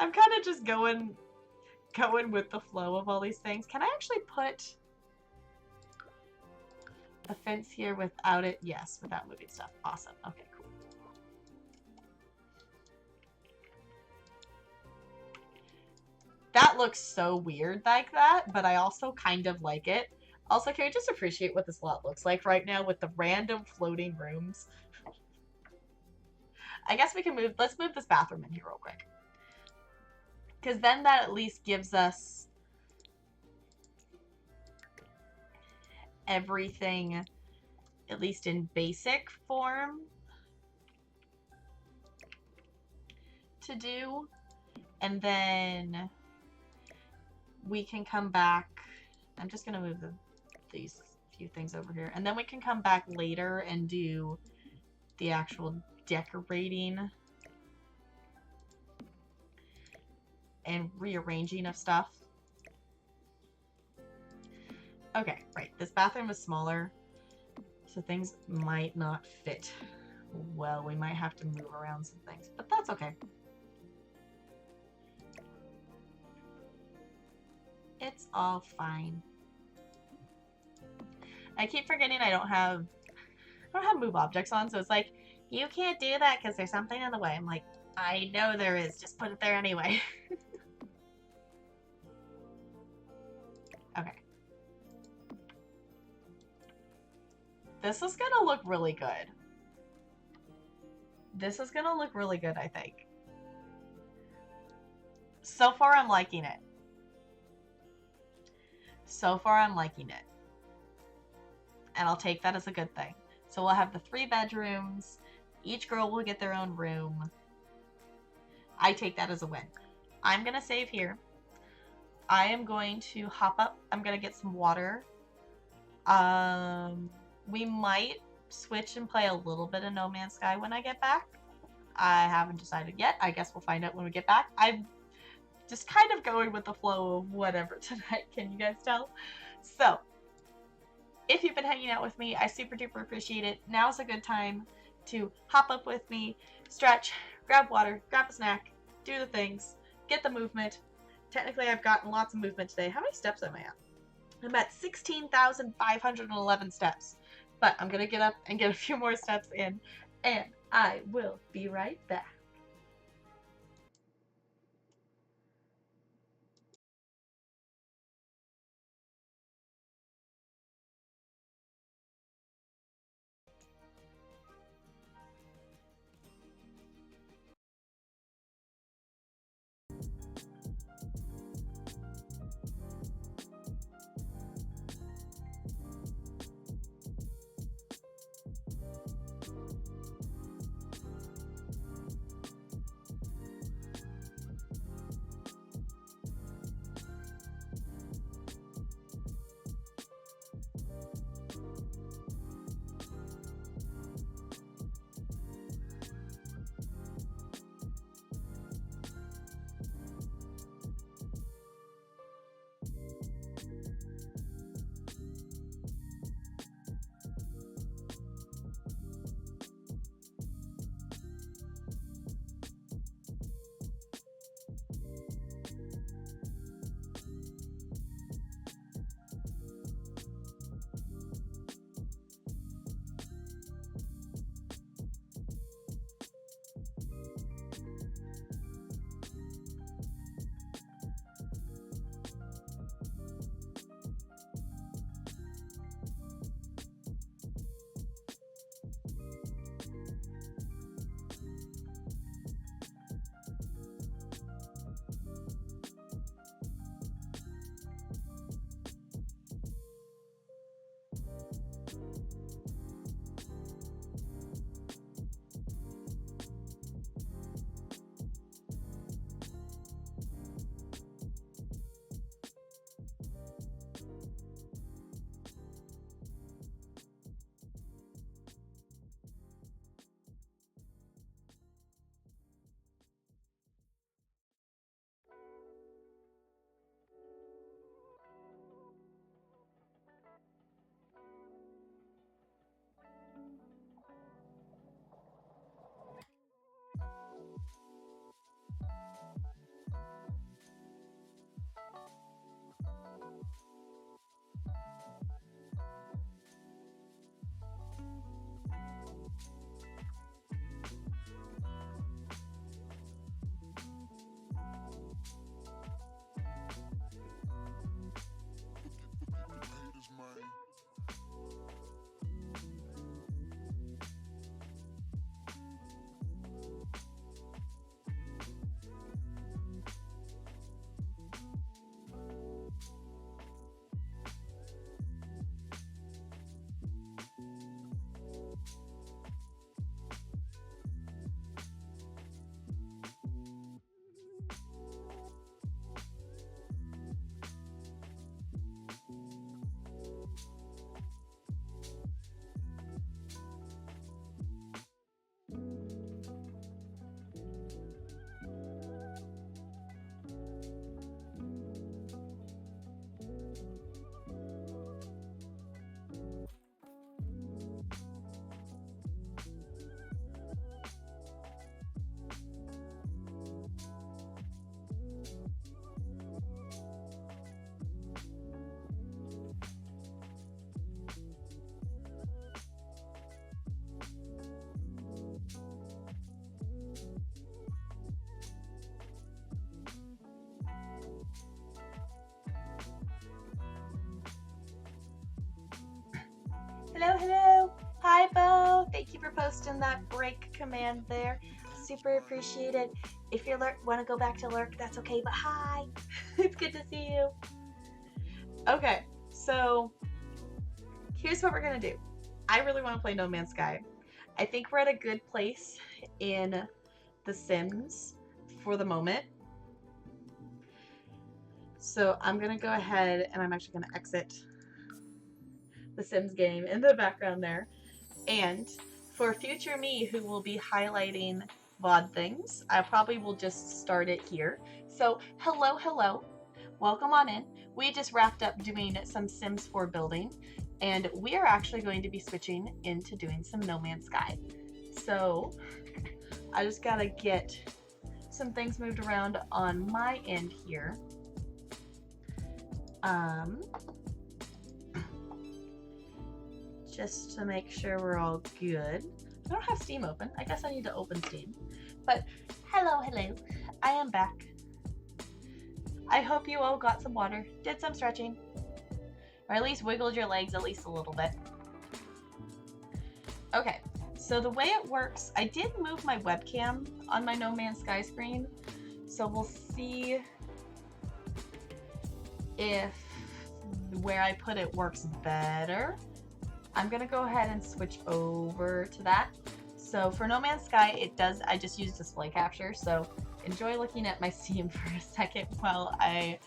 I'm kind of just going with the flow of all these things. Can I actually put a fence here without it? Yes, without moving stuff. Awesome. Okay, cool. That looks so weird like that, but I also kind of like it. Also, can we just appreciate what this lot looks like right now with the random floating rooms? I guess we can move, let's move this bathroom in here real quick. Because then that at least gives us everything, at least in basic form, to do. And then we can come back. I'm just gonna move these few things over here, and then we can come back later and do the actual decorating and rearranging of stuff. Okay, right. This bathroom is smaller, so things might not fit well. We might have to move around some things, but that's okay. It's all fine. I keep forgetting I don't have move objects on, so it's like, you can't do that because there's something in the way. I'm like, I know there is, just put it there anyway. Okay. This is gonna look really good. This is gonna look really good, I think. So far, I'm liking it. So far, I'm liking it. And I'll take that as a good thing. So we'll have the 3 bedrooms. Each girl will get their own room. I take that as a win. I'm gonna save here. I am going to hop up. I'm gonna get some water. We might switch and play a little bit of No Man's Sky when I get back. I haven't decided yet. I guess we'll find out when we get back. I'm just kind of going with the flow of whatever tonight. Can you guys tell? So, if you've been hanging out with me, I super duper appreciate it. Now's a good time to hop up with me, stretch, grab water, grab a snack, do the things, get the movement. Technically, I've gotten lots of movement today. How many steps am I at? I'm at 16,511 steps. But I'm going to get up and get a few more steps in, and I will be right back. posting that break command there. Super appreciate it. If you want to go back to lurk, that's okay, but hi. It's good to see you. Okay, so here's what we're gonna do. I really want to play No Man's Sky. I think we're at a good place in The Sims for the moment. So I'm gonna go ahead and I'm actually gonna exit the Sims game in the background there. And for future me who will be highlighting VOD things, I probably will just start it here. So hello, welcome on in. We just wrapped up doing some Sims 4 building, and we are actually going to be switching into doing some No Man's Sky. So I just gotta get some things moved around on my end here. Just to make sure we're all good. I don't have Steam open. I guess I need to open Steam. But hello, I am back. I hope you all got some water, did some stretching, or at least wiggled your legs at least a little bit. Okay, so the way it works, I did move my webcam on my No Man's Sky screen, so we'll see if where I put it works better. I'm gonna go ahead and switch over to that. So for No Man's Sky, it does, I just use display capture, so enjoy looking at my Steam for a second while I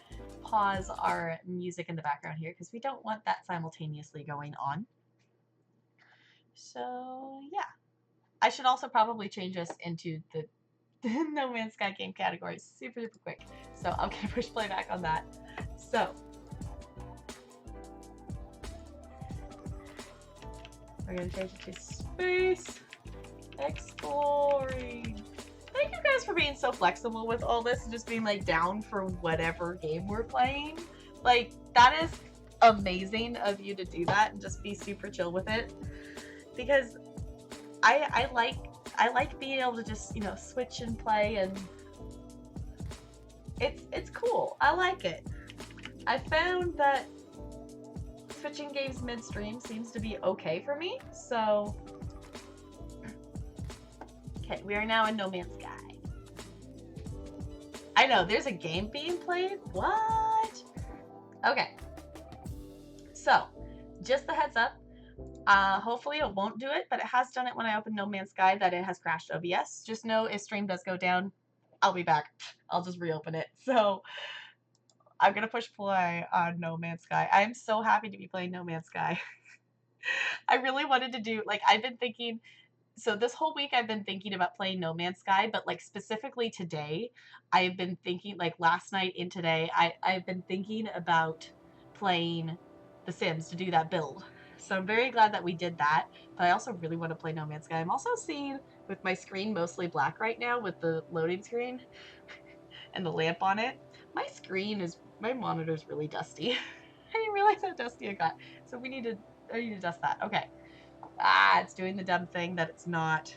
pause our music in the background here, because we don't want that simultaneously going on. So yeah. I should also probably change us into the No Man's Sky game category super quick. So I'm gonna push play back on that. So we're gonna change it to space exploring. Thank you guys for being so flexible with all this and just being like down for whatever game we're playing. Like, that is amazing of you to do that and just be super chill with it. Because I like being able to just, you know, switch and play, and it's cool. I like it. I found that switching games midstream seems to be okay for me, so okay, we are now in No Man's Sky. I know, there's a game being played? What? Okay. So, just the heads up. Hopefully it won't do it, but it has done it when I opened No Man's Sky that it has crashed OBS. Just know if stream does go down, I'll be back. I'll just reopen it. So, I'm gonna push play on No Man's Sky. I'm so happy to be playing No Man's Sky. I really wanted to do, like, I've been thinking, so this whole week I've been thinking about playing No Man's Sky, but like specifically today, I've been thinking, like last night and today, I've been thinking about playing The Sims to do that build. So I'm very glad that we did that, but I also really want to play No Man's Sky. I'm also seeing with my screen mostly black right now with the loading screen and the lamp on it. My monitor's really dusty. I didn't realize how dusty it got. So I need to dust that. Okay. It's doing the dumb thing that it's not.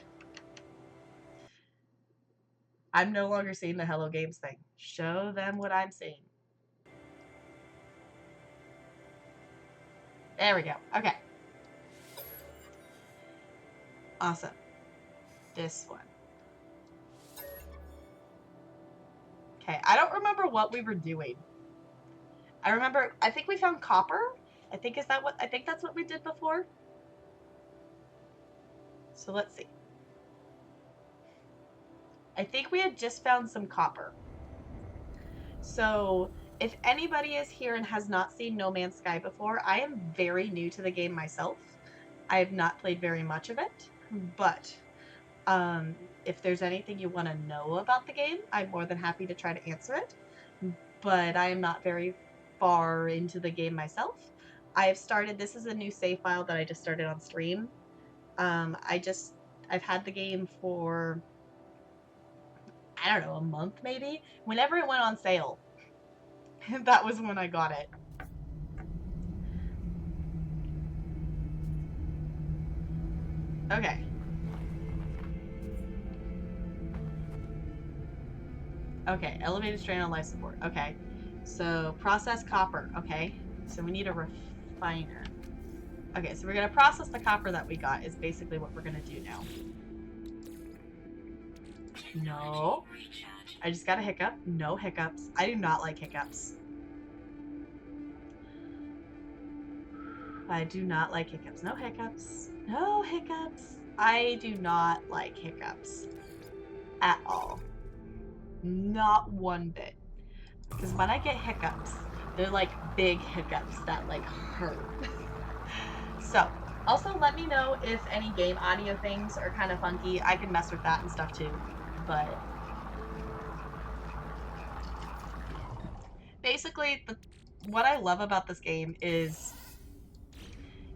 I'm no longer seeing the Hello Games thing. Show them what I'm seeing. There we go. Okay. Awesome. This one. Okay, I don't remember what we were doing. I think we found copper. I think that's what we did before. So let's see. I think we had just found some copper. So if anybody is here and has not seen No Man's Sky before, I am very new to the game myself. I have not played very much of it, but if there's anything you want to know about the game, I'm more than happy to try to answer it. But I am not very far into the game myself. This is a new save file that I just started on stream. I've had the game for, I don't know, a month maybe. Whenever it went on sale, that was when I got it. Okay. Okay, elevated strain on life support. Okay. So, process copper. Okay. So we need a refiner. Okay, so we're gonna process the copper that we got is basically what we're gonna do now. No. I just got a hiccup. No hiccups. I do not like hiccups. I do not like hiccups. No hiccups. No hiccups. I do not like hiccups. At all. Not one bit. Because when I get hiccups, they're like big hiccups that like hurt. So, also let me know if any game audio things are kind of funky. I can mess with that and stuff too. But basically, what I love about this game is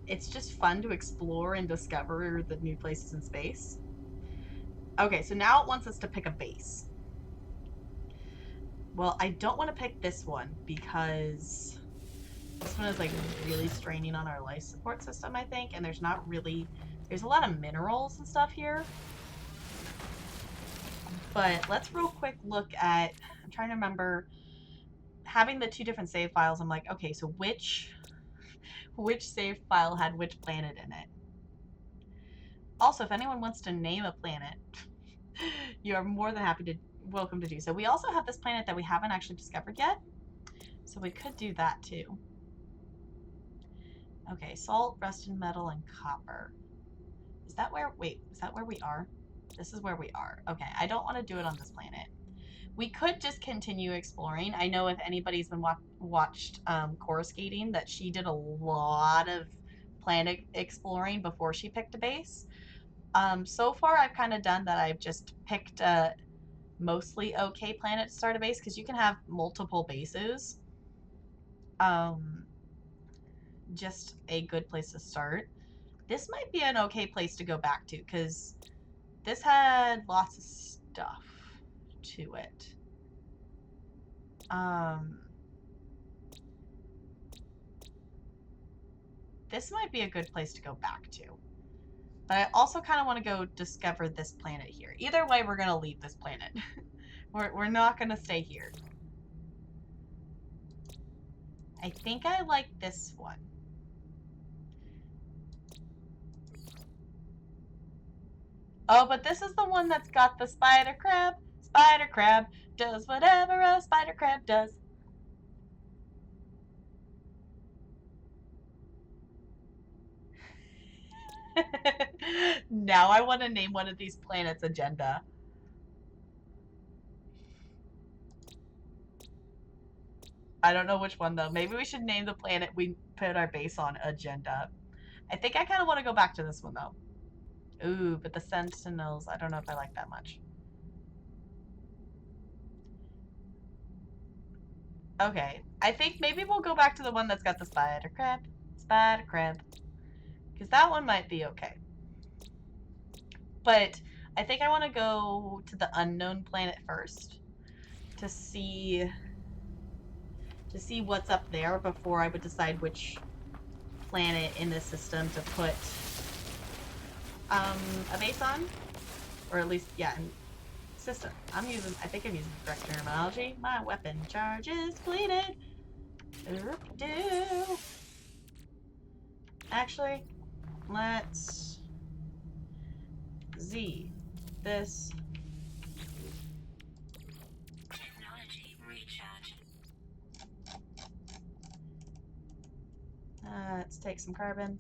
it's just fun to explore and discover the new places in space. Okay, so now it wants us to pick a base. Well, I don't want to pick this one because this one is like really straining on our life support system, I think, and there's a lot of minerals and stuff here. But let's real quick look at, I'm trying to remember, having the 2 different save files, I'm like, okay, so which save file had which planet in it? Also, if anyone wants to name a planet, you are more than welcome to do so. We also have this planet that we haven't actually discovered yet, so we could do that too. Okay, salt, rusted metal, and copper. Is that where we are? This is where we are. Okay, I don't want to do it on this planet. We could just continue exploring. I know if anybody's been watched Coruscating, that she did a lot of planet exploring before she picked a base. So far, I've kind of done that. I've just picked a mostly okay planet to start a base, because you can have multiple bases. Just a good place to start. This might be an okay place to go back to, because this had lots of stuff to it. This might be a good place to go back to. But I also kind of want to go discover this planet here. Either way, we're going to leave this planet. We're not going to stay here. I think I like this one. Oh, but this is the one that's got the spider crab. Spider crab does whatever a spider crab does. Now I want to name one of these planets Agenda. I don't know which one though. Maybe we should name the planet we put our base on Agenda. I think I kind of want to go back to this one though. Ooh, but the Sentinels, I don't know if I like that much. Okay, I think maybe we'll go back to the one that's got the spider crab. Spider crab. Because that one might be okay. But I think I want to go to the unknown planet first to see what's up there before I would decide which planet in this system to put a base on, or at least, yeah, system. I think I'm using the correct terminology. My weapon charge is depleted. Actually, let's Z this. Technology recharge. Let's take some carbon.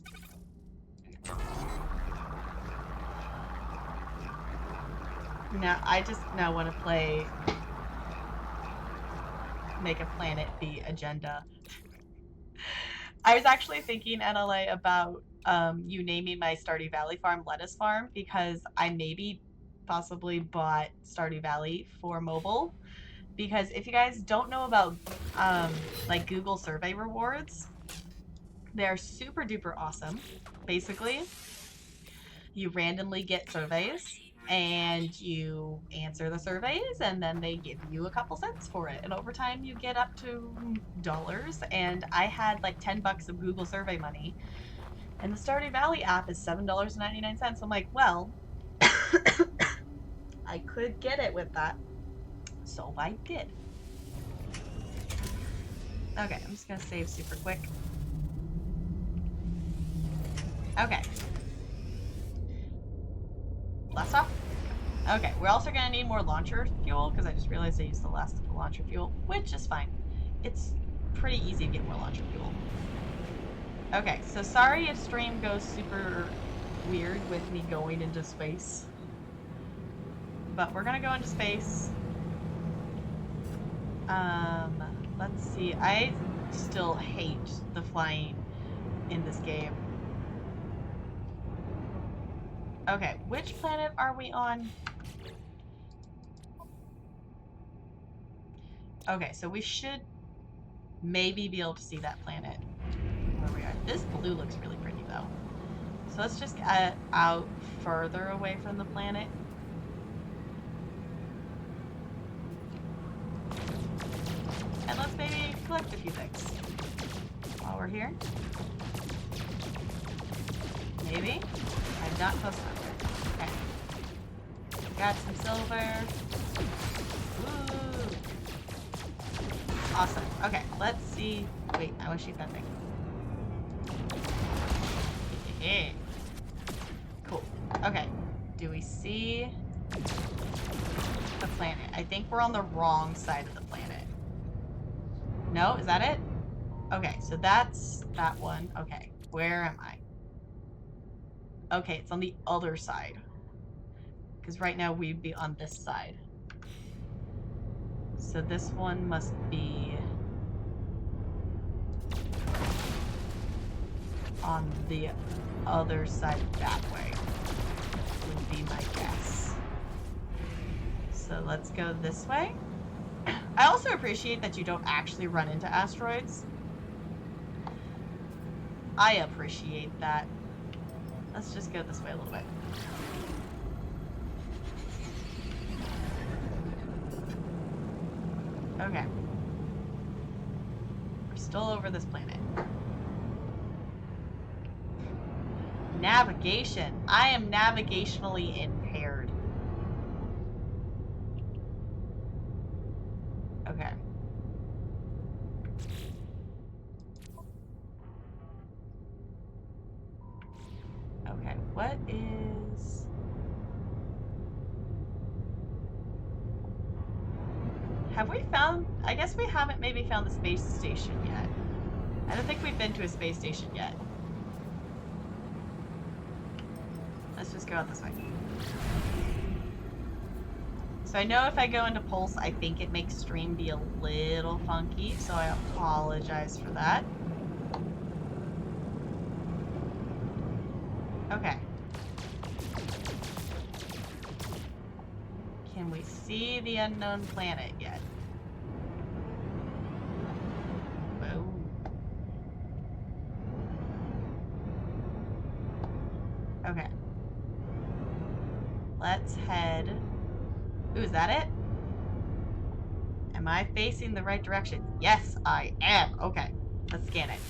Now, I just now want to make a planet be Agenda. I was actually thinking, NLA, about you naming my Stardew Valley farm Lettuce Farm, because I maybe possibly bought Stardew Valley for mobile. Because if you guys don't know about like Google survey rewards, they're super duper awesome. Basically, you randomly get surveys and you answer the surveys, and then they give you a couple cents for it, and over time you get up to dollars. And I had like $10 of Google survey money, and the Stardew Valley app is $7.99. I'm like, well, I could get it with that, so I did. Okay, I'm just gonna save super quick. Okay. Blast off? Okay, we're also gonna need more launcher fuel, because I just realized I used the last of the launcher fuel, which is fine. It's pretty easy to get more launcher fuel. Okay, so sorry if stream goes super weird with me going into space. But we're gonna go into space. Let's see. I still hate the flying in this game. Okay, which planet are we on? Okay, so we should maybe be able to see that planet where we are. This blue looks really pretty though. So let's just get out further away from the planet. And let's maybe collect a few things while we're here. Maybe? I'm not close enough. Okay. Got some silver. Ooh. Awesome. Okay, let's see. Wait, I want to shoot that thing. Yeah. Cool. Okay. Do we see the planet? I think we're on the wrong side of the planet. No? Is that it? Okay, so that's that one. Okay. Where am I? Okay, it's on the other side. Because right now we'd be on this side. So this one must be on the other side that way, would be my guess. So let's go this way. I also appreciate that you don't actually run into asteroids. I appreciate that. Let's just go this way a little bit. Okay. We're still over this planet. Navigation. I am navigationally impaired. Okay. Okay, what is... Have we found... I guess we haven't maybe found the space station yet. I don't think we've been to a space station yet. Let's just go out this way. So I know if I go into Pulse, I think it makes stream be a little funky, so I apologize for that. Okay. Can we see the unknown planet yet? Whoa. Okay. Let's head... Ooh, is that it? Am I facing the right direction? Yes, I am. Okay, let's scan it.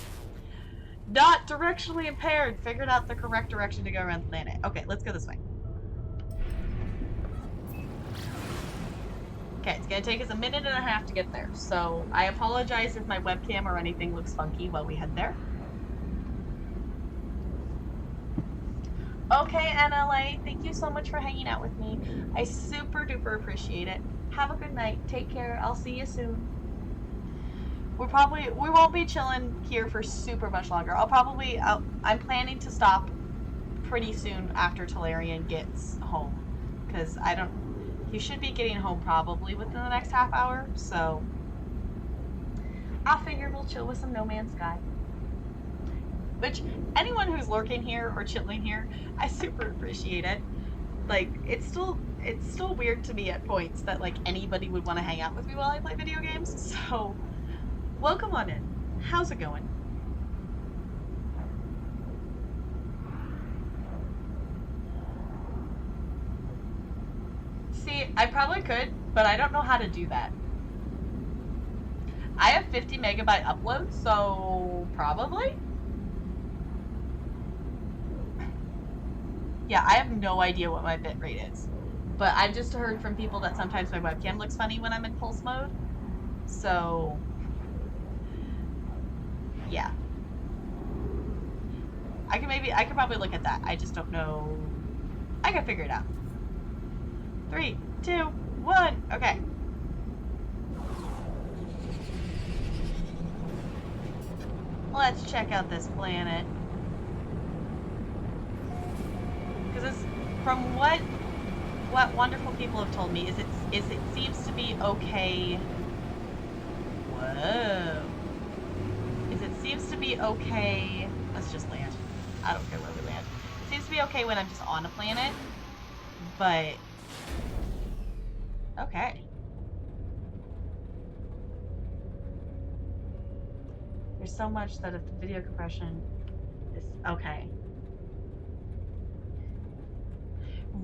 Not directionally impaired. Figured out the correct direction to go around the planet. Okay, let's go this way. Okay, it's gonna take us 1.5 minutes to get there. So I apologize if my webcam or anything looks funky while we head there. Okay, NLA, thank you so much for hanging out with me. I super duper appreciate it. Have a good night. Take care. I'll see you soon. We won't be chilling here for super much longer. I'm planning to stop pretty soon after Talarian gets home. Because he should be getting home probably within the next half hour. So I figure we'll chill with some No Man's Sky. Which, anyone who's lurking here or chilling here, I super appreciate it. Like, it's still weird to me at points that, like, anybody would want to hang out with me while I play video games. So, welcome on in. How's it going? See, I probably could, but I don't know how to do that. I have 50 megabyte upload, so probably? Yeah, I have no idea what my bitrate is. But I've just heard from people that sometimes my webcam looks funny when I'm in pulse mode. So, yeah. I could probably look at that. I just don't know. I can figure it out. 3, 2, 1. Okay. Let's check out this planet. Because it's, from what wonderful people have told me, is it seems to be okay. Whoa. Is it seems to be okay. Let's just land. I don't care where we land. It seems to be okay when I'm just on a planet, but okay. There's so much that if the video compression is okay.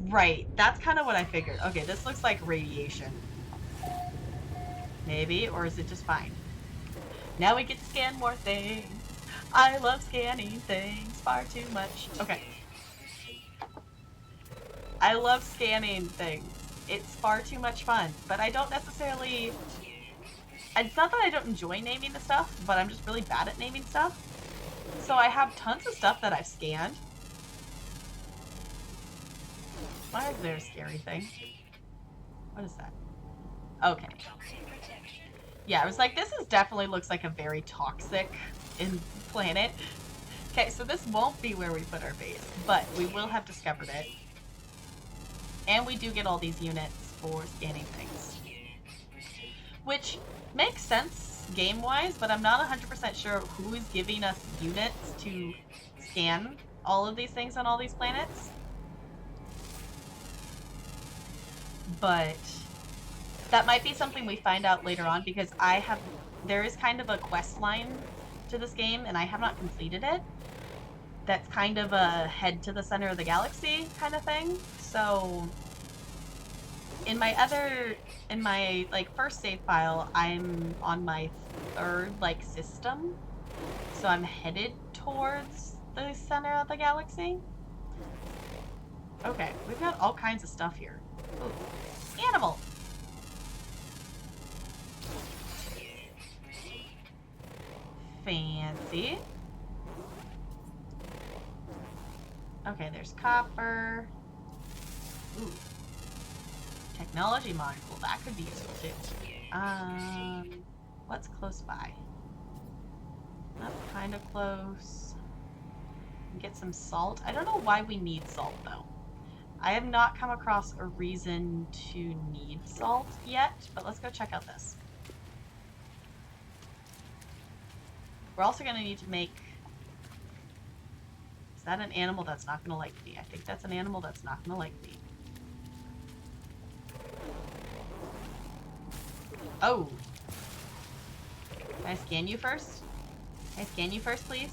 Right, that's kind of what I figured. Okay, this looks like radiation. Maybe, or is it just fine? Now we get to scan more things. I love scanning things far too much. Okay. I love scanning things. It's far too much fun, but I don't necessarily... It's not that I don't enjoy naming the stuff, but I'm just really bad at naming stuff. So I have tons of stuff that I've scanned. Why is there a scary thing? What is that? Okay. Yeah, I was like, this is definitely looks like a very toxic planet. Okay, so this won't be where we put our base, but we will have discovered it. And we do get all these units for scanning things. Which makes sense game-wise, but I'm not 100% sure who is giving us units to scan all of these things on all these planets. But that might be something we find out later on, because there is kind of a quest line to this game, and I have not completed it. That's kind of a head to the center of the galaxy kind of thing. So in my like first save file, I'm on my third like system. So I'm headed towards the center of the galaxy. Okay, we've got all kinds of stuff here. Ooh. Animal! Fancy. Okay, there's copper. Ooh. Technology module. That could be useful too. What's close by? That's kind of close. Get some salt. I don't know why we need salt though. I have not come across a reason to need salt yet, but let's go check out this. We're also going to need to make... Is that an animal that's not going to like me? I think that's an animal that's not going to like me. Oh! Can I scan you first? Can I scan you first, please?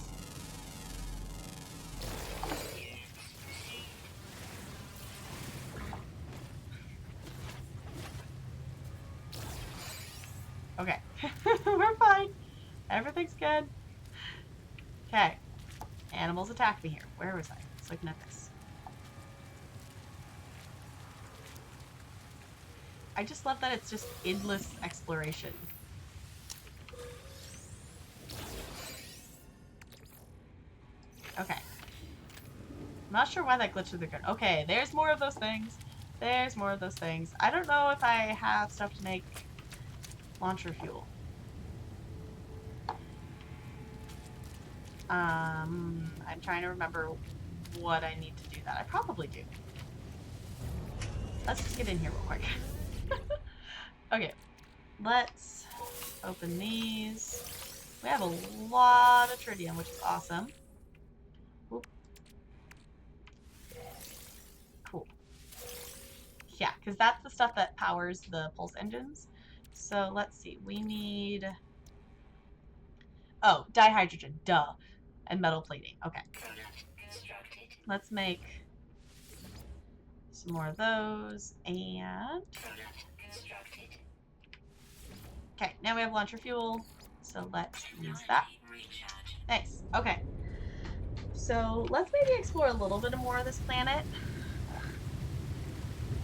Okay. We're fine. Everything's good. Okay. Animals attack me here. Where was I? I was looking at this. I just love that it's just endless exploration. Okay. I'm not sure why that glitched through the ground. Okay, there's more of those things. There's more of those things. I don't know if I have stuff to make launcher fuel. I'm trying to remember what I need to do that. I probably do. Let's just get in here real quick. Okay, let's open these. We have a lot of tritium, which is awesome. Oop. Cool. Yeah, because that's the stuff that powers the pulse engines. So let's see. We need... Oh, dihydrogen. Duh. And metal plating. Okay. Let's make some more of those. And... Okay, now we have launcher fuel. So let's use that. Nice. Okay. So let's maybe explore a little bit more of this planet.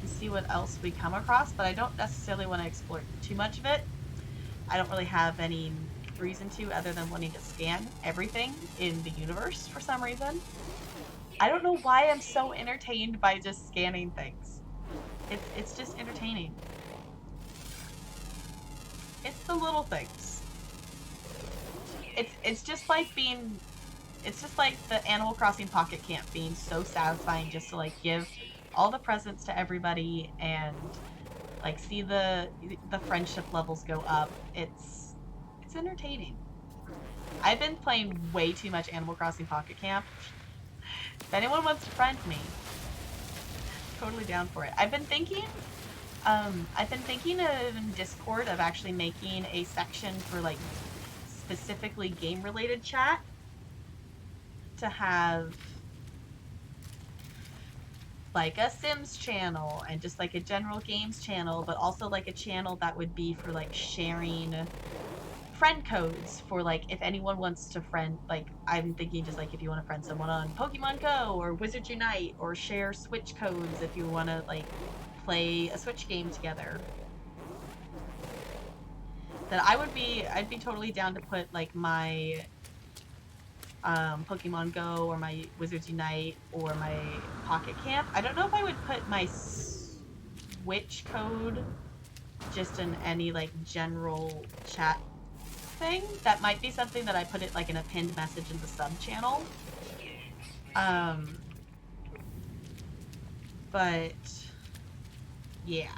And see what else we come across. But I don't necessarily want to explore too much of it. I don't really have any reason to other than wanting to scan everything in the universe for some reason. I don't know why I'm so entertained by just scanning things. It's just entertaining. It's the little things. It's just like being, it's just like the Animal Crossing Pocket Camp being so satisfying just to like give all the presents to everybody and like see the friendship levels go up. It's entertaining. I've been playing way too much Animal Crossing Pocket Camp. If anyone wants to friend me, totally down for it. I've been thinking in Discord of actually making a section for like specifically game related chat to have like a Sims channel and just like a general games channel, but also like a channel that would be for like sharing friend codes for like if anyone wants to friend, like I'm thinking just like if you want to friend someone on Pokemon Go or Wizards Unite, or share Switch codes if you want to like play a Switch game together. That I'd be totally down to put like my Pokemon Go or my Wizards Unite or my Pocket Camp. I don't know if I would put my Switch code just in any like general chat thing. That might be something that I put it like in a pinned message in the sub channel. But yeah.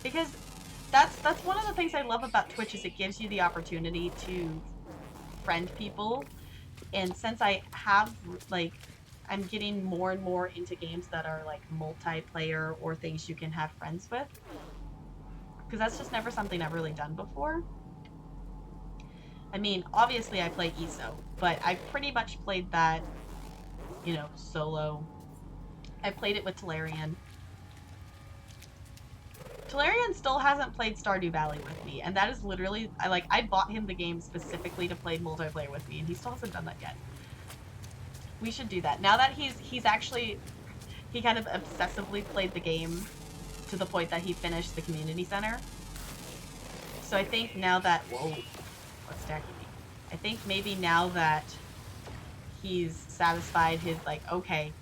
Because that's one of the things I love about Twitch is it gives you the opportunity to friend people. And since I have like I'm getting more and more into games that are like multiplayer or things you can have friends with, because that's just never something I've really done before. I mean, obviously I play ESO, but I pretty much played that, you know, solo. I played it with Talarian. Talarian still hasn't played Stardew Valley with me, and that is literally, I bought him the game specifically to play multiplayer with me, and he still hasn't done that yet. We should do that. Now that he's actually, he kind of obsessively played the game to the point that he finished the community center. So I think now that, whoa, what's stacking me? I think maybe now that he's satisfied his like, okay,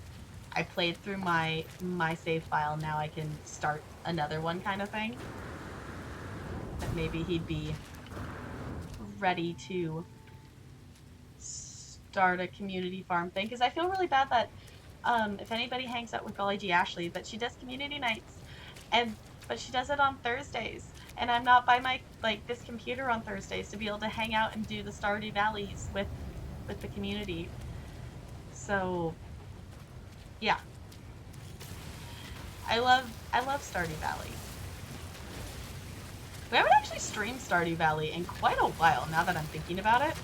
I played through my save file, now I can start another one kind of thing. That maybe he'd be ready to start a community farm thing. Because I feel really bad that if anybody hangs out with Golly G Ashley, that she does community nights, but she does it on Thursdays, and I'm not by my this computer on Thursdays to be able to hang out and do the Stardew Valleys with the community. So yeah, I love Stardew Valley. We haven't actually streamed Stardew Valley in quite a while now that I'm thinking about it.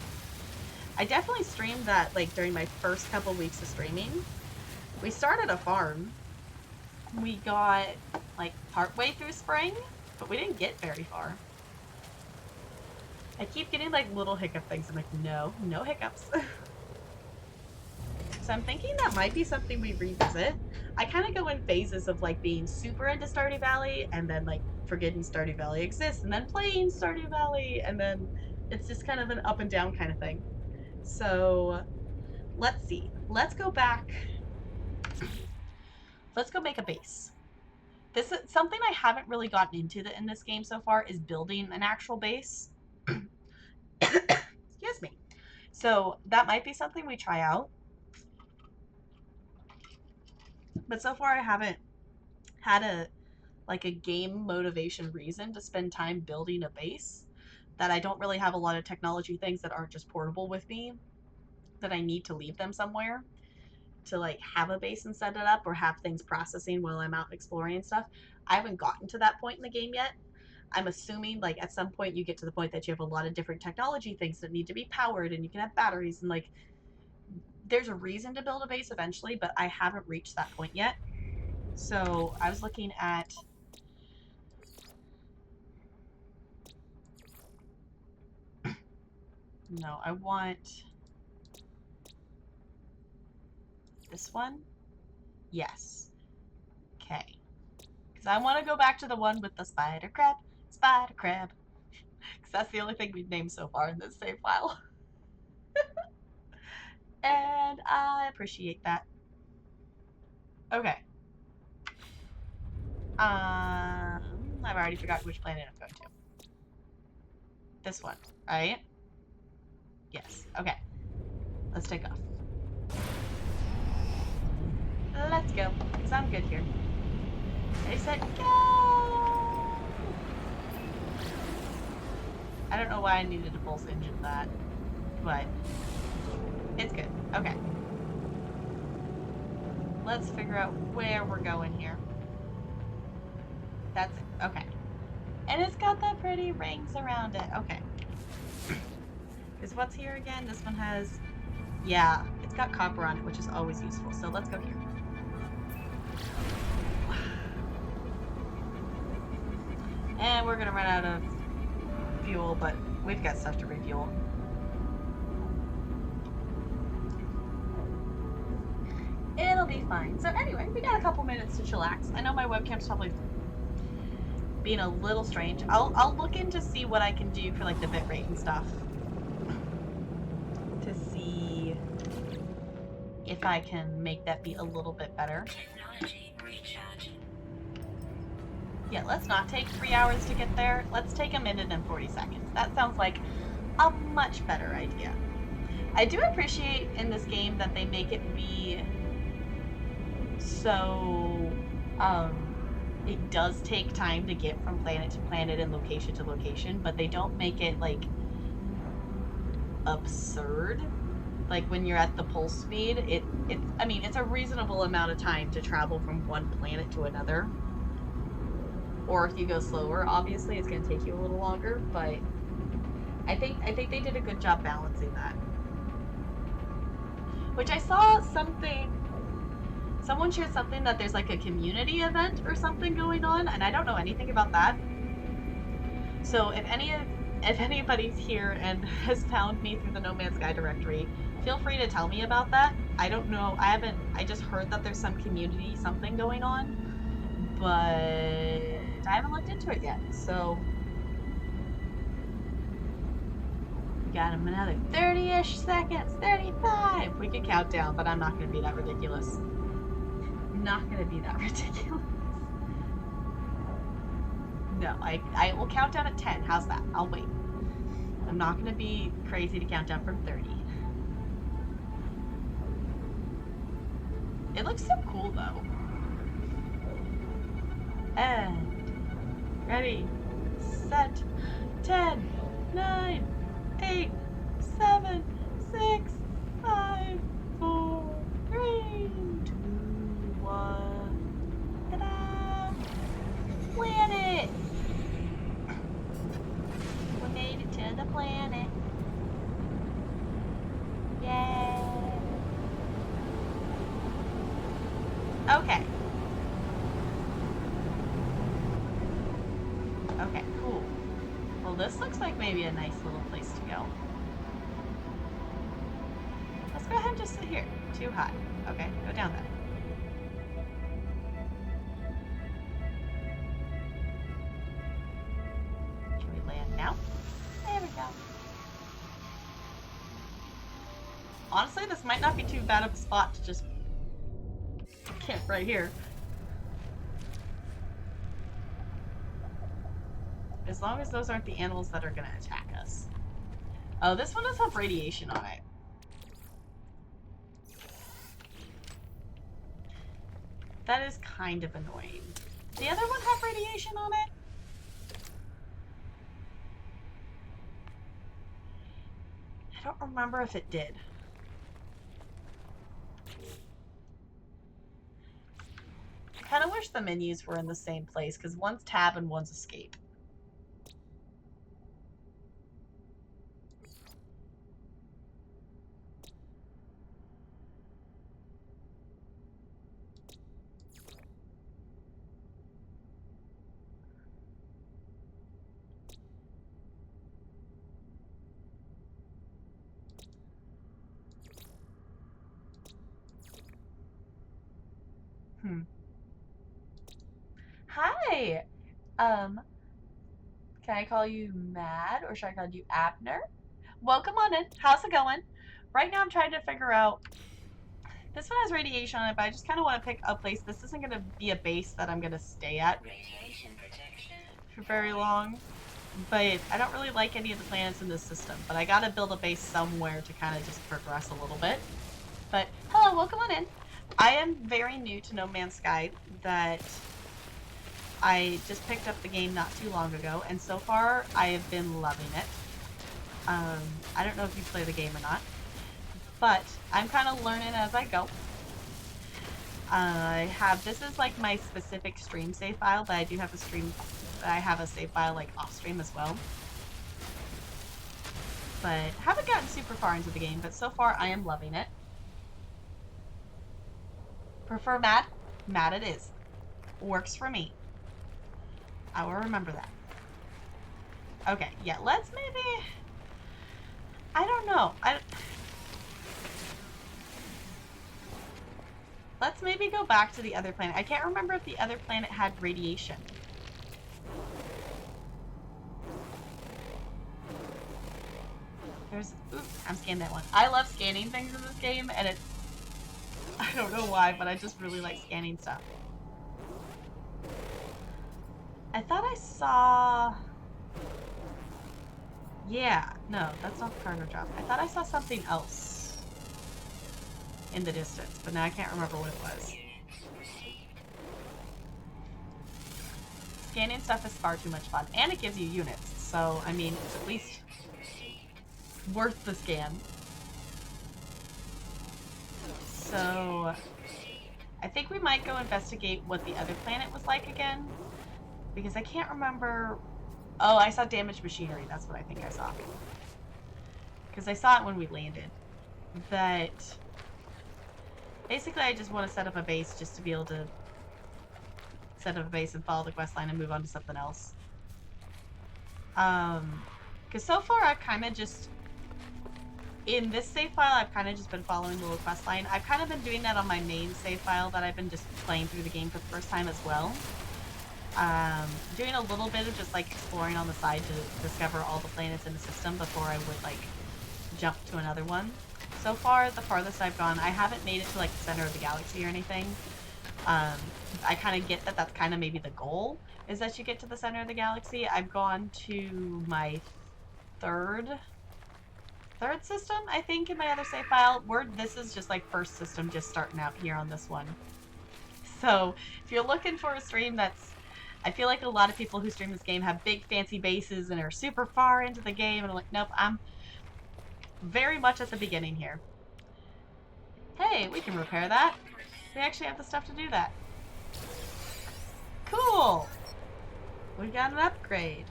I definitely streamed that like during my first couple weeks of streaming. We started a farm. We got like partway through spring, but we didn't get very far. I keep getting like little hiccup things. I'm like, no hiccups. So I'm thinking that might be something we revisit. I kind of go in phases of like being super into Stardew Valley and then like forgetting Stardew Valley exists and then playing Stardew Valley, and then it's just kind of an up and down kind of thing. So let's see. Let's go back. Let's go make a base. This is something I haven't really gotten into in this game so far, is building an actual base. Excuse me. So that might be something we try out. But so far I haven't had a game motivation reason to spend time building a base, that I don't really have a lot of technology things that aren't just portable with me, that I need to leave them somewhere to like have a base and set it up, or have things processing while I'm out exploring and stuff. I haven't gotten to that point in the game yet. I'm assuming like at some point you get to the point that you have a lot of different technology things that need to be powered, and you can have batteries, and like there's a reason to build a base eventually, but I haven't reached that point yet. So I was looking at no, I want this one. Yes. Okay. Because So I want to go back to the one with the spider crab. Spider crab. Because that's the only thing we've named so far in this save file. And I appreciate that. Okay. I've already forgotten which planet I'm going to. This one, right? Yes. Okay. Let's take off. Let's go. Because I'm good here. Ready, set, go! I don't know why I needed to pulse engine that, but it's good. Okay. Let's figure out where we're going here. That's it. Okay. And it's got the pretty rings around it. Okay. Because what's here again? This one has... Yeah, it's got copper on it, which is always useful. So let's go here. And we're going to run out of fuel, but we've got stuff to refuel. It'll be fine. So anyway, we got a couple minutes to chillax. I know my webcam's probably being a little strange. I'll look in to see what I can do for like the bitrate and stuff. To see if I can make that be a little bit better. Technology recharge. Yeah, let's not take 3 hours to get there. Let's take 1 minute and 40 seconds. That sounds like a much better idea. I do appreciate in this game that they make it be so it does take time to get from planet to planet and location to location, but they don't make it like absurd. Like when you're at the pulse speed, it's a reasonable amount of time to travel from one planet to another. Or if you go slower, obviously it's going to take you a little longer, but I think they did a good job balancing that. Which I saw someone shared something that there's like a community event or something going on, and I don't know anything about that. So if anybody's here and has found me through the No Man's Sky directory, feel free to tell me about that. I don't know. I just heard that there's some community something going on, but I haven't looked into it yet. So we got him another 30-ish seconds, 35. We could count down, but I'm not going to be that ridiculous. Not going to be that ridiculous. No, I will count down at 10. How's that? I'll wait. I'm not going to be crazy to count down from 30. It looks so cool, though. And ready, set, 10, 9, 8, 7, 6, 5, 4, 3, 2, 1. Ta-da! Planet! We made it to the planet. Yay! Okay. Okay, cool. Well, this looks like maybe a nice little place to go. Let's go ahead and just sit here. Too high. Okay, go down then. Can we land now? There we go. Honestly, this might not be too bad of a spot to just camp right here. As long as those aren't the animals that are gonna attack us. Oh, this one does have radiation on it. That is kind of annoying. Did the other one have radiation on it? I don't remember if it did. I kind of wish the menus were in the same place, because one's tab and one's escape. Hi, Hi! Um, can I call you Mad or should I call you Abner? Welcome on in. How's it going? Right now I'm trying to figure out. This one has radiation on it, but I just kind of want to pick a place. This isn't going to be a base that I'm going to stay at Radiation protection. for very long. But I don't really like any of the planets in this system. But I got to build a base somewhere to kind of just progress a little bit. But hello, welcome on in. I am very new to No Man's Sky. That I just picked up the game not too long ago, and so far I have been loving it. I don't know if you play the game or not, but I'm kind of learning as I go. This is like my specific stream save file, but I do have I have a save file like off stream as well. But haven't gotten super far into the game, but so far I am loving it. Prefer Mad? Mad it is. Works for me. I will remember that. Okay, yeah, let's maybe... I don't know. Let's maybe go back to the other planet. I can't remember if the other planet had radiation. I'm scanning that one. I love scanning things in this game, and it's... I don't know why, but I just really like scanning stuff. I thought I saw... Yeah, no, that's not the cargo drop. I thought I saw something else in the distance, but now I can't remember what it was. Scanning stuff is far too much fun, and it gives you units, so, I mean, it's at least worth the scan. So, I think we might go investigate what the other planet was like again, because I can't remember... Oh, I saw damaged machinery. That's what I think I saw. Because I saw it when we landed. But basically I just want to set up a base just to be able to set up a base and follow the quest line and move on to something else. Because so far I've kind of just... In this save file, I've kind of just been following the little quest line. I've kind of been doing that on my main save file that I've been just playing through the game for the first time as well. Doing a little bit of just like exploring on the side to discover all the planets in the system before I would like jump to another one. So far, the farthest I've gone, I haven't made it to like the center of the galaxy or anything. I kind of get that that's kind of maybe the goal, is that you get to the center of the galaxy. I've gone to my third system, I think, in my other save file. This is just like first system, just starting out here on this one. So if you're looking for a stream that's... I feel like a lot of people who stream this game have big fancy bases and are super far into the game, and I'm like, nope, I'm very much at the beginning here. Hey, we can repair that. We actually have the stuff to do that. Cool! We got an upgrade.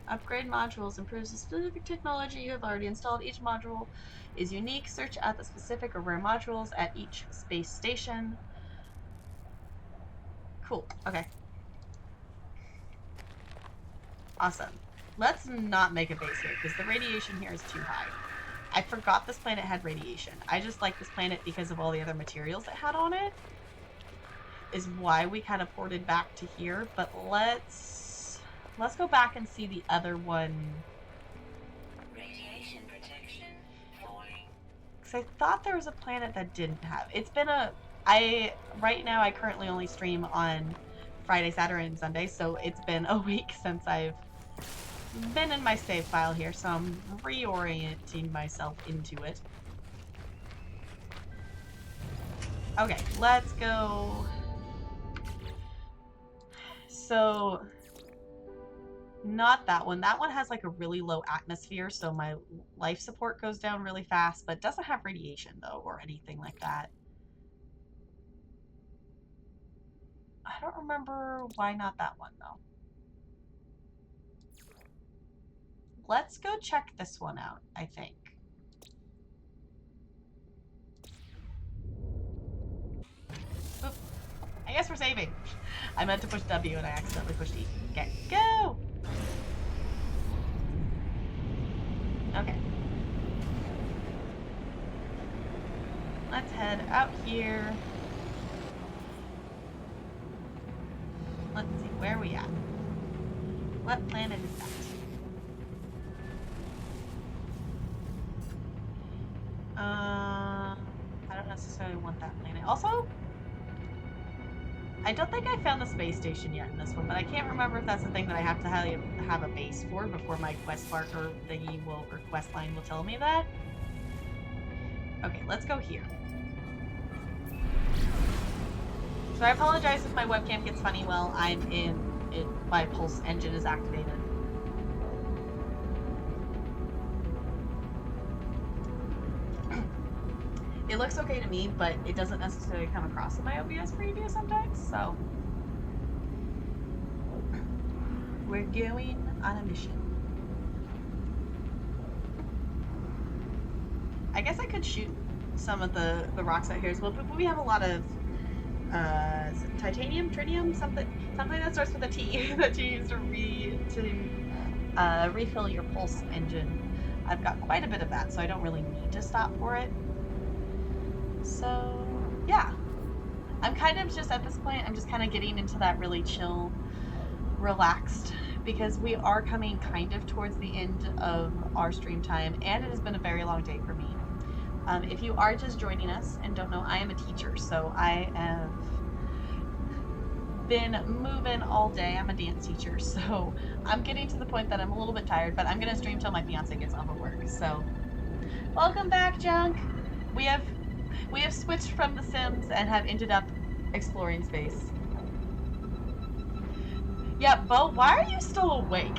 Upgrade modules improves the specific technology you have already installed. Each module is unique. Search out the specific or rare modules at each space station. Cool. Okay. Awesome. Let's not make a base here, because the radiation here is too high. I forgot this planet had radiation. I just like this planet because of all the other materials it had on it. Is why we kind of ported back to here. But let's go back and see the other one. Radiation protection falling. Because I thought there was a planet that didn't have. It's been right now I currently only stream on Friday, Saturday, and Sunday, so it's been a week since I've been in my save file here, so I'm reorienting myself into it. Okay, let's go. So, not that one. That one has like a really low atmosphere, so my life support goes down really fast, but doesn't have radiation though, or anything like that. I don't remember why not that one though. Let's go check this one out, I think. Oop. I guess we're saving. I meant to push W and I accidentally pushed E. Okay, go! Okay. Let's head out here. Let's see. Where are we at? What planet is that? I don't necessarily want that planet. Also, I don't think I found the space station yet in this one, but I can't remember if that's the thing that I have to have a base for before my quest marker thingy will, or quest line will tell me that. Okay, let's go here. So I apologize if my webcam gets funny while I'm in it. My pulse engine is activated. It looks okay to me, but it doesn't necessarily come across in my OBS preview sometimes, so. We're going on a mission. I guess I could shoot some of the rocks out here as well, but we have a lot of titanium, tritium, something that starts with a T that you use to refill your pulse engine. I've got quite a bit of that, so I don't really need to stop for it. So yeah, I'm kind of just at this point, I'm just kind of getting into that really chill, relaxed, because we are coming kind of towards the end of our stream time, and it has been a very long day for me. If you are just joining us and don't know, I am a teacher, so I have been moving all day. I'm a dance teacher, so I'm getting to the point that I'm a little bit tired, but I'm gonna stream till my fiance gets off of work. So welcome back, Junk. We have switched from The Sims and have ended up exploring space. Yeah, Bo, why are you still awake?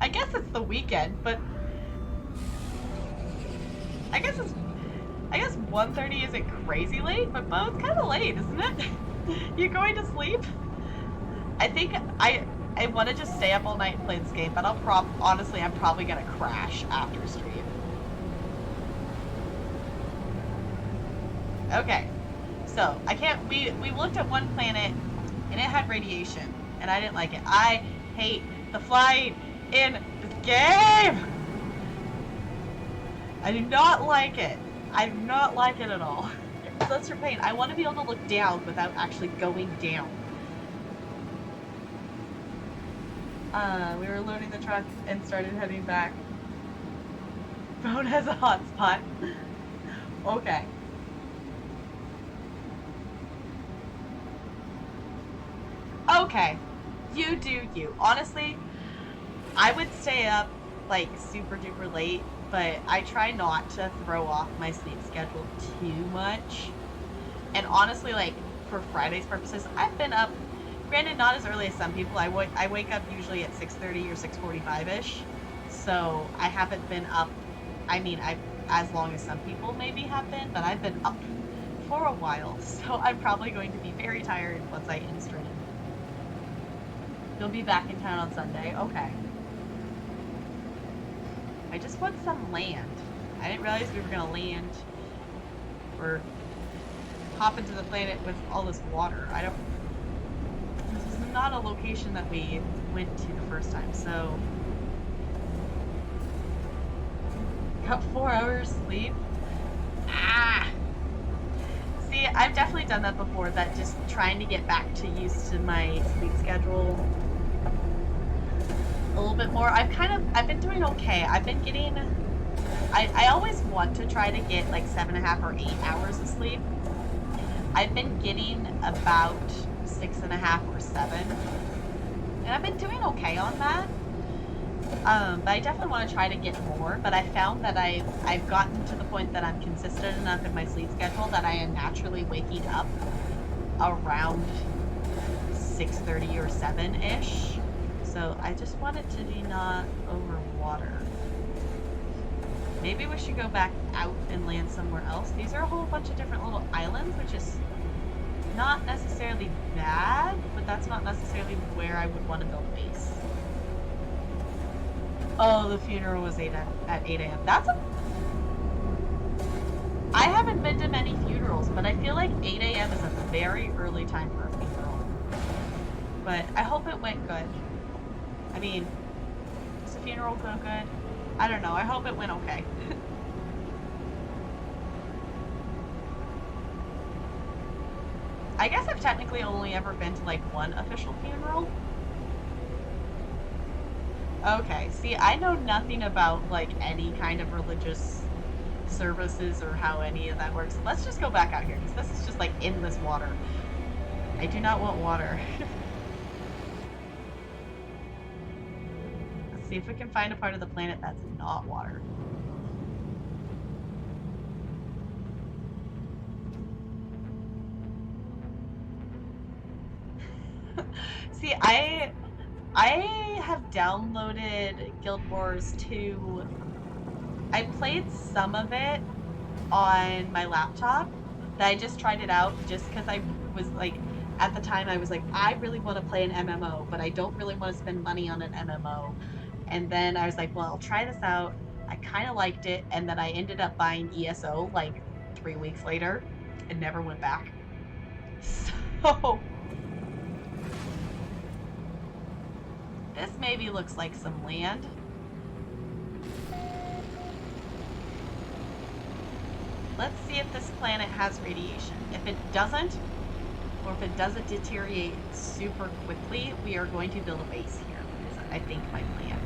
I guess it's the weekend, but I guess 1:30 isn't crazy late, but Bo, it's kind of late, isn't it? You going to sleep? I think I want to just stay up all night and play this game, but honestly, I'm probably gonna crash after stream. Okay, so we looked at one planet and it had radiation and I didn't like it. I hate the flight in this game. I do not like it. I do not like it at all. That's your pain. I want to be able to look down without actually going down. We were loading the truck and started heading back. Phone has a hotspot. Okay. Okay, you do you. Honestly, I would stay up like super duper late, but I try not to throw off my sleep schedule too much. And honestly, like for Friday's purposes, I've been up, granted not as early as some people. I wake up usually at 6:30 or 6:45ish, so I haven't been up. I mean, as long as some people maybe have been, but I've been up for a while, so I'm probably going to be very tired once I end stream. You'll be back in town on Sunday. Okay. I just want some land. I didn't realize we were gonna land or hop into the planet with all this water. This is not a location that we went to the first time, so. Got 4 hours sleep. Ah! See, I've definitely done that before, that just trying to get back to used to my sleep schedule a little bit more. I've been doing okay. I've been getting, I always want to try to get like 7.5 or 8 hours of sleep. I've been getting about 6.5 or 7. And I've been doing okay on that. But I definitely want to try to get more, but I found that I've gotten to the point that I'm consistent enough in my sleep schedule that I am naturally waking up around 6:30 or 7-ish. So I just want it to be not over water. Maybe we should go back out and land somewhere else. These are a whole bunch of different little islands, which is not necessarily bad, but that's not necessarily where I would want to build a base. Oh, the funeral was at 8 a.m. I haven't been to many funerals, but I feel like 8 a.m. is a very early time for a funeral. But I hope it went good. I mean, does the funeral go good? I don't know. I hope it went okay. I guess I've technically only ever been to like one official funeral. Okay, see, I know nothing about like any kind of religious services or how any of that works. Let's just go back out here because this is just like endless water. I do not want water. Let's see if we can find a part of the planet that's not water. See, I have downloaded Guild Wars 2. I played some of it on my laptop. That I just tried it out just because I was like, at the time I was like, I really want to play an MMO, but I don't really want to spend money on an MMO. And then I was like, well, I'll try this out. I kind of liked it, and then I ended up buying ESO like 3 weeks later and never went back. So this maybe looks like some land. Let's see if this planet has radiation. If it doesn't, or if it doesn't deteriorate super quickly, we are going to build a base here, is I think my plan.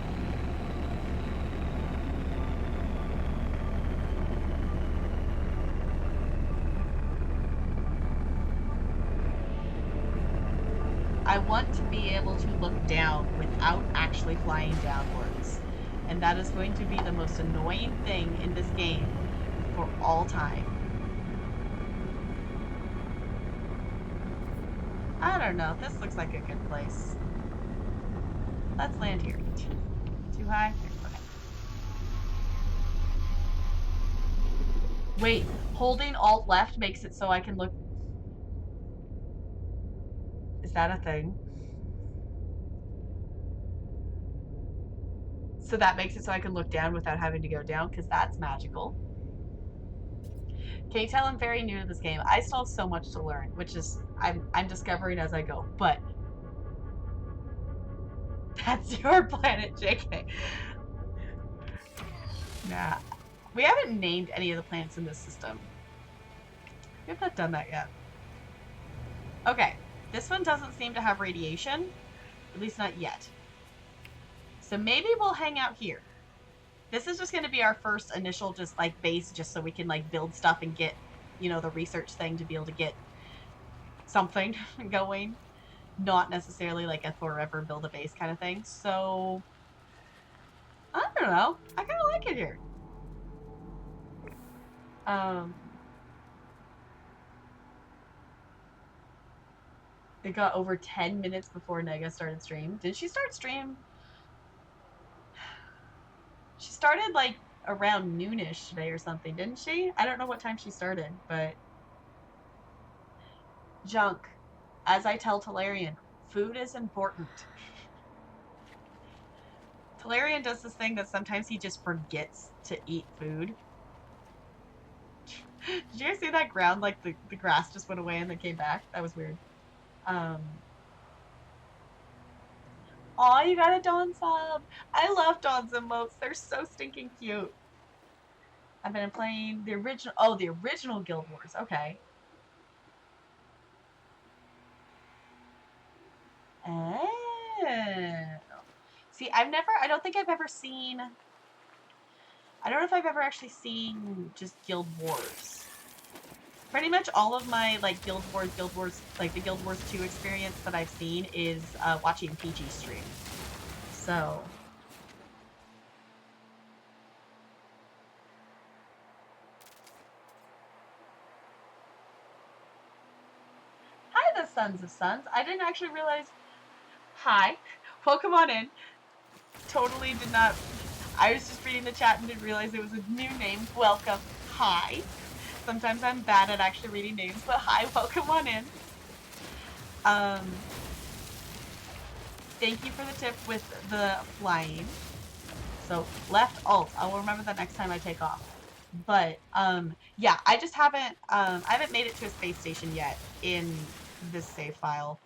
I want to be able to look down without actually flying downwards. And that is going to be the most annoying thing in this game for all time. I don't know. This looks like a good place. Let's land here. Too high? Okay. Wait, holding Alt left makes it so I can look. Is that a thing? So that makes it so I can look down without having to go down, because that's magical. Can you tell I'm very new to this game? I still have so much to learn, which is I'm discovering as I go. But that's your planet, JK. Nah. We haven't named any of the planets in this system. We have not done that yet. Okay. This one doesn't seem to have radiation. At least not yet. So maybe we'll hang out here. This is just going to be our first initial just like base, just so we can like build stuff and get, you know, the research thing to be able to get something going. Not necessarily like a forever build a base kind of thing. So I don't know. I kind of like it here. It got over 10 minutes before Nega started stream. Did she start stream? She started like around noonish today or something, didn't she? I don't know what time she started, but Junk, as I tell Talarian, food is important. Talarian does this thing that sometimes he just forgets to eat food. Did you guys see that ground? Like the grass just went away and then came back? That was weird. Aw, you got a Dawn sub. I love Dawn's emotes. They're so stinking cute. I've been playing the original. Oh, the original Guild Wars. Okay. Oh. See, I don't think I've ever seen. I don't know if I've ever actually seen just Guild Wars. Pretty much all of my like Guild Wars, like the Guild Wars 2 experience that I've seen is watching PG stream. So. Hi, the Sons of Suns. I didn't actually realize. Hi. Welcome on in. Totally did not. I was just reading the chat and didn't realize it was a new name. Welcome. Hi. Sometimes I'm bad at actually reading names, but hi, welcome on in. Thank you for the tip with the flying. So left alt. I will remember that next time I take off. But yeah, I just haven't I haven't made it to a space station yet in this save file.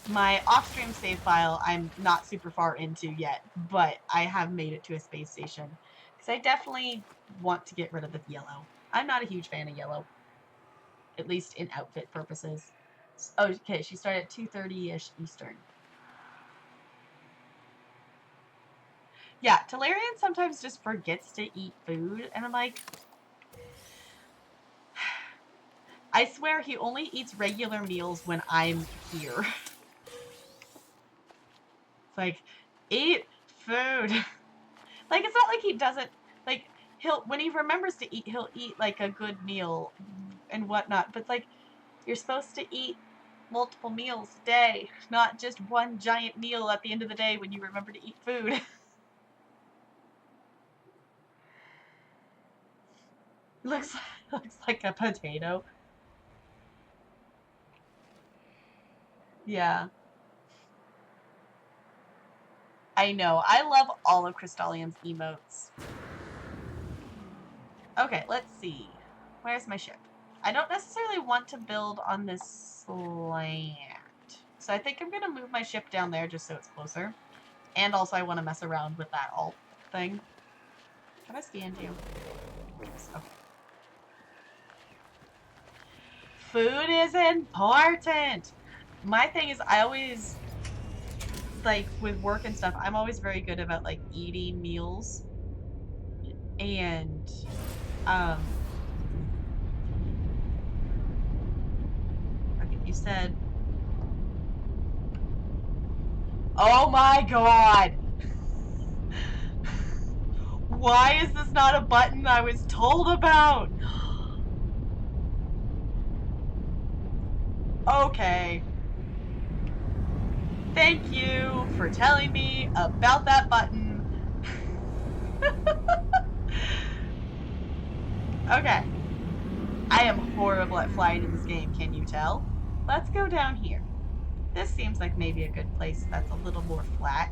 My off-stream save file I'm not super far into yet, but I have made it to a space station. Because I definitely want to get rid of the yellow. I'm not a huge fan of yellow. At least in outfit purposes. Oh, okay, she started at 2:30-ish Eastern. Yeah, Talarian sometimes just forgets to eat food, and I'm like... I swear he only eats regular meals when I'm here. It's like, eat food. Like, it's not like he doesn't... Like, when he remembers to eat, he'll eat, like, a good meal and whatnot. But it's like, you're supposed to eat multiple meals a day, not just one giant meal at the end of the day when you remember to eat food. looks like a potato. Yeah. I know. I love all of Crystallion's emotes. Okay, let's see. Where's my ship? I don't necessarily want to build on this slant. So I think I'm going to move my ship down there just so it's closer. And also I want to mess around with that alt thing. Can I stand you? Yes, okay. Food is important! My thing is I always, like, with work and stuff, I'm always very good about, like, eating meals. And, okay, you said... Oh my god! Why is this not a button I was told about? Okay. Thank you for telling me about that button. Okay. I am horrible at flying in this game, can you tell? Let's go down here. This seems like maybe a good place that's a little more flat.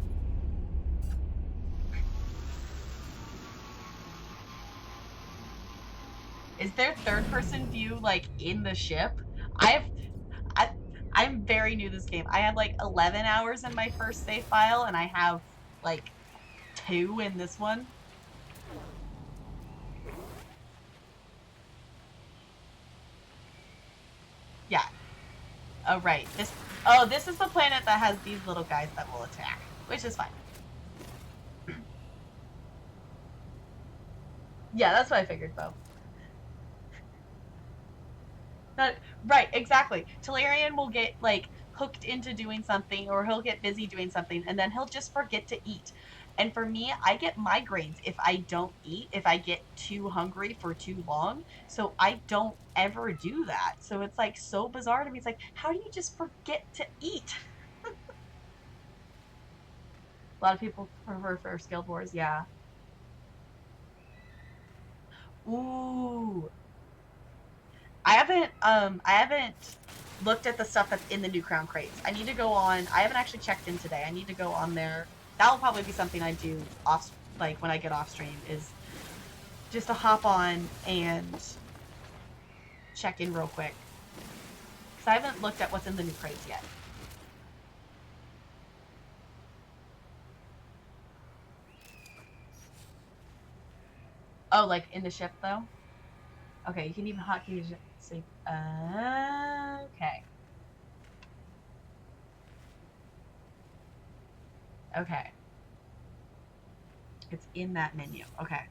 Is there third-person view, like, in the ship? I'm very new to this game. I had, like, 11 hours in my first save file, and I have, like, 2 in this one. Yeah. Oh, right. This is the planet that has these little guys that will attack, which is fine. Yeah, that's what I figured, though. Right, exactly. Talarian will get, like, hooked into doing something, or he'll get busy doing something, and then he'll just forget to eat. And for me, I get migraines if I don't eat, if I get too hungry for too long. So I don't ever do that. So it's, like, so bizarre to me. It's like, how do you just forget to eat? A lot of people prefer First Guild Wars, yeah. Ooh. I haven't looked at the stuff that's in the new crown crates. I need to go on. I haven't actually checked in today. I need to go on there. That'll probably be something I do off, like when I get off stream, is just to hop on and check in real quick. Because I haven't looked at what's in the new crates yet. Oh, like in the ship though? Okay, you can even hotkey to sleep. Okay. Okay. It's in that menu. Okay.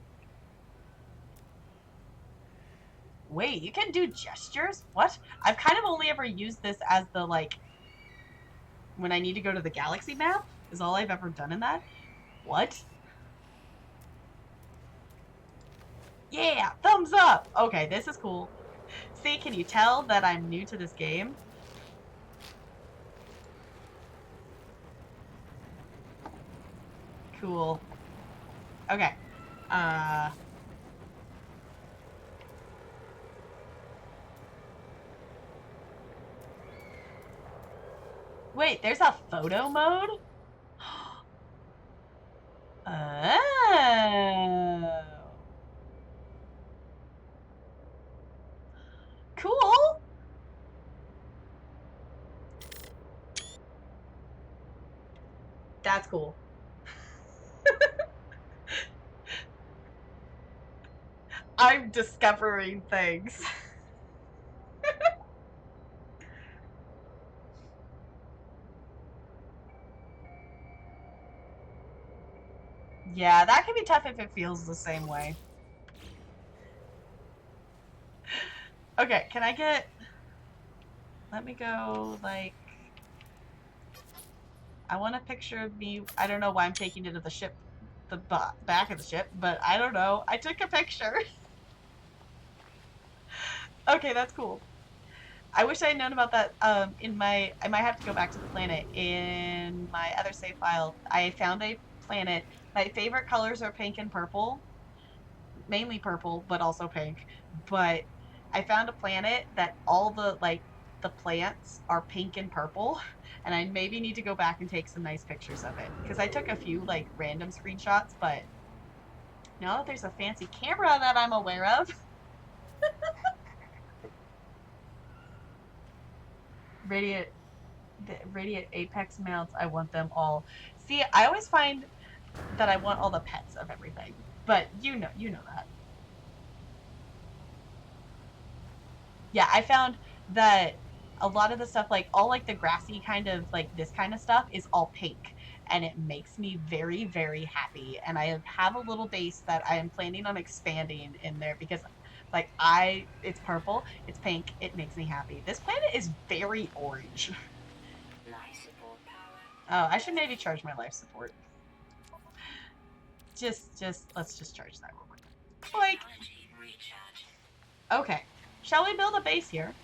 Wait, you can do gestures? What? I've kind of only ever used this as the, like, when I need to go to the galaxy map, is all I've ever done in that. What? Yeah, thumbs up! Okay, this is cool. See, can you tell that I'm new to this game? Cool. Okay. Wait, there's a photo mode? Oh. Cool. That's cool. I'm discovering things. Yeah, that can be tough if it feels the same way. Okay, can I get... Let me go, like... I want a picture of me. I don't know why I'm taking it to the ship, the back of the ship, but I don't know. I took a picture. Okay, that's cool. I wish I had known about that. I might have to go back to the planet. In my other save file, I found a planet. My favorite colors are pink and purple, mainly purple, but also pink. But I found a planet that all the plants are pink and purple, and I maybe need to go back and take some nice pictures of it because I took a few like random screenshots, but now that there's a fancy camera that I'm aware of. Radiant Apex mounts, I want them all. See, I always find that I want all the pets of everything, but you know that. Yeah, I found that a lot of the stuff, like all like the grassy kind of like this kind of stuff, is all pink, and it makes me very, very happy. And I have a little base that I am planning on expanding in there because, like, it's purple, it's pink, it makes me happy. This planet is very orange. Life support power. Oh, I should maybe charge my life support. Let's just charge that real quick. Like, Technology recharge. okay. Shall we build a base here?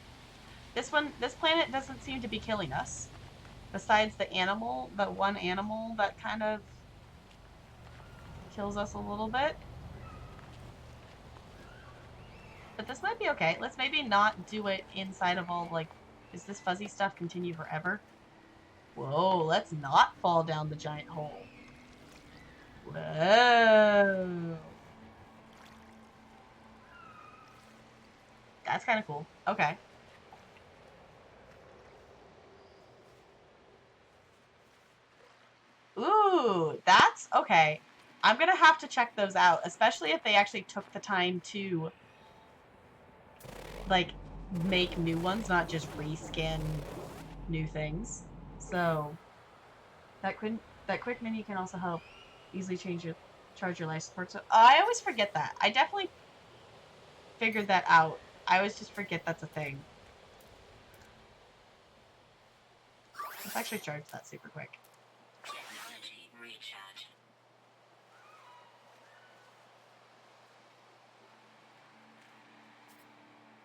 This planet doesn't seem to be killing us. Besides the one animal that kind of kills us a little bit. But this might be okay. Let's maybe not do it inside of all, like, does this fuzzy stuff continue forever? Whoa, let's not fall down the giant hole. Whoa. That's kind of cool. Okay. Ooh, that's okay. I'm gonna have to check those out, especially if they actually took the time to, like, make new ones, not just reskin new things. So, that quick menu can also help easily charge your life support. So, I always forget that. I definitely figured that out. I always just forget that's a thing. Let's actually charge that super quick. Technology recharge.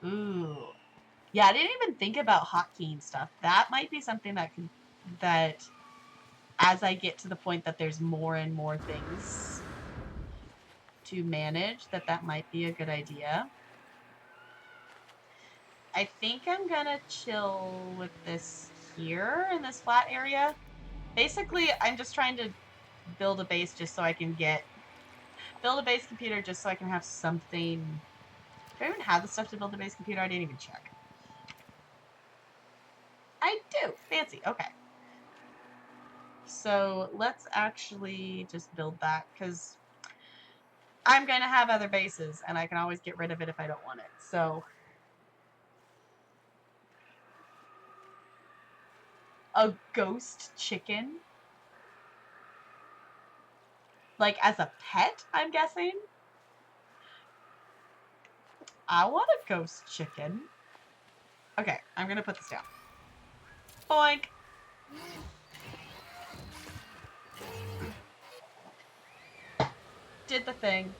Ooh. Yeah, I didn't even think about hotkeying stuff. That might be something that as I get to the point that there's more and more things to manage, that might be a good idea. I think I'm gonna chill with this here in this flat area. Basically, I'm just trying to build a base just so I can build a base computer just so I can have something. Do I even have the stuff to build a base computer? I didn't even check. I do. Fancy. Okay. So let's actually just build that because I'm going to have other bases and I can always get rid of it if I don't want it. So a ghost chicken? Like as a pet, I'm guessing? I want a ghost chicken. Okay, I'm going to put this down. Boink. Did the thing.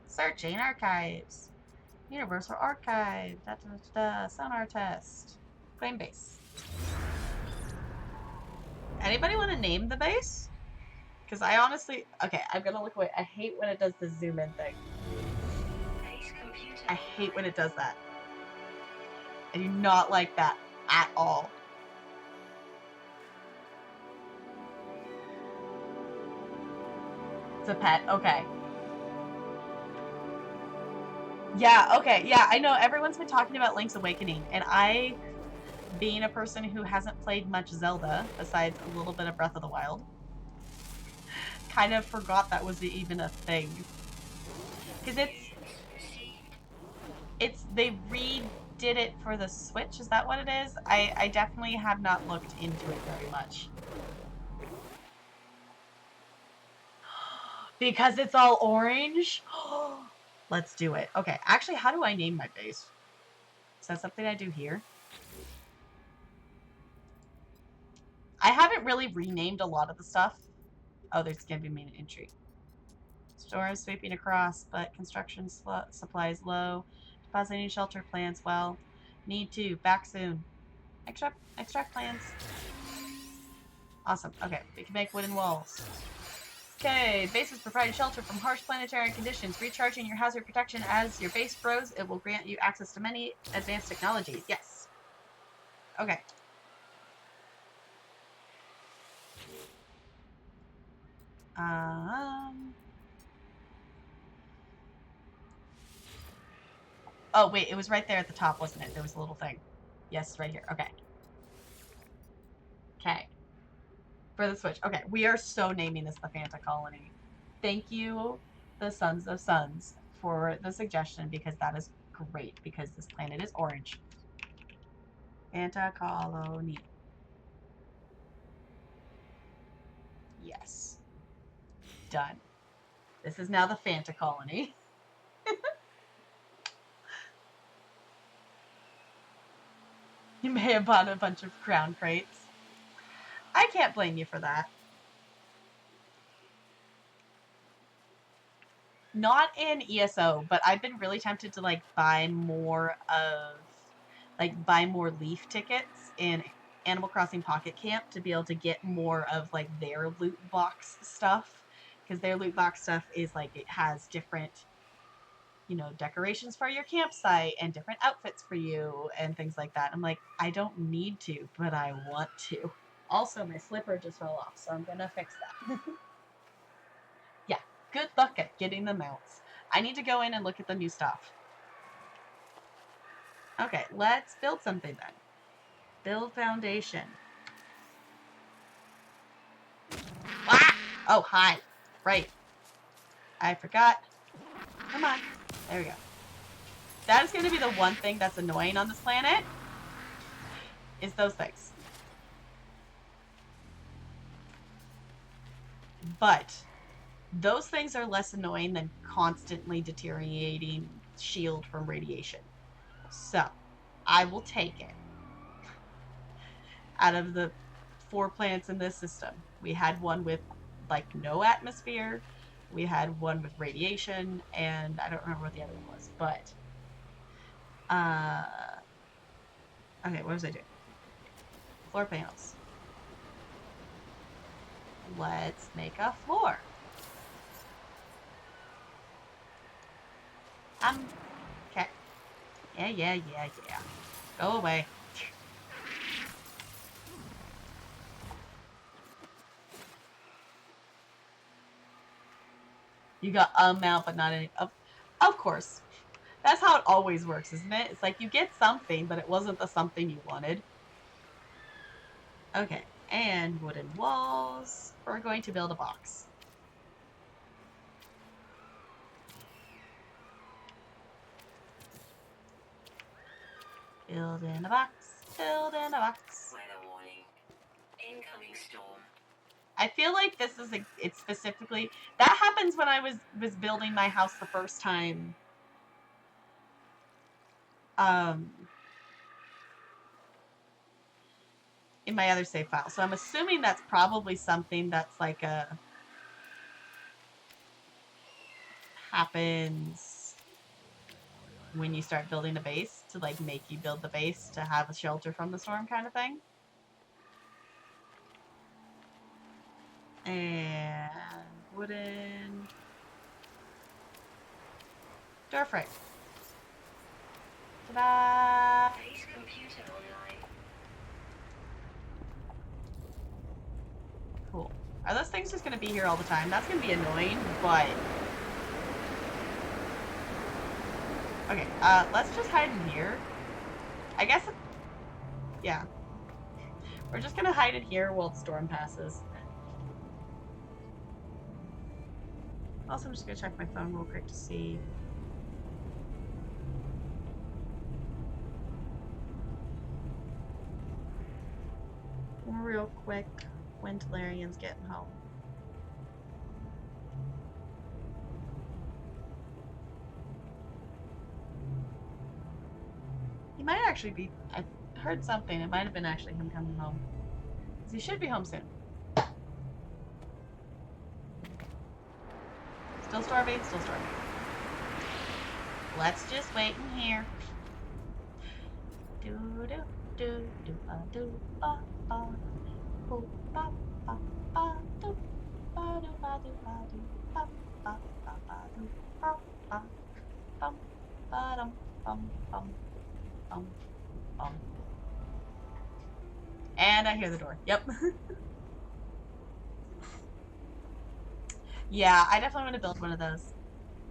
Searching archives. Universal Archive. Sonar test. Claim base. Anybody want to name the base? Because I honestly... Okay, I'm going to look away. I hate when it does the zoom in thing. Base computer. I hate when it does that. I do not like that at all. It's a pet. Okay. Yeah, okay. Yeah, I know everyone's been talking about Link's Awakening, and I, being a person who hasn't played much Zelda, besides a little bit of Breath of the Wild, kind of forgot that was even a thing. Because they redid it for the Switch, is that what it is? I definitely have not looked into it very much. Because it's all orange? Let's do it. Okay, actually, how do I name my base? Is that something I do here? I haven't really renamed a lot of the stuff. Oh, there's gonna be main entry. Storm sweeping across, but construction supplies low. Depositing shelter plans well. Need to. Back soon. Extract plans. Awesome. Okay, we can make wooden walls. Okay, bases provide shelter from harsh planetary conditions. Recharging your hazard protection as your base grows, it will grant you access to many advanced technologies. Yes. Okay. Oh, wait, it was right there at the top, wasn't it? There was a little thing. Yes, right here. Okay. Okay. For the Switch. Okay, we are so naming this the Fanta Colony. Thank you, the Sons of Suns, for the suggestion, because that is great, because this planet is orange. Fanta Colony. Yes. Done. This is now the Fanta Colony. You may have bought a bunch of crown crates. I can't blame you for that. Not in ESO, but I've been really tempted to like buy more leaf tickets in Animal Crossing Pocket Camp to be able to get more of like their loot box stuff, because their loot box stuff is like, it has different, you know, decorations for your campsite and different outfits for you and things like that. I'm like, I don't need to, but I want to. Also, my slipper just fell off, so I'm gonna fix that. Yeah, good luck at getting the mounts. I need to go in and look at the new stuff. Okay, let's build something then. Build foundation. Ah! Oh, hi. Right. I forgot. Come on. There we go. That is going to be the one thing that's annoying on this planet, is those things. But those things are less annoying than constantly deteriorating shield from radiation. So, I will take it. Out of the 4 planets in this system, we had one with like no atmosphere, we had one with radiation, and I don't remember what the other one was, but okay, what was I doing? Floor panels. Let's make a floor. Okay. Yeah. Go away. You got a mount, but not any. Of course. That's how it always works, isn't it? It's like you get something, but it wasn't the something you wanted. Okay, and wooden walls. We're going to build a box. Build in a box. Build in a box. Weather warning. Incoming storm. I feel like this is it's specifically that happens when I was building my house the first time. In my other save file. So I'm assuming that's probably something that's like happens when you start building a base, to like make you build the base to have a shelter from the storm kind of thing. And wooden door frame. Ta-da! Base computer online. Cool. Are those things just gonna be here all the time? That's gonna be annoying, but... Okay, let's just hide in here. I guess... Yeah. We're just gonna hide in here while the storm passes. Also, I'm just gonna check my phone real quick to see. Real quick, when Talarian's getting home. He might actually be. I heard something. It might have been actually him coming home. 'Cause he should be home soon. Still starving, still starving. Let's just wait in here. Do do do do do ba ba boo ba ba ba do ba do ba do ba do ba ba ba ba do ba ba bum ba dum bum bum bum bum. And I hear the door. Yep. Yeah, I definitely want to build one of those.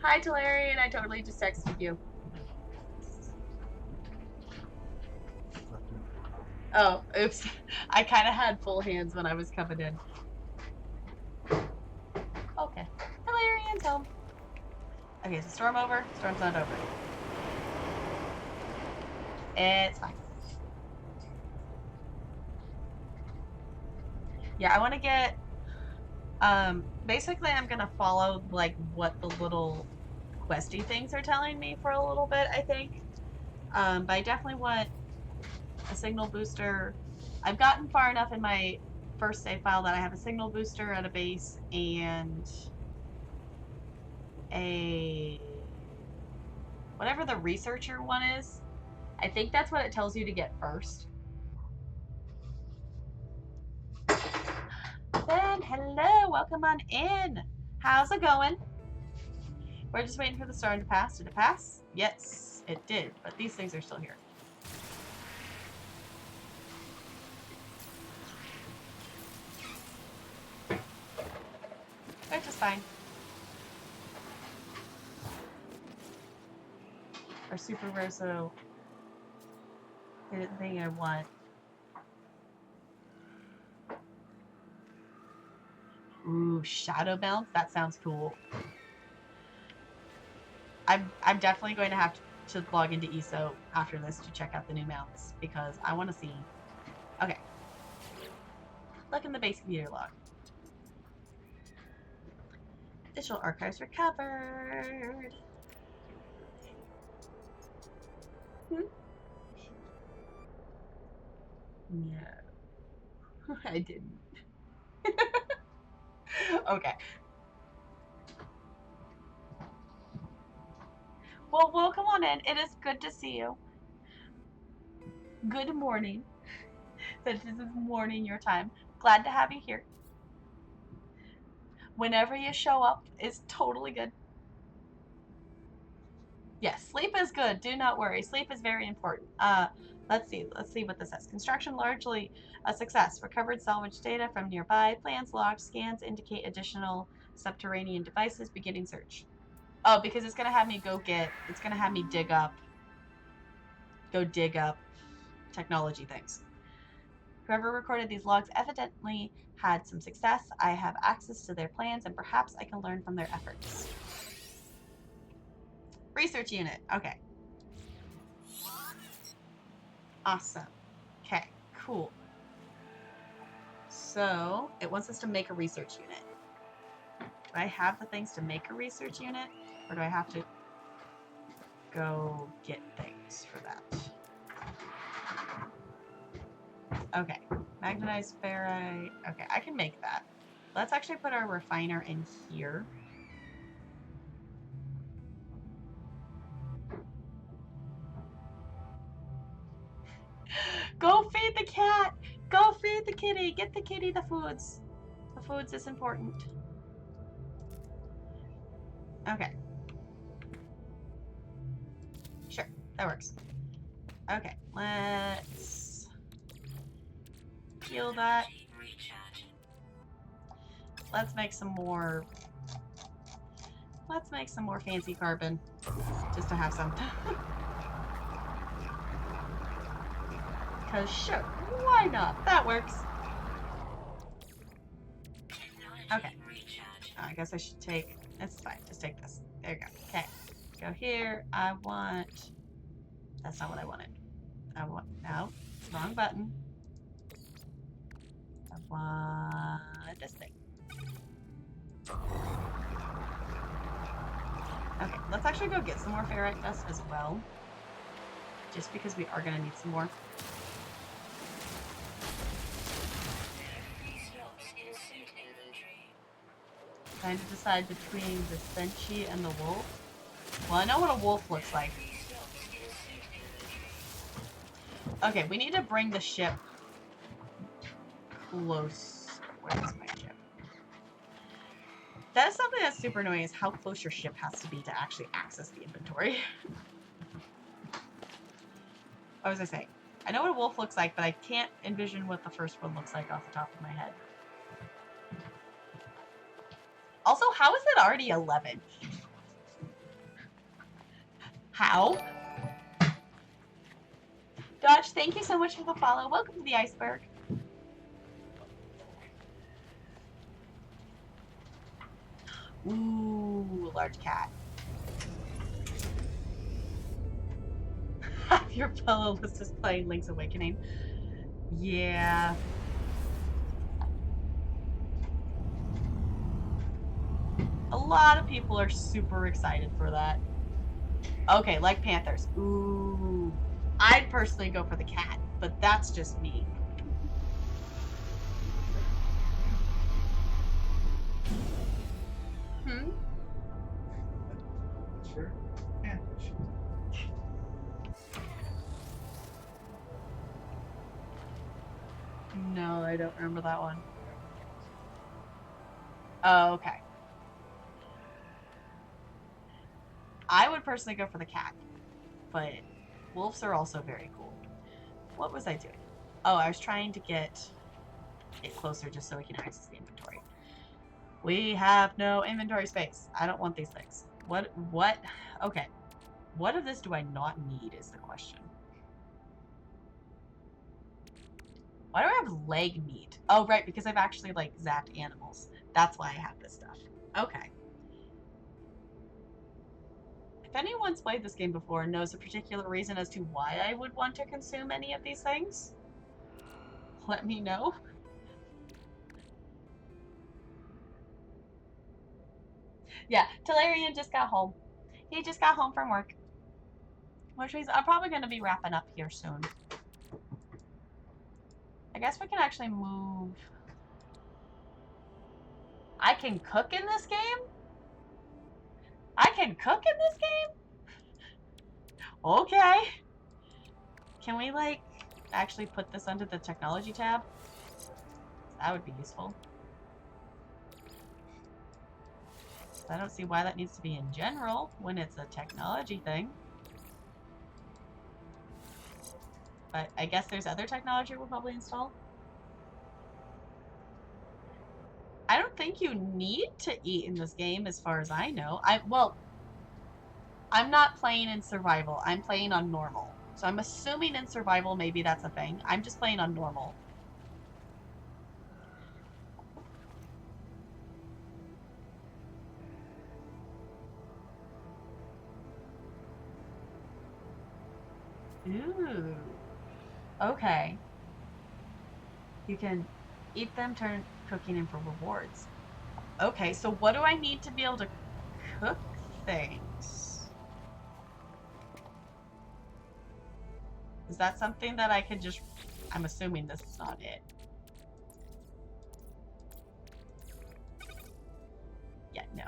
Hi, Talarian. I totally just texted you. Oh, oops. I kind of had full hands when I was coming in. Okay. Talarian's home. Okay, so storm over. Storm's not over. It's fine. Yeah, I want to get... basically I'm going to follow, like, what the little questy things are telling me for a little bit, I think. But I definitely want a signal booster. I've gotten far enough in my first save file that I have a signal booster at a base and a... whatever the researcher one is. I think that's what it tells you to get first. Ben, hello, welcome on in. How's it going? We're just waiting for the storm to pass. Did it pass? Yes, it did, but these things are still here. They're just fine. Our Super Rosso didn't think I want. Ooh, shadow bounce? That sounds cool. I'm definitely going to have to log into ESO after this to check out the new mounts because I want to see. Okay. Look in the base computer log. Digital archives recovered. No. I didn't. Okay. Well, welcome on in. It is good to see you. Good morning. Since this is morning your time. Glad to have you here. Whenever you show up is totally good. Yes, sleep is good. Do not worry. Sleep is very important. Let's see what this says. Construction largely a success. Recovered salvage data from nearby. Plans logged. Scans indicate additional subterranean devices. Beginning search. Oh, because it's gonna have me it's gonna have me dig up technology things. Whoever recorded these logs evidently had some success. I have access to their plans and perhaps I can learn from their efforts. Research unit. Okay. Awesome. Okay, cool. So, it wants us to make a research unit. Do I have the things to make a research unit? Or do I have to go get things for that? Okay. Magnetized ferrite. Okay, I can make that. Let's actually put our refiner in here. Go feed the cat! Go feed the kitty! Get the kitty the foods. The foods is important. Okay. Sure, that works. Okay, let's heal that. Let's make some more. Let's make some more fancy carbon, just to have some. Cause sure, why not? That works. Okay. I guess I should take That's fine. Just take this. There you go. Okay. Go here. I want... That's not what I wanted. I want... No. Wrong button. I want this thing. Okay, let's actually go get some more ferrite dust as well. Just because we are going to need some more. Trying to decide between the Senshi and the wolf. Well, I know what a wolf looks like. Okay, we need to bring the ship close. Where's my ship? That is something that's super annoying, is how close your ship has to be to actually access the inventory. What was I saying? I know what a wolf looks like, but I can't envision what the first one looks like off the top of my head. Also, how is it already 11? How? Dodge, thank you so much for the follow. Welcome to the iceberg. Ooh, large cat. Half your playlist is playing Link's Awakening. Yeah. A lot of people are super excited for that. Okay, like Panthers. Ooh. I'd personally go for the cat, but that's just me. Hmm? Sure. Yeah, sure. No, I don't remember that one. Oh, okay. I would personally go for the cat, but wolves are also very cool. What was I doing? Oh, I was trying to get it closer just so we can access the inventory. We have no inventory space. I don't want these things. What? Okay. What of this do I not need is the question. Why do I have leg meat? Oh, right, because I've actually, like, zapped animals. That's why I have this stuff. Okay. If anyone's played this game before and knows a particular reason as to why I would want to consume any of these things, let me know. Yeah, Talarian just got home. He just got home from work. Which means I'm probably going to be wrapping up here soon. I guess we can actually move... I can cook in this game? I can cook in this game? Okay. Can we, like, actually put this under the technology tab? That would be useful. I don't see why that needs to be in general when it's a technology thing. But I guess there's other technology we'll probably install. I don't think you need to eat in this game as far as I know. Well, I'm not playing in survival. I'm playing on normal. So I'm assuming in survival maybe that's a thing. I'm just playing on normal. Ooh. Okay. You can eat them, turn cooking in for rewards. Okay, so what do I need to be able to cook things? Is that something that I could just... I'm assuming this is not it. Yeah, no.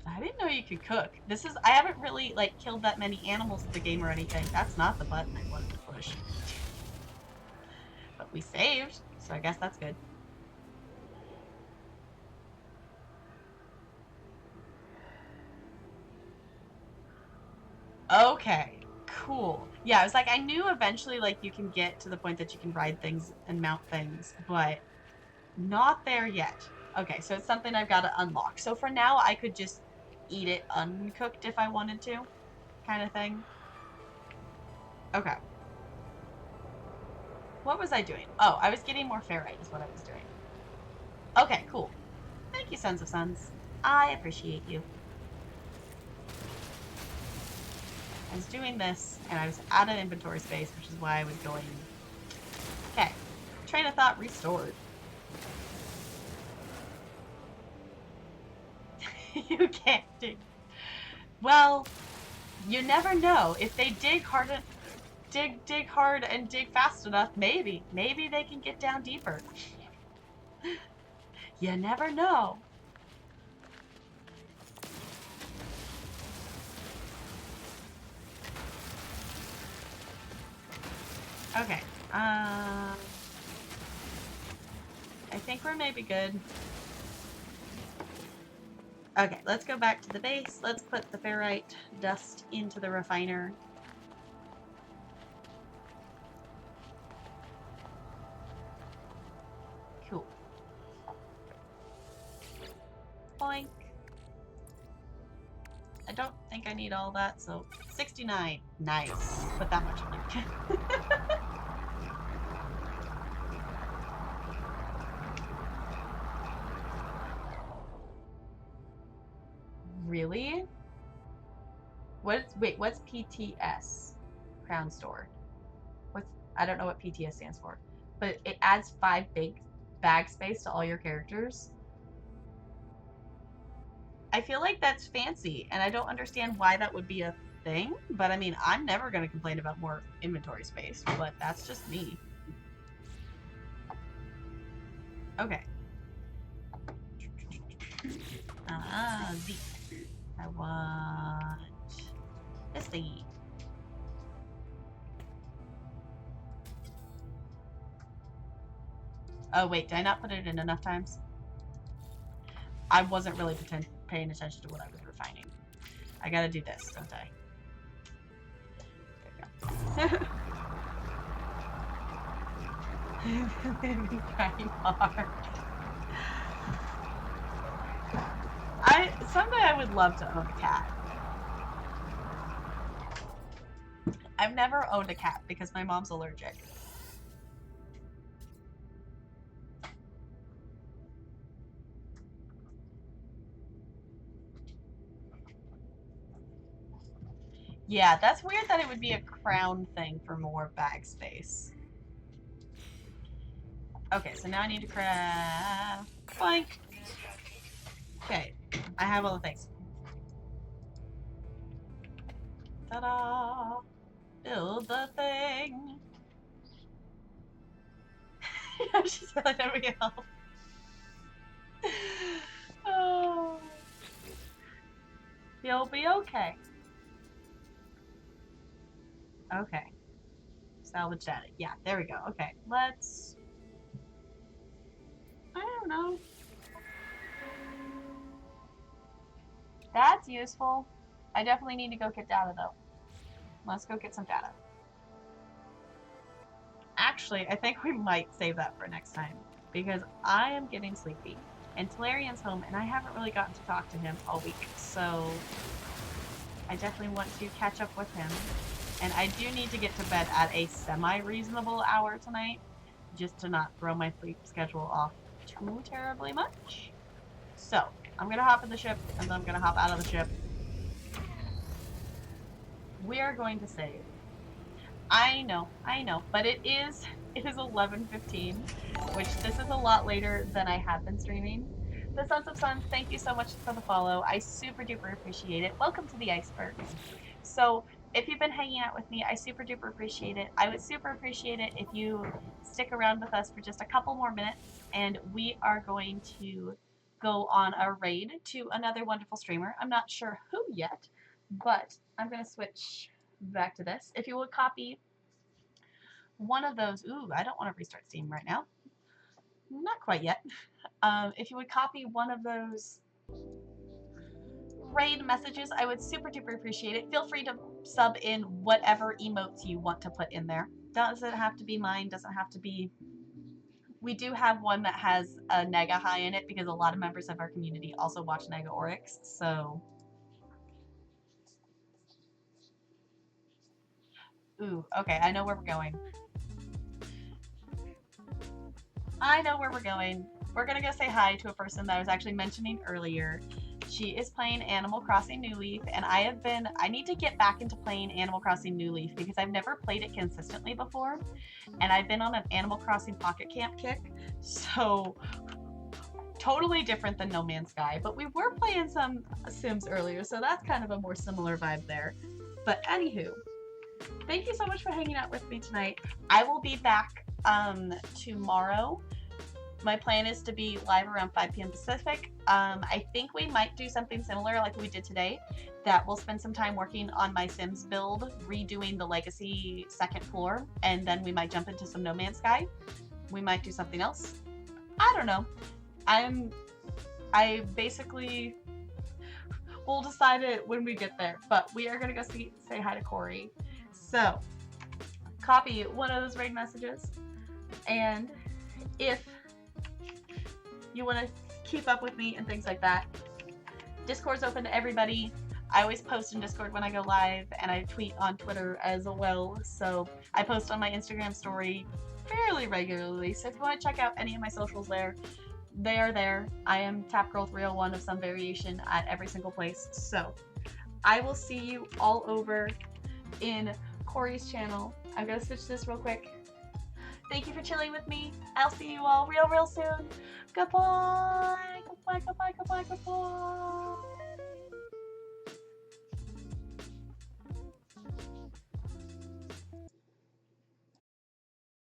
I didn't know you could cook. I haven't really, like, killed that many animals in the game or anything. That's not the button I wanted to push. But we saved, so I guess that's good. Okay, cool. Yeah, I was like, I knew eventually, like, you can get to the point that you can ride things and mount things, but not there yet. Okay, so it's something I've got to unlock. So for now, I could just eat it uncooked if I wanted to, kind of thing. Okay. What was I doing? Oh, I was getting more ferrite is what I was doing. Okay, cool. Thank you, Sons of Suns. I appreciate you. I was doing this, and I was out of inventory space, which is why I was going... Okay. Train of thought restored. You can't dig. Well, you never know. If they dig hard and dig fast enough, maybe they can get down deeper. You never know. Okay. I think we're maybe good. Okay, let's go back to the base. Let's put the ferrite dust into the refiner. Cool. Boink. I don't think I need all that, so 69. Nice. Put that much on it. Really? What's PTS? Crown Store. I don't know what PTS stands for. But it adds 5 big bag space to all your characters. I feel like that's fancy, and I don't understand why that would be a thing. But I mean, I'm never going to complain about more inventory space, but that's just me. Okay. Z. I want this thingy. Oh wait, did I not put it in enough times? I wasn't really paying attention to what I was refining. I gotta do this, don't I? There we go. Trying hard. Someday I would love to own a cat. I've never owned a cat because my mom's allergic. Yeah, that's weird that it would be a crown thing for more bag space. Okay, so now I need to craft... Boink! Okay, I have all the things. Ta-da! Build the thing! She's telling everybody else. Oh. You'll be okay. Okay. Salvage that. Yeah, there we go. Okay, let's... I don't know. That's useful. I definitely need to go get data, though. Let's go get some data. Actually, I think we might save that for next time, because I am getting sleepy, and Talarian's home, and I haven't really gotten to talk to him all week, so I definitely want to catch up with him. And I do need to get to bed at a semi-reasonable hour tonight, just to not throw my sleep schedule off too terribly much. So, I'm going to hop in the ship, and then I'm going to hop out of the ship. We are going to save. I know, but it is 11:15, which this is a lot later than I have been streaming. The Sons of Suns, thank you so much for the follow. I super duper appreciate it. Welcome to the iceberg. So, if you've been hanging out with me, I super duper appreciate it. I would super appreciate it if you stick around with us for just a couple more minutes, and we are going to go on a raid to another wonderful streamer. I'm not sure who yet, but I'm going to switch back to this. If you would copy one of those, ooh, I don't want to restart Steam right now. Not quite yet. If you would copy one of those raid messages, I would super duper appreciate it. Feel free to sub in whatever emotes you want to put in there. Doesn't have to be mine, doesn't have to be... We do have one that has a Nega High in it because a lot of members of our community also watch Nega Oryx, so... Ooh, okay, I know where we're going. I know where we're going. we're gonna go say hi to a person that I was actually mentioning earlier. She is playing Animal Crossing New Leaf, and I need to get back into playing Animal Crossing New Leaf because I've never played it consistently before, and I've been on an Animal Crossing Pocket Camp kick, so totally different than No Man's Sky, but we were playing some Sims earlier, so that's kind of a more similar vibe there. But anywho, thank you so much for hanging out with me tonight. I will be back tomorrow. My plan is to be live around 5 p.m. Pacific. I think we might do something similar like we did today, that we'll spend some time working on my Sims build, redoing the Legacy second floor, and then we might jump into some No Man's Sky. We might do something else. I don't know. I basically we'll decide it when we get there, but we are gonna go say hi to Corey. So copy one of those raid messages, and if you want to keep up with me and things like that, Discord's open to everybody. I always post in Discord when I go live, and I tweet on Twitter as well, so I post on my Instagram story fairly regularly, so if you want to check out any of my socials there, they are there. I am TapGirl301 of some variation at every single place. So I will see you all over in Corey's channel. I'm gonna switch this real quick. Thank you for chilling with me. I'll see you all real soon. Goodbye. Goodbye.